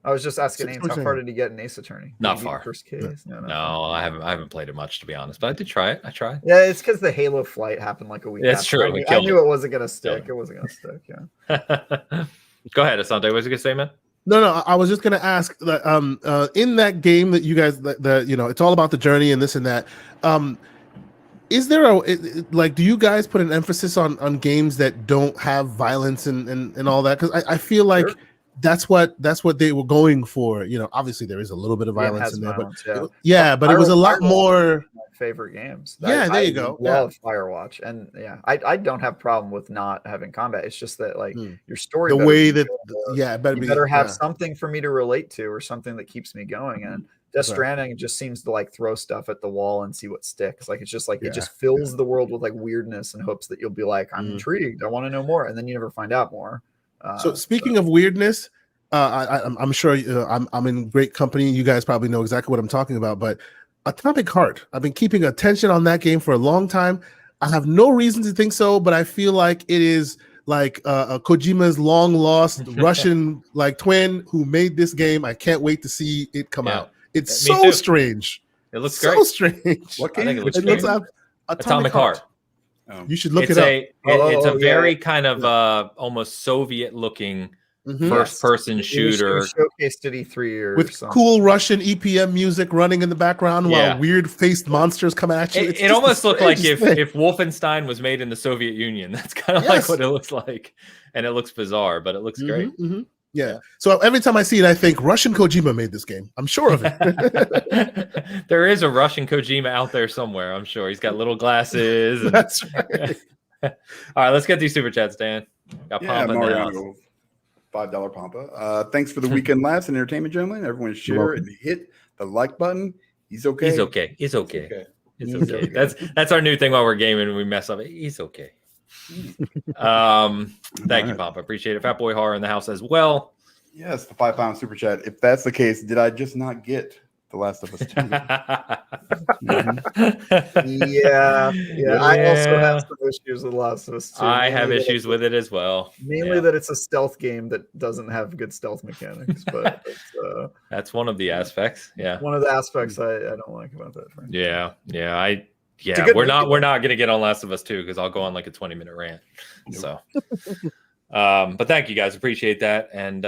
I was just asking Ames, how far did he get in Ace Attorney? Not far. First case? No, I haven't played it much, to be honest, but I did try it. I tried. Yeah, it's because the Halo flight happened like a week. That's true. I knew it wasn't gonna stick. It wasn't gonna stick. Yeah. Go ahead, Asante. What was you gonna say, man? No, I was just gonna ask that in that game that you guys it's all about the journey and this and that. Is there do you guys put an emphasis on games that don't have violence and all that? Because I feel like that's what they were going for. Obviously there is a little bit of violence in there, but it was a lot more. My favorite games. There you go. Love Firewatch, and I don't have problem with not having combat. It's just that your story, the way that better have something for me to relate to, or something that keeps me going. And Death Stranding just seems to throw stuff at the wall and see what sticks. It's just it just fills the world with weirdness and hopes that you'll be like, I'm intrigued, I want to know more, and then you never find out more. So speaking of weirdness, I'm sure I'm in great company. You guys probably know exactly what I'm talking about. But Atomic Heart, I've been keeping attention on that game for a long time. I have no reason to think so, but I feel like it is Kojima's long lost Russian twin who made this game. I can't wait to see it come out. It's so strange. It looks so great. strange. What game? It looks Atomic Heart. You should look it up. It's a very kind of almost Soviet looking first-person shooter. Showcased at E3 with cool Russian EPM music running in the background while weird-faced monsters come at you. It almost looked like if Wolfenstein was made in the Soviet Union. That's kind of like what it looks like. And it looks bizarre, but it looks great. Yeah. So every time I see it, I think Russian Kojima made this game. I'm sure of it. There is a Russian Kojima out there somewhere, I'm sure. He's got little glasses. That's right. All right, let's get these super chats, Dan. Got Pampa in the house. $5 Pampa. Thanks for the weekend laughs and entertainment, gentlemen. Everyone share and hit the like button. He's okay. He's okay. It's okay. It's okay. That's our new thing while we're gaming and we mess up. He's okay. Thank you, Pampa. Appreciate it. Fat Boy Horror in the house as well. Yes, the £5 super chat. If that's the case, did I just not get The Last of Us 2? I also have some issues with The Last of Us 2. I have issues with it as well. Mainly that it's a stealth game that doesn't have good stealth mechanics, but that's one of the aspects. Yeah, one of the aspects I don't like about that. Frankly. We're not gonna get on Last of Us 2 because I'll go on like a 20-minute rant. So, but thank you guys, appreciate that. And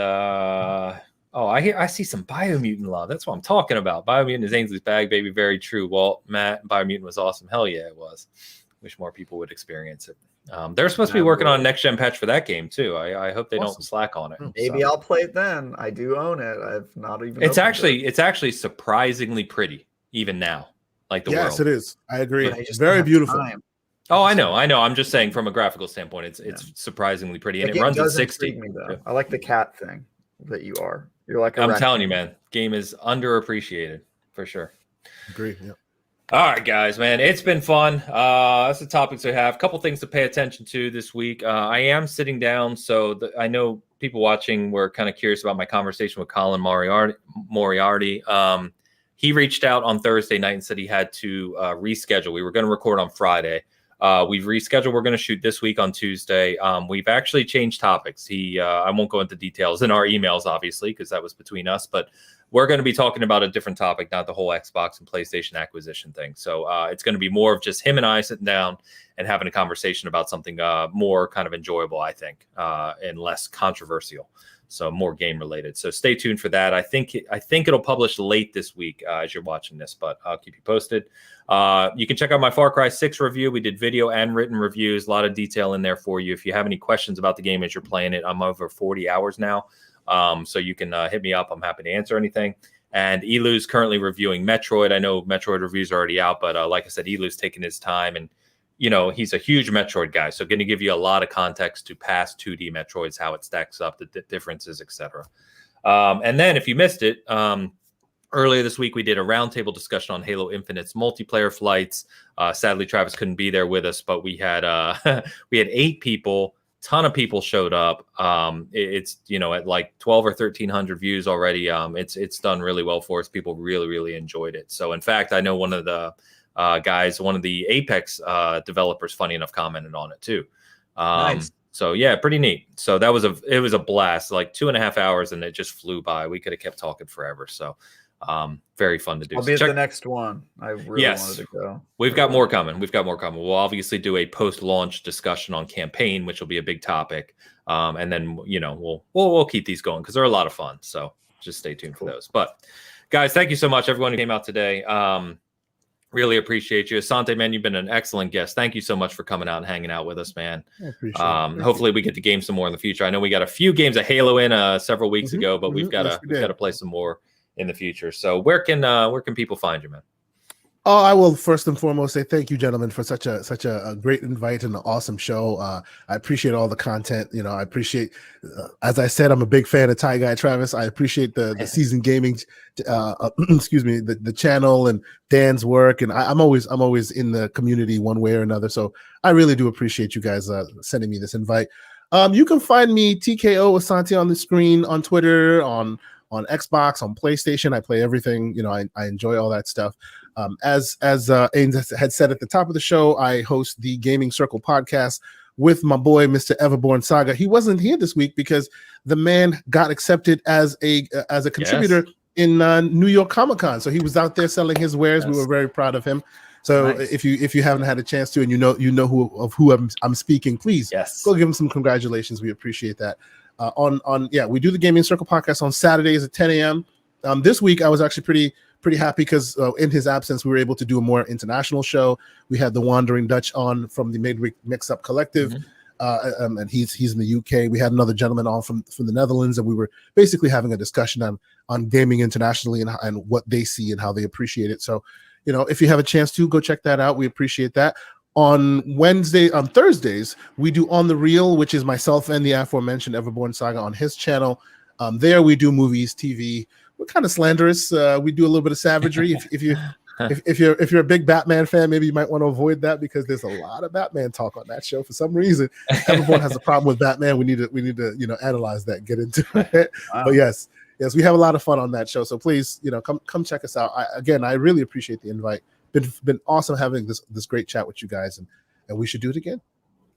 Oh, I see some Biomutant love. That's what I'm talking about. Biomutant is Ainsley's bag, baby. Very true. Walt, Matt, Biomutant was awesome. Hell yeah, it was. Wish more people would experience it. They're supposed to be working on a next gen patch for that game too. I hope they don't slack on it. Maybe I'll play it then. I do own it. I've not even. It's actually surprisingly pretty even now. Like the world. Yes, it is. I agree. Very beautiful. Time. Oh, I know. I'm just saying from a graphical standpoint, it's surprisingly pretty, and it runs at 60. Me, I like the cat thing that you are. You're like. I'm telling you, man. Game is underappreciated for sure. Agree. Yeah. All right, guys, man, it's been fun. That's the topics we have. A couple things to pay attention to this week. I am sitting down, so I know people watching were kind of curious about my conversation with Colin Moriarty. He reached out on Thursday night and said he had to reschedule. We were going to record on Friday. We've rescheduled. We're going to shoot this week on Tuesday. We've actually changed topics. I won't go into details in our emails, obviously, because that was between us, but we're going to be talking about a different topic, not the whole Xbox and PlayStation acquisition thing. So it's going to be more of just him and I sitting down and having a conversation about something more kind of enjoyable, I think, and less controversial. So more game related. So stay tuned for that. I think it'll publish late this week as you're watching this, but I'll keep you posted. You can check out my Far Cry 6 review. We did video and written reviews, a lot of detail in there for you. If you have any questions about the game as you're playing it, I'm over 40 hours now. So you can hit me up. I'm happy to answer anything. And Elu's currently reviewing Metroid. I know Metroid reviews are already out, but like I said, Elu's taking his time, and he's a huge Metroid guy. So going to give you a lot of context to past 2D Metroids, how it stacks up, the differences, etc. And then if you missed it, earlier this week we did a roundtable discussion on Halo Infinite's multiplayer flights. Sadly, Travis couldn't be there with us, but we had 8 people. Ton of people showed up. It's at like 12 or 1300 views already. It's done really well for us. People really, really enjoyed it. So in fact, I know one of the guys, one of the Apex developers, funny enough, commented on it too. Nice. So yeah, pretty neat. So it was a blast, like 2.5 hours, and it just flew by. We could have kept talking forever. So very fun to do. I'll be at the next one. I really wanted to go. We've got more coming. We'll obviously do a post-launch discussion on campaign, which will be a big topic. And then we'll keep these going because they're a lot of fun. So just stay tuned for those. But guys, thank you so much, everyone who came out today. Really appreciate you. Asante, man, you've been an excellent guest. Thank you so much for coming out and hanging out with us, man. I appreciate it. Hopefully we get to game some more in the future. I know we got a few games of Halo in several weeks ago, but we've got to play some more in the future. So where can people find you, man? Oh, I will first and foremost say thank you, gentlemen, for such a great invite and an awesome show. I appreciate all the content. I appreciate, as I said, I'm a big fan of Ty Guy Travis. I appreciate the Season Gaming, excuse me, the channel and Dan's work, and I'm always in the community one way or another. So I really do appreciate you guys sending me this invite. You can find me TKO Asante on the screen, on Twitter, on Xbox, on PlayStation. I play everything. I enjoy all that stuff. As Ains had said at the top of the show, I host the Gaming Circle podcast with my boy, Mr. Everborn Saga. He wasn't here this week because the man got accepted as a contributor in New York Comic Con. So he was out there selling his wares. We were very proud of him. So nice. if you haven't had a chance to, and you know who I'm speaking, please go give him some congratulations. We appreciate that. We do the Gaming Circle podcast on Saturdays at 10 a.m. This week I was actually pretty happy because in his absence we were able to do a more international show. We had the Wandering Dutch on from the Midweek Mix Up Collective, and he's in the UK. We had another gentleman on from the Netherlands, and we were basically having a discussion on gaming internationally and what they see and how they appreciate it. So if you have a chance to go check that out, we appreciate that. On Thursdays, we do On the Reel, which is myself and the aforementioned Everborn Saga on his channel. There we do movies, TV. We're kind of slanderous. We do a little bit of savagery. If you're a big Batman fan, maybe you might want to avoid that because there's a lot of Batman talk on that show for some reason. Everyone has a problem with Batman. We need to analyze that, get into it. Wow. But yes, we have a lot of fun on that show. So please, come check us out. I really appreciate the invite. Been awesome having this great chat with you guys, and we should do it again.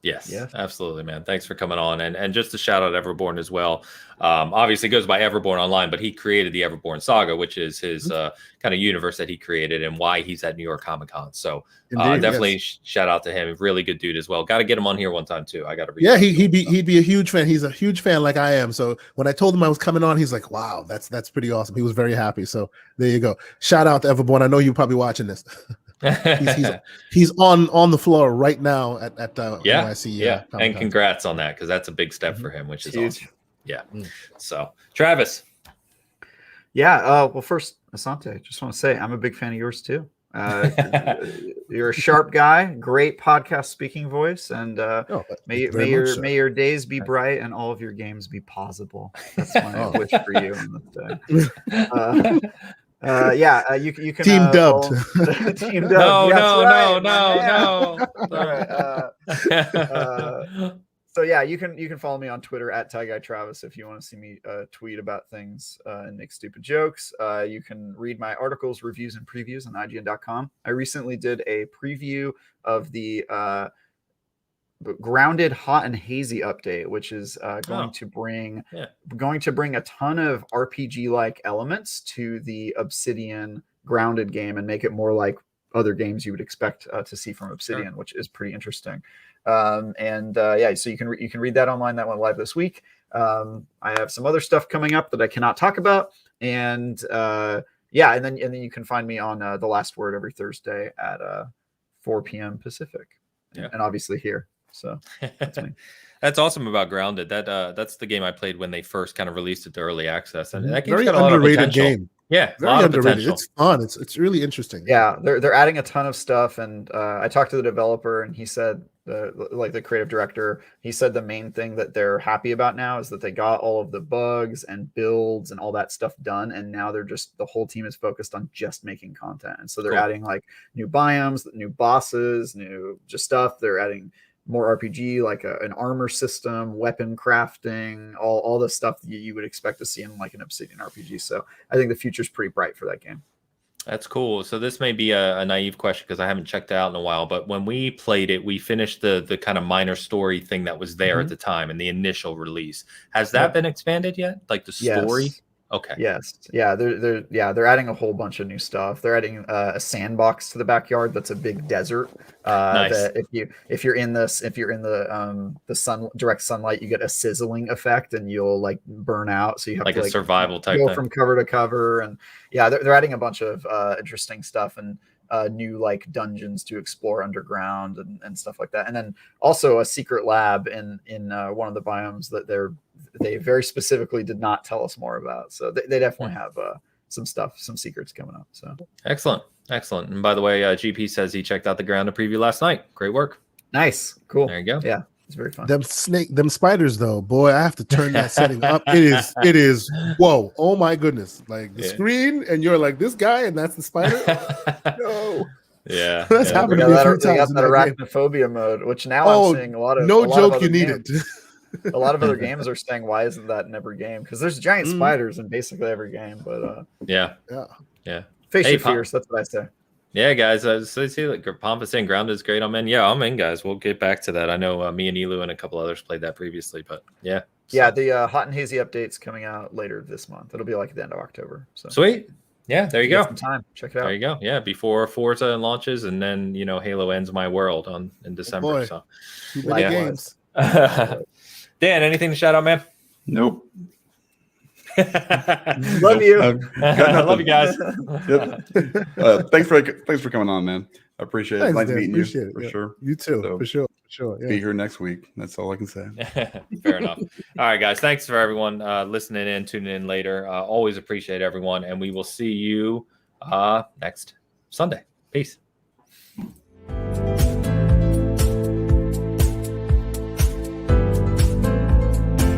Yes, absolutely, man. Thanks for coming on. And just a shout out Everborn as well. Obviously goes by Everborn online, but he created the Everborn Saga, which is his kind of universe that he created and why he's at New York Comic Con. So definitely shout out to him. Really good dude as well. Got to get him on here one time too. I got to read. Yeah, he'd be a huge fan. He's a huge fan like I am. So when I told him I was coming on, he's like, wow, that's pretty awesome. He was very happy. So there you go. Shout out to Everborn. I know you're probably watching this. he's on the floor right now at NYC. And congrats on that, because that's a big step for him, which is awesome. Yeah. So Travis. Yeah. Well, first, Asante, just want to say I'm a big fan of yours too. You're a sharp guy, great podcast speaking voice, and may your days be bright and all of your games be possible. That's my wish for you on this day. You can team dubbed. Team dubbed. No. So yeah, you can follow me on Twitter at TieGuyTravis if you want to see me tweet about things and make stupid jokes. You can read my articles, reviews, and previews on IGN.com. I recently did a preview of the Grounded Hot and Hazy update, which is going to bring a ton of RPG-like elements to the Obsidian Grounded game and make it more like other games you would expect to see from Obsidian, which is pretty interesting. So you can read that online. That went live this week. I have some other stuff coming up that I cannot talk about, and then you can find me on The Last Word every Thursday at 4 p.m. Pacific, and obviously here. So that's me. That's awesome about Grounded. That's the game I played when they first kind of released it to early access, and that game's very got a lot of underrated potential. Game. Yeah, very underrated. It's fun. It's really interesting. Yeah, they're adding a ton of stuff, and I talked to the developer, and he said, the creative director, he said the main thing that they're happy about now is that they got all of the bugs and builds and all that stuff done, and now the whole team is focused on just making content, and so they're adding like new biomes, new bosses, new just stuff. They're adding more RPG, like an armor system, weapon crafting, all the stuff that you would expect to see in like an Obsidian RPG. So I think the future's pretty bright for that game. That's cool. So this may be a naive question because I haven't checked it out in a while, but when we played it, we finished the kind of minor story thing that was there at the time in the initial release. Has that been expanded yet? Like the story? Yes. Okay. Yes. Yeah. They're adding a whole bunch of new stuff. They're adding a sandbox to the backyard that's a big desert. Nice. That if you're in the direct sunlight, you get a sizzling effect and you'll like burn out. So you have like to a survival type go thing. from cover to cover, and they're adding a bunch of interesting stuff and new like dungeons to explore underground and stuff like that. And then also a secret lab in one of the biomes that they very specifically did not tell us more about. So they definitely have some secrets coming up. So excellent. And by the way, GP says he checked out the Grounded preview last night. Great work. Nice. Cool. There you go. Yeah, it's very fun. Them spiders though, boy, I have to turn that setting up. It is whoa, oh my goodness. Like the screen, and you're like this guy, and that's the spider. No. Yeah. That's happened to me a few times. They got that arachnophobia mode, which now I'm seeing a lot of joke, you need it. A lot of other games are saying, why isn't that in every game? Because there's giant spiders in basically every game. But yeah. Face your fears. That's what I say. Yeah, guys. So you see, like Pompous saying Grounded is great. I'm in. Yeah, I'm in, guys. We'll get back to that. I know me and Elu and a couple others played that previously, but yeah. Yeah, the Hot and Hazy update's coming out later this month. It'll be like at the end of October. So sweet. Yeah, there you go. Some time. Check it out. There you go. Yeah, before Forza launches, and then Halo ends my world in December. So games. Dan, anything to shout out, man? Nope. Love you. Love you guys. Yep. Thanks for coming on, man. I appreciate it. Nice meeting you. For sure. You too. So, for sure. Yeah. Be here next week. That's all I can say. Fair enough. All right, guys. Thanks for everyone listening in, tuning in later. Always appreciate everyone, and we will see you next Sunday. Peace.